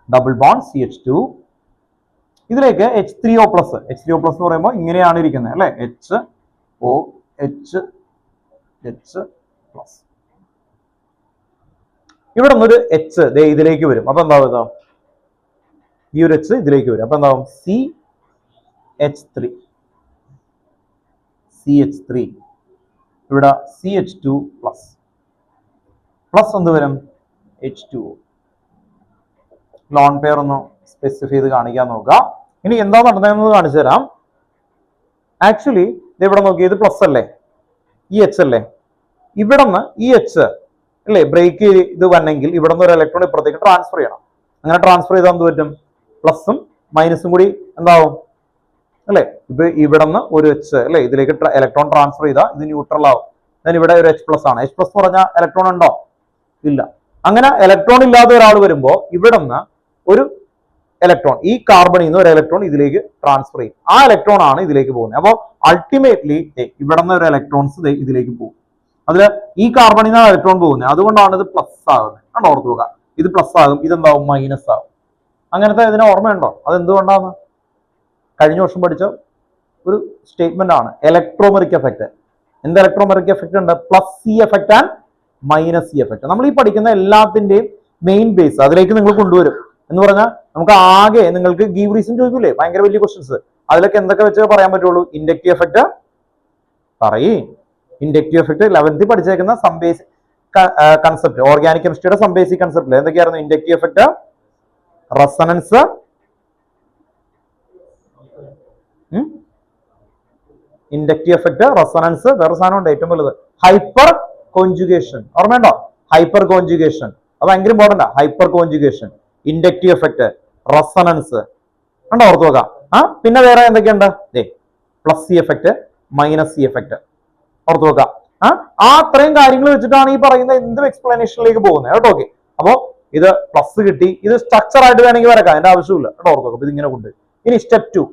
ഡബിൾ ബോണ്ട് CH2. ഇതിലേക്ക് H3O+. H3O+ എന്ന് പറയുമ്പോൾ ഇങ്ങനെയാണ് ഇരിക്കുന്നത് അല്ലെ. H+. ഇവിടെ നിന്നൊരു H ഇതിലേക്ക് വരും. അപ്പൊ എന്താവും? ഈ ഒരു H ഇതിലേക്ക് വരും. അപ്പൊ എന്താവും? CH3. ഇവിടെ CH2+. പ്ലസ് എന്ത് വരും? H2O. ലോൺ പെയർ ഒന്ന് സ്പെസിഫൈ ചെയ്ത് കാണിക്കാൻ നോക്കുക. ഇനി എന്താ നടന്നതെന്ന് കാണിച്ചു തരാം. ആക്ച്വലി ഇവിടെ നോക്കി, ഇത് പ്ലസ് അല്ലേ, ഈ H അല്ലേ. ഇവിടെ നിന്ന് ഈ H അല്ലേ ബ്രേക്ക് ഇത് വന്നെങ്കിൽ ഇവിടെ നിന്ന് ഒരു ഇലക്ട്രോൺ ഇപ്പുറത്തേക്ക് ട്രാൻസ്ഫർ ചെയ്യണം. അങ്ങനെ ട്രാൻസ്ഫർ ചെയ്താൽ എന്ത് പറ്റും? പ്ലസും മൈനസും കൂടി എന്താവും അല്ലെ. ഇപ്പൊ ഇവിടെ നിന്ന് ഒരു H അല്ലെ ഇതിലേക്ക് ഇലക്ട്രോൺ ട്രാൻസ്ഫർ ചെയ്താൽ ഇത് ന്യൂട്രൽ ആവും. then ഇവിടെ ഒരു H+ ആണ്. H+ എന്ന് പറഞ്ഞാൽ ഇലക്ട്രോൺ ഉണ്ടോ? ഇല്ല. അങ്ങനെ ഇലക്ട്രോൺ ഇല്ലാത്ത ഒരാൾ വരുമ്പോൾ ഇവിടെ നിന്ന് ഒരു ഇലക്ട്രോൺ, ഈ കാർബണിൽ നിന്ന് ഒരു ഇലക്ട്രോൺ ഇതിലേക്ക് ട്രാൻസ്ഫർ ചെയ്യും. ആ ഇലക്ട്രോൺ ആണ് ഇതിലേക്ക് പോകുന്നത്. അപ്പോൾ അൾട്ടിമേറ്റ്ലി ഇവിടെ നിന്ന് ഒരു ഇലക്ട്രോൺസ് ഇതിലേക്ക് പോകും. അതിൽ ഈ കാർബണിൽ നിന്നാണ് ഇലക്ട്രോൺ പോകുന്നത്. അതുകൊണ്ടാണ് ഇത് പ്ലസ് ആകുന്നത്. ആണ് ഓർത്ത് നോക്കുക. ഇത് പ്ലസ് ആകും, ഇതെന്താവും? മൈനസ് ആകും. അങ്ങനത്തെ ഇതിന് ഓർമ്മയുണ്ടോ? അത് എന്തുകൊണ്ടാണ്? കഴിഞ്ഞ വർഷം പഠിച്ച ഒരു സ്റ്റേറ്റ്മെന്റ് ആണ് ഇലക്ട്രോമെറിക് എഫക്ട്. എന്ത് ഇലക്ട്രോമെറിക് എഫക്ട് ഉണ്ട്? Plus C effect and minus C effect. നമ്മൾ ഈ പഠിക്കുന്ന എല്ലാത്തിന്റെയും മെയിൻ ബേസ് അതിലേക്ക് നിങ്ങൾ കൊണ്ടുവരും എന്ന് പറഞ്ഞാൽ നമുക്ക് ആകെ നിങ്ങൾക്ക് ഗീവ് റീസൺ ചോദിക്കൂലേ, ഭയങ്കര വലിയ ക്വസ്റ്റ്യൻസ്. അതിലൊക്കെ എന്തൊക്കെ വെച്ച് പറയാൻ പറ്റുള്ളൂ? ഇൻഡക്റ്റീവ് എഫക്ട് പറയേ. ഇൻഡക്റ്റീവ് എഫക്ട് 11th പഠിച്ചേക്കുന്ന സംബേസിക് കൺസെപ്റ്റ്, ഓർഗാനിക് കെമിസ്ട്രിയുടെ സംബേസിക് കൺസെപ്റ്റിൽ എന്തൊക്കെയായിരുന്നു? Inductive effect, resonance, inductive effect, resonance, വേറെ സാധനം ഉണ്ട് ഏറ്റവും വലുത്, ഹൈപ്പർ കോൺജുഗേഷൻ. ഓർമ്മയുണ്ടോ? ഹൈപ്പർ കോൺജുഗേഷൻ അത് ഭയങ്കര important. Hyperconjugation, inductive effect, resonance ഉണ്ടോ? ഓർത്ത് നോക്കാം. പിന്നെ വേറെ എന്തൊക്കെയുണ്ട്? Plus C effect, minus C effect. ഓർത്ത് നോക്കാം. അത്രയും കാര്യങ്ങൾ വെച്ചിട്ടാണ് ഈ പറയുന്ന എന്തും എക്സ്പ്ലനേഷനിലേക്ക് പോകുന്നത് കേട്ടോ. ഓക്കെ, അപ്പോ ഇത് പ്ലസ് കിട്ടി. ഇത് സ്ട്രക്ചർ ആയിട്ട് വേണമെങ്കിൽ വരക്കാം, അതിന്റെ ആവശ്യമില്ല കേട്ടോ. ഓർത്ത് നോക്കാം. ഇത് ഇങ്ങനെ കൊണ്ട് ഇനി സ്റ്റെപ്പ് 2.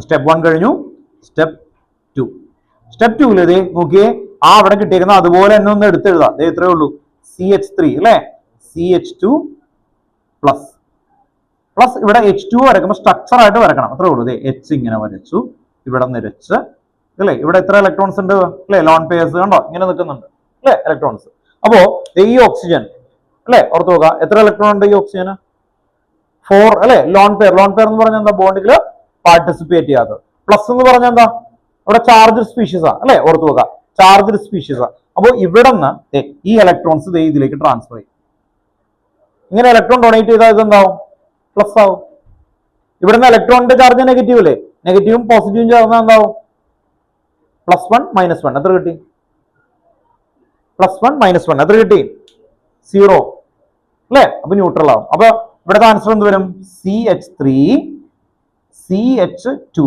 സ്റ്റെപ്പ് 1 കഴിഞ്ഞു. സ്റ്റെപ്പ് 2. സ്റ്റെപ്പ് 2 ഇത് നോക്കിയേ, അവിടെ കിട്ടിയിരിക്കുന്ന അതുപോലെ തന്നെ ഒന്ന് എടുത്തെഴുതാം. ഇത്രയേ ഉള്ളൂ. CH3 അല്ലെ, CH2 പ്ലസ് പ്ലസ് ഇവിടെ H2O വരയ്ക്കുമ്പോൾ സ്ട്രക്ചർ ആയിട്ട് വരക്കണം. അത്രേ ഉള്ളൂ. H ഇങ്ങനെ വരച്ചു, ഇവിടെ നിരച്ച് അല്ലെ. ഇവിടെ എത്ര ഇലക്ട്രോൺസ് ഉണ്ട് അല്ലെ? ലോൺ പെയർസ് കണ്ടോ ഇങ്ങനെ നിൽക്കുന്നുണ്ട് അല്ലെ ഇലക്ട്രോൺസ്. അപ്പോ ഈ ഓക്സിജൻ അല്ലെ ഓർത്ത് നോക്കുക. എത്ര ഇലക്ട്രോൺ ഉണ്ട് ഈ ഓക്സിജന്? 4 അല്ലെ. ലോൺ പെയർ എന്ന് പറഞ്ഞാൽ എന്താ? ബോണ്ടിൽ പാർട്ടിസിപ്പേറ്റ് ചെയ്യാത്തത്. പ്ലസ് എന്ന് പറഞ്ഞാൽ എന്താ? ഇവിടെ ചാർജ് സ്പീഷീസ് ആണ് അല്ലെ. ഓർത്ത് നോക്കുക, ചാർജ് സ്പീഷീസ് ആണ്. അപ്പോൾ ഇവിടെ നിന്ന് ഈ ഇലക്ട്രോൺസ് ഇതിലേക്ക് ട്രാൻസ്ഫർ ചെയ്യും. ഇങ്ങനെ ഇലക്ട്രോൺ ഡൊണേറ്റ് ചെയ്താൽ ഇതെന്താവും? പ്ലസ് ആവും. ഇവിടെ നിന്ന് ഇലക്ട്രോണിന്റെ ചാർജ് നെഗറ്റീവ് അല്ലേ, നെഗറ്റീവും പോസിറ്റീവും ചേർന്നാൽ എന്താവും? +1 -1. എത്ര കിട്ടി? +1 -1 എത്ര കിട്ടി? 0 അല്ലേ. അപ്പൊ ന്യൂട്രൽ ആവും. അപ്പൊ ഇവിടുത്തെ ആൻസർ എന്ത് വരും? CH3 CH2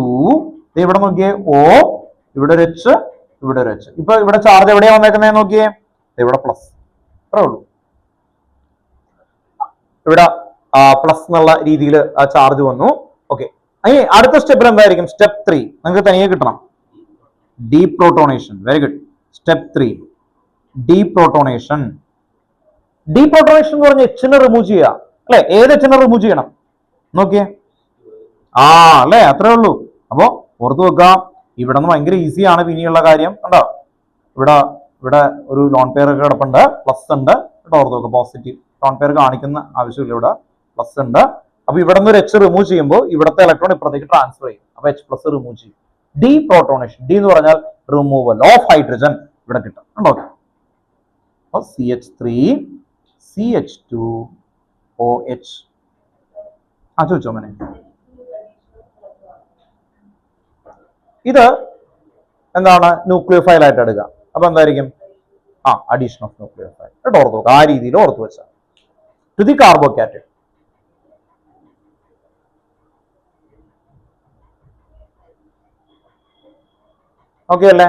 ഇവിടെ നോക്കിയേ O, ഇവിടെ ഒരു H, ഇവിടെ ഒരു H. ഇപ്പൊ ഇവിടെ ചാർജ് എവിടെയാ വന്നേക്കുന്നേ നോക്കിയേ, ഇവിടെ പ്ലസ്, അത്രേ ഉള്ളൂ. ഇവിടെ പ്ലസ് എന്നുള്ള രീതിയിൽ ആ ചാർജ് വന്നു. ഓക്കെ, ഇനി അടുത്ത സ്റ്റെപ്പിൽ എന്തായിരിക്കും? സ്റ്റെപ്പ് 3 നിങ്ങൾക്ക് തനിയെ കിട്ടണം. Deprotonation. Very good. Step 3 deprotonation. Deprotonation എന്ന് പറഞ്ഞ എച്ചിനെ റിമൂവ് ചെയ്യുക അല്ലെ? ഏത് എച്ചിനെ റിമൂവ് ചെയ്യണം നോക്കിയേ? അല്ലേ, അത്രേ ഉള്ളൂ. അപ്പോ ഓർത്ത് വെക്കുക, ഇവിടെ നിന്ന് ഭയങ്കര ഈസിയാണ് പിന്നെയുള്ള കാര്യം. കണ്ടോ, ഇവിടെ ഇവിടെ ഒരു ലോൺ പെയർ ഒക്കെ കിടപ്പുണ്ട്, പ്ലസ് ഉണ്ട് കേട്ടോ. ഓർത്ത് വെക്കുക, പോസിറ്റീവ് ലോൺ പെയർ കാണിക്കുന്ന ആവശ്യമില്ല, ഇവിടെ പ്ലസ് ഉണ്ട്. അപ്പൊ ഇവിടെ നിന്ന് ഒരു എച്ച് റിമൂവ് ചെയ്യുമ്പോൾ ഇവിടുത്തെ ഇലക്ട്രോൺ ഇപ്പുറത്തേക്ക് ട്രാൻസ്ഫർ ചെയ്യും. അപ്പൊ H പ്ലസ് റിമൂവ് ചെയ്യും. ഡീപ്രോട്ടോണേഷൻ. ഡി എന്ന് പറഞ്ഞാൽ റിമൂവൽ ഓഫ് ഹൈഡ്രജൻ ഇവിടെ കിട്ടും. കണ്ടോ, CH3 CH2OH. ചോദിച്ചോ മോനെ, ഇത് എന്താണ്? ന്യൂക്ലിയോഫൈൽ ആയിട്ട് എടുക്കുക. അപ്പൊ എന്തായിരിക്കും? അഡീഷൻ ഓഫ് ന്യൂക്ലിയോഫൈൽ കേട്ടോ. ഓർത്ത് വെക്കുക, ആ രീതിയിൽ ഓർത്ത് വെച്ചാൽ. To the കാർബോകാറ്റൈഡ്. ഓക്കെ അല്ലേ?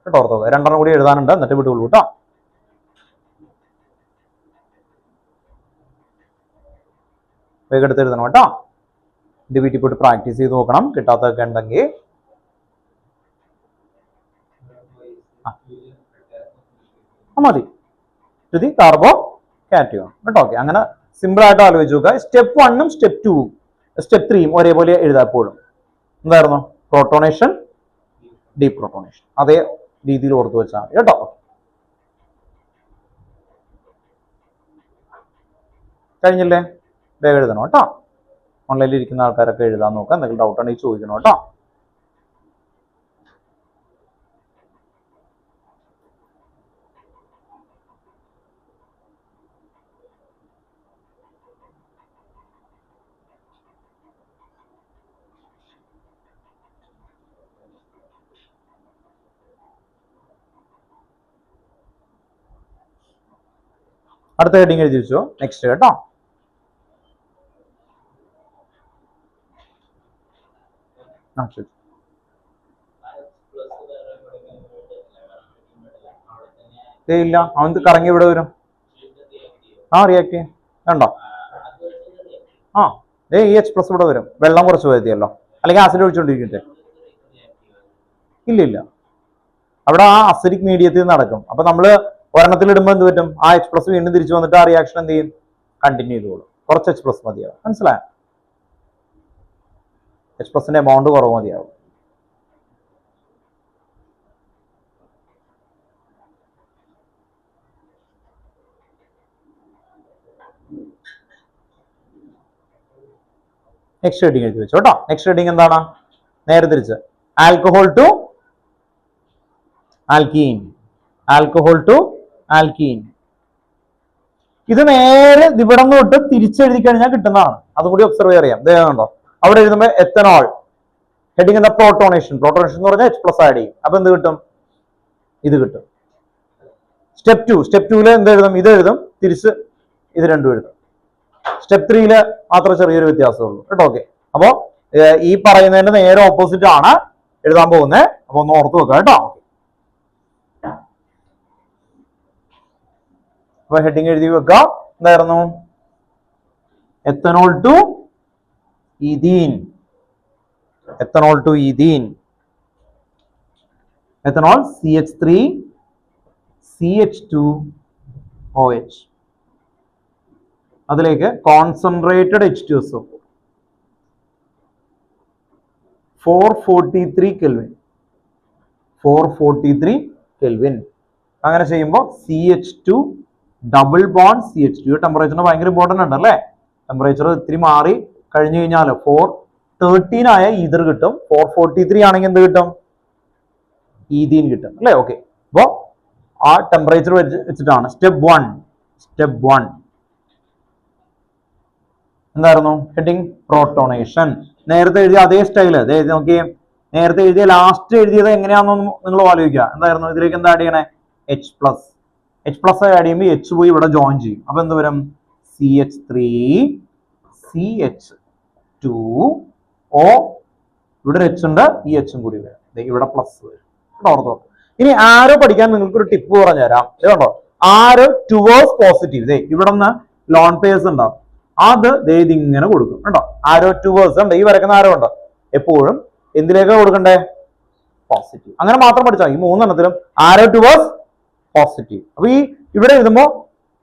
കേട്ടോ, ഓർത്ത് വെക്കുക. 2 കൂടി എഴുതാനുണ്ട്, എന്നിട്ട് വിട്ടുള്ളൂ കേട്ടോ. വേഗം എടുത്ത് എഴുതണം കേട്ടോ. ഇത് വീട്ടിൽ പോയിട്ട് പ്രാക്ടീസ് ചെയ്ത് നോക്കണം, കിട്ടാത്തൊക്കെ ഉണ്ടെങ്കിൽ. മതി. ടു ദി കാർബോകാറ്റയോൺ കേട്ടോ. ഓക്കെ, അങ്ങനെ സിമ്പിൾ ആയിട്ട് ആലോചിച്ച് നോക്കുക. സ്റ്റെപ്പ് 1ഉം സ്റ്റെപ്പ് 2ഉം സ്റ്റെപ്പ് 3ഉം ഒരേപോലെ എഴുതാപ്പോഴും എന്തായിരുന്നു? പ്രോട്ടോണേഷൻ, ഡീപ്രോട്ടോണേഷൻ. അതേ രീതിയിൽ ഓർത്ത് വെച്ചാൽ മതി കേട്ടോ. കഴിഞ്ഞില്ലേ? വേഗം എഴുതണം കേട്ടോ. ഓൺലൈനിൽ ഇരിക്കുന്ന ആൾക്കാരൊക്കെ എഴുതാൻ നോക്കാം. എന്തെങ്കിലും ഡൗട്ട് ഉണ്ടെങ്കിൽ ചോദിക്കണം കേട്ടോ. അടുത്ത ഹെഡിങ് എഴുതി വെച്ചോ. നെക്സ്റ്റ് കേട്ടോ. ഇല്ല, അവൻ കറങ്ങി ഇവിടെ വരും. റിയാക്ട് ചെയ്യാം. വേണ്ടോ? ഈ H പ്ലസ് ഇവിടെ വരും. വെള്ളം കുറച്ച് വരുത്തിയല്ലോ, അല്ലെങ്കിൽ ആസിഡ് ഒഴിച്ചുകൊണ്ടിരിക്കട്ടെ. ഇല്ല, അവിടെ ആ അസിഡിക് മീഡിയത്തിൽ നടക്കും. അപ്പൊ നമ്മള് ഒരെണ്ണത്തിൽ ഇടുമ്പോൾ എന്ത് പറ്റും? ആ H പ്ലസ് വീണ്ടും തിരിച്ചു വന്നിട്ട് ആ റിയാക്ഷൻ എന്ത് ചെയ്യും? കണ്ടിന്യൂ ചെയ്തോളും. കുറച്ച് H പ്ലസ് മതിയാവും. മനസ്സിലായോ? H പ്ലസിന്റെ എമൗണ്ട് കുറവ് മതിയാവും. നെക്സ്റ്റ് ഹെഡിങ് എഴുതി വെച്ചു കേട്ടോ. നെക്സ്റ്റ് ഹെഡിങ് എന്താണ്? നേരെ തിരിച്ച് alcohol to alkene, alcohol to alkene. ഇത് നേരെ ഇവിടെ നിന്ന് തൊട്ട് തിരിച്ചെഴുതി കഴിഞ്ഞാൽ കിട്ടുന്നതാണ്. അതും കൂടി ഒബ്സർവ് ചെയ്യാം. കണ്ടോ, അവിടെ എഴുതുമ്പോൾ എത്തനോൾ. ഹെഡിങ് എന്താ? പ്രോട്ടോണേഷൻ. പ്രോട്ടോണേഷൻ എന്ന് പറഞ്ഞാൽ H പ്ലസ് ആഡ് ചെയ്യും. അപ്പൊ എന്ത് കിട്ടും? ഇത് കിട്ടും. സ്റ്റെപ്പ് 2. സ്റ്റെപ്പ് 2 എന്ത് എഴുതും? ഇത് എഴുതും, തിരിച്ച് ഇത് രണ്ടും എഴുതും. സ്റ്റെപ്പ് 3 മാത്രമേ ചെറിയൊരു വ്യത്യാസമുള്ളൂ കേട്ടോ. ഓക്കെ, അപ്പോ ഈ പറയുന്നതിന്റെ നേരെ ഓപ്പോസിറ്റ് ആണ് എഴുതാൻ പോകുന്നത്. അപ്പൊ ഒന്ന് ഓർത്ത് വെക്കുക കേട്ടോ. അപ്പൊ ഹെഡിങ് എഴുതി വെക്കുക. എന്തായിരുന്നു? Ethanol to ethene. Ethanol to ethene. എത്തനോൾ CH3 CH2OH. അതിലേക്ക് കോൺസെൻട്രേറ്റഡ് H2SO 443 കെൽവിൻ. 443 കെൽവിൻ. അങ്ങനെ ചെയ്യുമ്പോൾ CH2 ഡബിൾ ബോണ്ട് CH2. ടെമ്പറേച്ചറിന് ഭയങ്കര ഇമ്പോർട്ടൻ്റ് ഉണ്ട് അല്ലേ? ടെമ്പറേച്ചർ ഇത്തിരി മാറി കഴിഞ്ഞു കഴിഞ്ഞാൽ 413 ആയ ഈതർ കിട്ടും. 443 ആണെങ്കിൽ എന്ത് കിട്ടും? ഈഥീൻ കിട്ടും അല്ലേ? ഓക്കെ, അപ്പോ ആ ടെമ്പറേച്ചർ വെച്ചിട്ടാണ് സ്റ്റെപ്പ് 1. സ്റ്റെപ്പ് 1 എന്തായിരുന്നു? Heading protonation. നേരത്തെ എഴുതിയ അതേ സ്റ്റൈല് നോക്കിയേ. നേരത്തെ എഴുതിയ ലാസ്റ്റ് എഴുതിയത് എങ്ങനെയാണെന്ന് നിങ്ങൾ ആലോചിക്കുക. എന്തായിരുന്നു? ഇതിലേക്ക് എന്താ ആഡ് ചെയ്യണേ? H plus. H plus add ചെയ്യുമ്പോൾ H പോയി ഇവിടെ ജോയിൻ ചെയ്യും. അപ്പൊ എന്ത് വരും? CH3 CH2 O, ഇവിടെ ഒരു എച്ച് ഉണ്ട്, ഈ എച്ചും കൂടി വരും, ഇവിടെ പ്ലസ് വരും. ഓർത്തോ. ഇനി ആരോ പഠിക്കാൻ നിങ്ങൾക്ക് ഒരു ടിപ്പ് പറഞ്ഞുതരാം. ഇതുണ്ടോ, ആരോ ടുവേഴ്സ് പോസിറ്റീവ്, ഇവിടെ നിന്ന് ലോൺ പേഴ്സ് ഉണ്ടാവും, അത് ഇതിങ്ങനെ കൊടുക്കും കേട്ടോ. ആരോ ടുവേഴ്സ് ഉണ്ട്, ഈ വരക്കുന്ന ആരോ ഉണ്ട്, എപ്പോഴും എന്തിലേക്കാണ് കൊടുക്കണ്ടേ? പോസിറ്റീവ്. അങ്ങനെ മാത്രം പഠിച്ചാൽ ഈ മൂന്നെണ്ണത്തിലും ആരോ ടുവേഴ്സ് പോസിറ്റീവ്. അപ്പൊ ഈ ഇവിടെ എഴുതുമ്പോ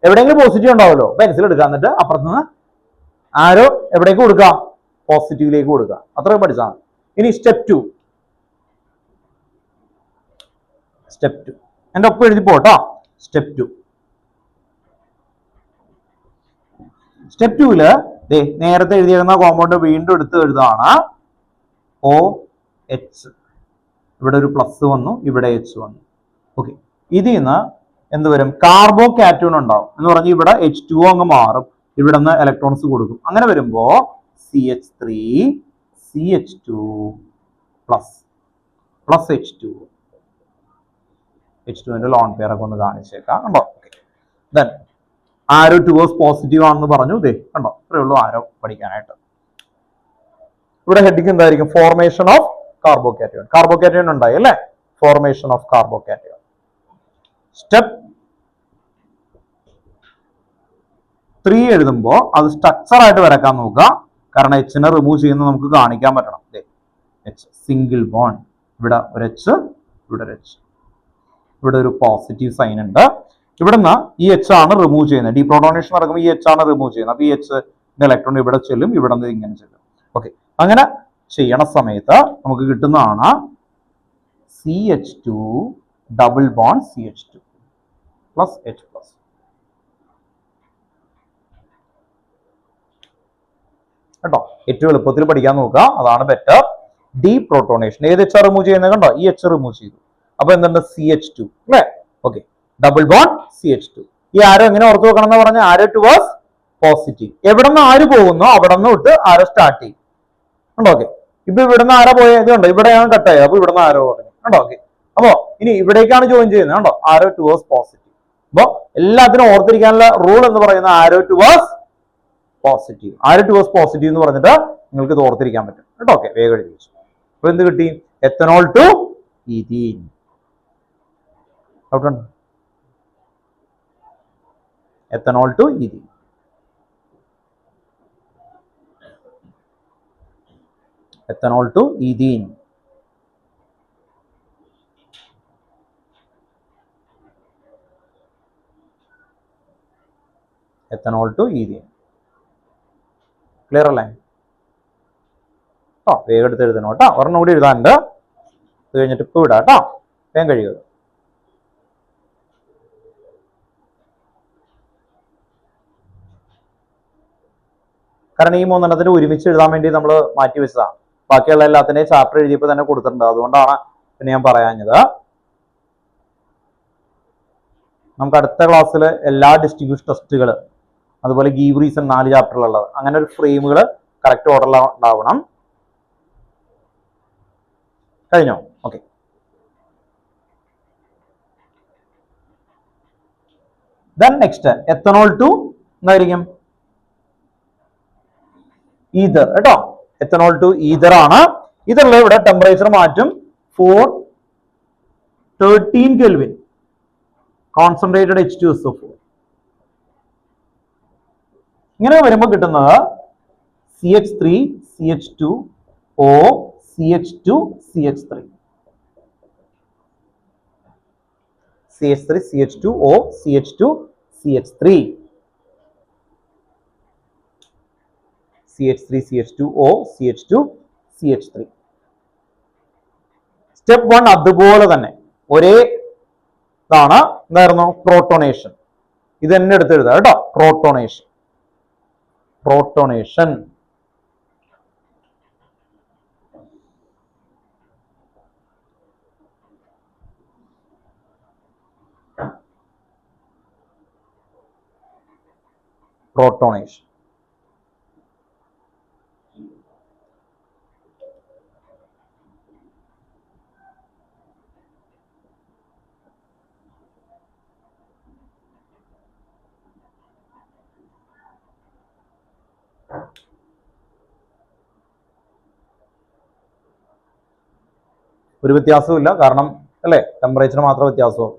എവിടെയെങ്കിലും പോസിറ്റീവ് ഉണ്ടാവുമല്ലോ, പെൻസിൽ എടുക്കുക, എന്നിട്ട് അപ്പുറത്ത് നിന്ന് ആരോ എവിടേക്ക് കൊടുക്കുക? പോസിറ്റീവിലേക്ക് കൊടുക്കുക. അത്രയും പഠിച്ചാൽ. ഇനി സ്റ്റെപ്പ് 2. എന്റെ ഒപ്പം എഴുതി പോട്ടോ. സ്റ്റെപ്പ് 2. സ്റ്റെപ്പ് 2ല് നേരത്തെ എഴുതിയിരുന്ന കോമ്പൗണ്ട് വീണ്ടും എടുത്ത് എഴുതാണ്. OH, ഇവിടെ ഒരു പ്ലസ് വന്നു, ഇവിടെ H വന്നു. ഓക്കെ, ഇതിൽ നിന്ന് എന്ത് വരും? കാർബോ കാറ്റൂൺ ഉണ്ടാവും എന്ന് പറഞ്ഞ് ഇവിടെ H2O അങ്ങ് മാറും, ഇവിടെ നിന്ന് ഇലക്ട്രോൺസ് കൊടുക്കും. അങ്ങനെ വരുമ്പോ CH3 CH2 plus H2. H2ന്റെ lone pair ഒക്കെ ഒന്ന് കാണിച്ചേക്കാം കണ്ടോ. ദെൻ ആരോ ടുവേഴ്സ് പോസിറ്റീവ് ആണെന്ന് പറഞ്ഞു. കണ്ടോ, ഇത്രയേ ഉള്ളൂ ആരോ പഠിക്കാനായിട്ട്. ഇവിടെ ഹെഡിങ് എന്തായിരിക്കും? Formation of carbocation. കാർബോകാറ്റയോൺ ഉണ്ടായി അല്ലേ? Formation of carbocation. സ്റ്റെപ്പ് 3 എഴുതുമ്പോൾ അത് സ്ട്രക്ചർ ആയിട്ട് വരക്കാൻ നോക്കുക. കാരണം എച്ചിനെ റിമൂവ് ചെയ്യുന്നത് നമുക്ക് കാണിക്കാൻ പറ്റണം. എച്ച് സിംഗിൾ ബോണ്ട്, ഇവിടെ ഒരു എച്ച്, ഇവിടെ ഒരു എച്ച്, ഇവിടെ ഒരു പോസിറ്റീവ് സൈൻ ഉണ്ട്. ഇവിടുന്ന് ഈ എച്ച് ആണ് റിമൂവ് ചെയ്യുന്നത്. ഡീപ്രോട്ടോണേഷൻ നടക്കുമ്പോൾ ഈ എച്ച് ആണ് റിമൂവ് ചെയ്യുന്നത്. അപ്പൊ ഈ എച്ച് ഇലക്ട്രോൺ ഇവിടെ ചെല്ലും, ഇവിടെ നിന്ന് ഇങ്ങനെ ചെല്ലും. ഓക്കെ, അങ്ങനെ ചെയ്യണ സമയത്ത് നമുക്ക് കിട്ടുന്നതാണ് CH2 double bond CH2 plus H plus. കേട്ടോ, ഏറ്റവും എളുപ്പത്തിൽ പഠിക്കാൻ നോക്കുക, അതാണ് ബെറ്റർ. ഡീപ്രോട്ടോണേഷൻ ഏത് എച്ച് റിമൂവ് ചെയ്യുന്നത്? കണ്ടോ, ഈ എച്ച് റിമൂവ് ചെയ്തു. അപ്പൊ എന്തുണ്ട്? CH2 അല്ലേ? Okay, double bond CH2. ഈ ആരോ എങ്ങനെ ഓർത്ത് വെക്കണം എന്ന് പറഞ്ഞാൽ ആരോ ടുവേഴ്സ് പോസിറ്റീവ്. എവിടെ നിന്ന് ആര് പോകുന്നോ അവിടെ നിന്ന് വിട്ട് ആരോ സ്റ്റാർട്ട് ചെയ്യും. കണ്ടോ? ഓക്കെ, ഇപ്പൊ ഇവിടുന്ന് ആരോ പോയത് കണ്ടോ, ഇവിടെയാണ് കട്ടായത്, അപ്പൊ ഇവിടുന്ന് ആരോ തുടങ്ങി. കണ്ടോ? ഓക്കെ, അപ്പോ ഇനി ഇവിടേക്കാണ് ജോയിൻ ചെയ്യുന്നത്. കണ്ടോ, ആരോ ടുവേഴ്സ് പോസിറ്റീവ്. അപ്പൊ എല്ലാത്തിനും ഓർത്തിരിക്കാനുള്ള റൂൾ എന്ന് പറയുന്ന ആരോ ടുവേഴ്സ് പോസിറ്റീവ്. ആരോ ടുവേഴ്സ് പോസിറ്റീവ് എന്ന് പറഞ്ഞിട്ട് നിങ്ങൾക്ക് ഇത് ഓർത്തിരിക്കാൻ പറ്റും കേട്ടോ. ഓക്കെ, വേഗം എഴുതി വെച്ചു. അപ്പൊ എന്ത് കിട്ടി? Ethanol to ethene. Ethanol to ethene. ethanol to ethene. ethanol to ethene. Clear അല്ലേ? വേഗം എടുത്ത് എഴുതണം കേട്ടോ. ഒരെണ്ണം കൂടി എഴുതാനുണ്ട്, ഇത് കഴിഞ്ഞിട്ട് ഇപ്പൊ വിടാം കേട്ടോ. വേഗം കഴിയുക. കാരണം ഈ മൂന്നെണ്ണത്തിന് ഒരുമിച്ച് എഴുതാൻ വേണ്ടി നമ്മൾ മാറ്റി വെച്ചതാണ്. ബാക്കിയുള്ള എല്ലാത്തിനെയും ചാപ്റ്റർ എഴുതിയപ്പോൾ തന്നെ കൊടുത്തിട്ടുണ്ട്. അതുകൊണ്ടാണ് പിന്നെ ഞാൻ പറയാഞ്ഞത്. നമുക്ക് അടുത്ത ക്ലാസ്സിൽ എല്ലാ ഡിസ്ട്രിബ്യൂഷൻ ടെസ്റ്റുകൾ, അതുപോലെ ഗീവ് റീസൺ 4 ചാപ്റ്ററിലുള്ളത്, അങ്ങനെ ഒരു ഫ്രെയിമുകൾ കറക്റ്റ് ഓർഡറിൽ ഉണ്ടാവണം. കഴിഞ്ഞോ? Okay. Then next ethanol to എന്തായിരിക്കും? ഈതർ കേട്ടോ. എത്തനോൾ ടു ഈതർ ആണ്. ഈതറിൽ ഇവിടെ ടെമ്പറേച്ചർ മാറ്റും 413 കെൽവിൻ. Concentrated H2SO4. ഇങ്ങനെ വരുമ്പോൾ കിട്ടുന്നത് CH3 CH2O CH2 CH3 CH3 CH2O CH2 CH3 CH3 CH2O CH2 CH3. Step 1 അതുപോലെ തന്നെ ഒരേ ഇതാണ്. എന്തായിരുന്നു? പ്രോട്ടോണേഷൻ. ഇത് തന്നെ എടുത്ത് എഴുതാം കേട്ടോ. പ്രോട്ടോണേഷൻ. Protonation protonation. ഒരു വ്യത്യാസവും ഇല്ല, കാരണം അല്ലേ ടെമ്പറേച്ചർ മാത്രമേ വ്യത്യാസമുള്ളൂ.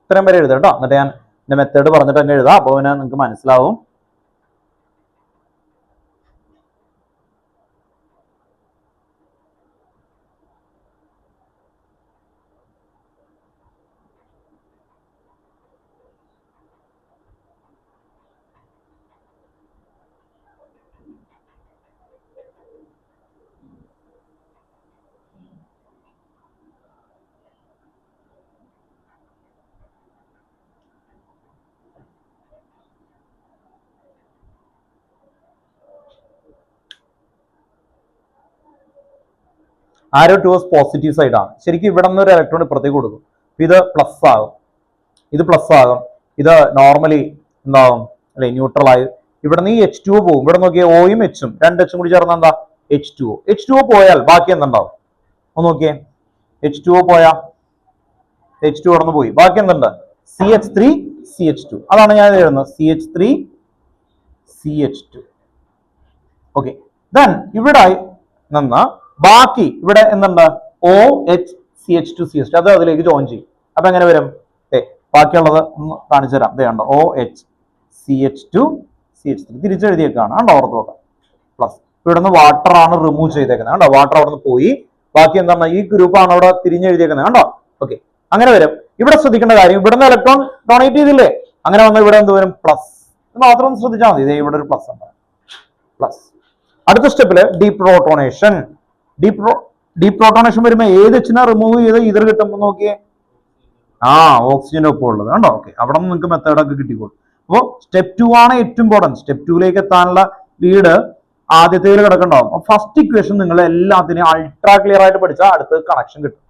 ഇത്രയും വരെ എഴുതാം കേട്ടോ. എന്നിട്ട് ഞാൻ എൻ്റെ മെത്തേഡ് പറഞ്ഞിട്ട് തന്നെ എഴുതാം. അപ്പോൾ പിന്നെ നിങ്ങൾക്ക് മനസ്സിലാവും. ആരോ ടുവേഴ്സ് പോസിറ്റീവ് സൈഡാണ്. ശരിക്കും ഇവിടെ നിന്ന് ഒരു ഇലക്ട്രോൺ ഇപ്പുറത്തേക്ക് കൊടുക്കും. ഇത് പ്ലസ് ആകും, ഇത് പ്ലസ് ആകും, ഇത് നോർമലി എന്താകും അല്ലെ ന്യൂട്രൽ ആയി. ഇവിടെ നിന്ന് ഈ H2O പോകും. ഇവിടെ നോക്കിയാൽ ഓയും എച്ചും 2 H കൂടി ചേർന്ന എന്താ H2O. H2O പോയാൽ ബാക്കി എന്തുണ്ടാവും? ഒന്ന് നോക്കിയേ. H2O പോയാ H2 കടന്നു പോയി. ബാക്കി എന്തുണ്ട്? CH3 CH2. അതാണ് ഞാൻ എഴുതുന്നത്, CH3 CH2. ഓക്കെ, ദെൻ ഇവിടെ നിന്ന് ബാക്കി ഇവിടെ എന്തുണ്ട്? OH CH2 അത് അതിലേക്ക് ജോയിൻ ചെയ്യും. അപ്പൊ എങ്ങനെ വരും? ബാക്കിയുള്ളത് ഒന്ന് കാണിച്ചു തരാം. ഇതേ കണ്ടോ, OH CH2 CH3 തിരിച്ചെഴുതിയേക്കാണ്. കണ്ടോ, ഓർത്ത് നോക്കാം. പ്ലസ് ഇവിടെ നിന്ന് വാട്ടർ ആണ് റിമൂവ് ചെയ്തേക്കുന്നത്. കണ്ടോ, വാട്ടർ അവിടെ നിന്ന് പോയി. ബാക്കി എന്താണ്? ഈ ഗ്രൂപ്പാണ് അവിടെ തിരിഞ്ഞെഴുതിയേക്കുന്നത്. കണ്ടോ? ഓക്കെ, അങ്ങനെ വരും. ഇവിടെ ശ്രദ്ധിക്കേണ്ട കാര്യം, ഇവിടെ നിന്ന് ഇലക്ട്രോൺ ഡൊണേറ്റ് ചെയ്തില്ലേ? അങ്ങനെ വന്ന ഇവിടെ എന്ത് വരും? പ്ലസ്. ഇത് മാത്രം ഒന്ന് ശ്രദ്ധിച്ചാൽ മതി. ഇതേ ഇവിടെ ഒരു പ്ലസ് ഉണ്ട്, പ്ലസ്. അടുത്ത സ്റ്റെപ്പില് ഡീപ്രോട്ടോണേഷൻ. ഡീപ്രോട്ടോണേഷൻ വരുമ്പോൾ ഏത് എച്ചിനാ റിമൂവ് ചെയ്ത് ഇതർ കിട്ടുമ്പോൾ നോക്കിയേ. ഓക്സിജന്റെ ഒപ്പം ഉള്ളത് കണ്ടോ. ഓക്കെ, അവിടെ നിന്ന് നിങ്ങൾക്ക് മെത്തേഡൊക്കെ കിട്ടിക്കോളും. അപ്പോൾ സ്റ്റെപ്പ് 2 ആണ് ഏറ്റവും ഇമ്പോർട്ടൻറ്റ്. സ്റ്റെപ്പ് 2ലേക്ക് എത്താനുള്ള ലീഡ് ആദ്യത്തേൽ കിടക്കണ്ടാവും. ഫസ്റ്റ് ഇക്വേഷൻ നിങ്ങൾ എല്ലാത്തിനെയും അൾട്രാ ക്ലിയർ ആയിട്ട് പഠിച്ചാൽ അടുത്ത കണക്ഷൻ കിട്ടും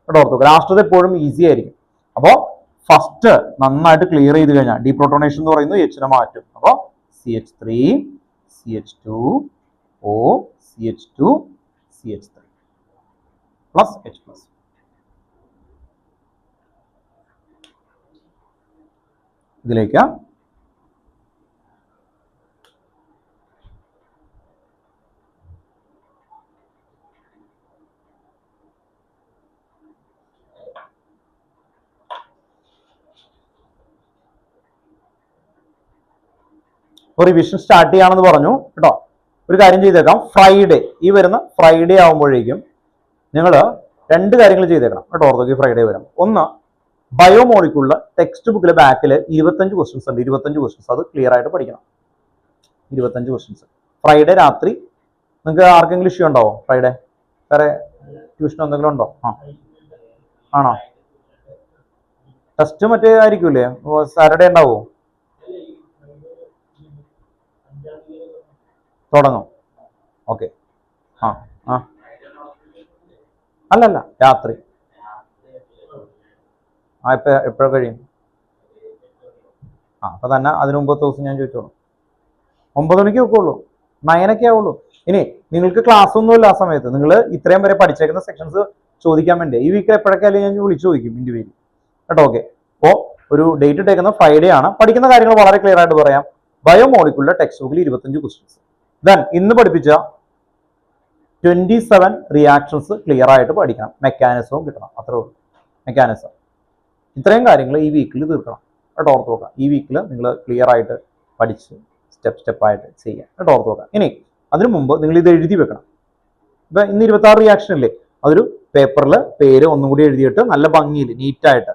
കേട്ടോ. ഓർത്തുക, ലാസ്റ്റത് എപ്പോഴും ഈസി ആയിരിക്കും. അപ്പോൾ ഫസ്റ്റ് നന്നായിട്ട് ക്ലിയർ ചെയ്ത് കഴിഞ്ഞാൽ ഡീപ്രോട്ടോണേഷൻ എന്ന് പറയുന്നത് എച്ചിനെ മാറ്റും. അപ്പോൾ CH3 CH2 O CH2 CH3 plus H plus. ഇതിലേക്ക് റിവിഷൻ സ്റ്റാർട്ട് ചെയ്യാണെന്ന് പറഞ്ഞു കേട്ടോ. ഒരു കാര്യം ചെയ്തേക്കാം, ഫ്രൈഡേ, ഈ വരുന്ന ഫ്രൈഡേ ആകുമ്പോഴേക്കും നിങ്ങൾ 2 കാര്യങ്ങൾ ചെയ്തേക്കണം കേട്ടോ. ഓർത്തോക്ക് ഫ്രൈഡേ വരാം. ഒന്ന്, ബയോമോളിക്കുള്ള ടെക്സ്റ്റ് ബുക്കിലെ ബാക്കിൽ 25 ക്വസ്റ്റ്യൻസ് ഉണ്ട്. 25 ക്വസ്റ്റ്യൻസ് അത് ക്ലിയർ ആയിട്ട് പഠിക്കണം. 25 ക്വസ്റ്റ്യൻസ് ഫ്രൈഡേ രാത്രി. നിങ്ങൾക്ക് ആർക്കെങ്കിലും ഇഷ്യൂ ഉണ്ടാവോ ഫ്രൈഡേ? വേറെ ട്യൂഷൻ എന്തെങ്കിലും ഉണ്ടോ? ആണോ? ടെസ്റ്റ് മറ്റേ ആയിരിക്കൂലേ, സാറ്റർഡേ ഉണ്ടാവോ? തുടങ്ങും. ഓക്കെ, അല്ലല്ല രാത്രി. എപ്പോഴാ കഴിയും? അപ്പൊ തന്നെ അതിന് മുമ്പത്തെ ദിവസം ഞാൻ ചോദിച്ചോളൂ. 9 മണിക്ക് വെക്കുള്ളൂ, 9 ആവുള്ളൂ. ഇനി നിങ്ങൾക്ക് ക്ലാസ് ഒന്നുമില്ല ആ സമയത്ത്. നിങ്ങൾ ഇത്രയും വരെ പഠിച്ചേക്കുന്ന സെക്ഷൻസ് ചോദിക്കാൻ വേണ്ടി ഈ വീക്ക് എപ്പോഴൊക്കെ ഞാൻ വിളിച്ചു ചോദിക്കും ഇൻഡിവിജ്വലി കേട്ടോ. ഓക്കെ, അപ്പോൾ ഒരു ഡേറ്റ് ഇട്ടേക്കുന്ന ഫ്രൈഡേ ആണ്. പഠിക്കുന്ന കാര്യങ്ങൾ വളരെ ക്ലിയർ ആയിട്ട് പറയാം. ബയോമോളിക്കുലർ ടെക്സ്റ്റ് ബുക്കിൽ 25 ക്വസ്റ്റ്യൻസ്. ദെൻ ഇന്ന് പഠിപ്പിച്ച 27 റിയാക്ഷൻസ് ക്ലിയർ ആയിട്ട് പഠിക്കണം. മെക്കാനിസവും കിട്ടണം. അത്രേ ഉള്ളൂ, മെക്കാനിസം. ഇത്രയും കാര്യങ്ങൾ ഈ വീക്കിൽ തീർക്കണം കേട്ടോ. ഓർത്ത് നോക്കാം. ഈ വീക്കിൽ നിങ്ങൾ ക്ലിയർ ആയിട്ട് പഠിച്ച് സ്റ്റെപ്പായിട്ട് ചെയ്യാം കേട്ടോ. ഓർത്ത് നോക്കാം. ഇനി അതിനു മുമ്പ് നിങ്ങൾ ഇത് എഴുതി വെക്കണം. ഇപ്പം ഇന്ന് 26 റിയാക്ഷൻ ഇല്ലേ, അതൊരു പേപ്പറിൽ പേര് ഒന്നും കൂടി എഴുതിയിട്ട് നല്ല ഭംഗിയിൽ നീറ്റായിട്ട്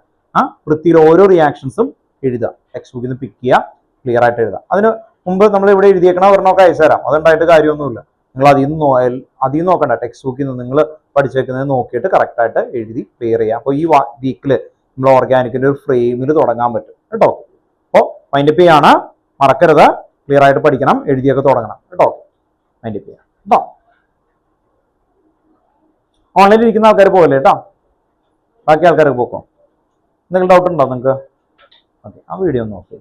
വൃത്തിയിൽ ഓരോ റിയാക്ഷൻസും എഴുതുക. ടെക്സ്റ്റ് ബുക്കിൽ നിന്ന് പിക്ക് ചെയ്യുക, ക്ലിയർ ആയിട്ട് എഴുതാം. അതിന് മുമ്പ് നമ്മൾ ഇവിടെ എഴുതിയേക്കണ ഒരെണ്ണമൊക്കെ അയച്ചു തരാം. അതുണ്ടായിട്ട് കാര്യമൊന്നുമില്ല. നിങ്ങൾ അതിൽ നിന്ന് നോക്കണ്ട. ടെക്സ്റ്റ് ബുക്കിൽ നിന്ന് നിങ്ങൾ പഠിച്ചേക്കുന്നത് നോക്കിയിട്ട് കറക്റ്റായിട്ട് എഴുതി ക്ലിയർ ചെയ്യാം. അപ്പോൾ ഈ വീക്കിൽ നമ്മൾ ഓർഗാനിക്കിൻ്റെ ഒരു ഫ്രെയിമിൽ തുടങ്ങാൻ പറ്റും കേട്ടോ. അപ്പോൾ മൈൻഡപ്പ് ചെയ്യാണ്, മറക്കരുത്. ക്ലിയർ ആയിട്ട് പഠിക്കണം, എഴുതിയൊക്കെ തുടങ്ങണം കേട്ടോ. മൈൻഡപ്പ് ചെയ്യാം കേട്ടോ. ഓൺലൈനിൽ ഇരിക്കുന്ന ആൾക്കാർ പോകല്ലേ കേട്ടോ. ബാക്കി ആൾക്കാർക്ക് പോക്കോ. എന്തെങ്കിലും ഡൗട്ട് ഉണ്ടോ നിങ്ങൾക്ക്? ഓക്കെ, ആ വീഡിയോ ഒന്ന് നോക്കി.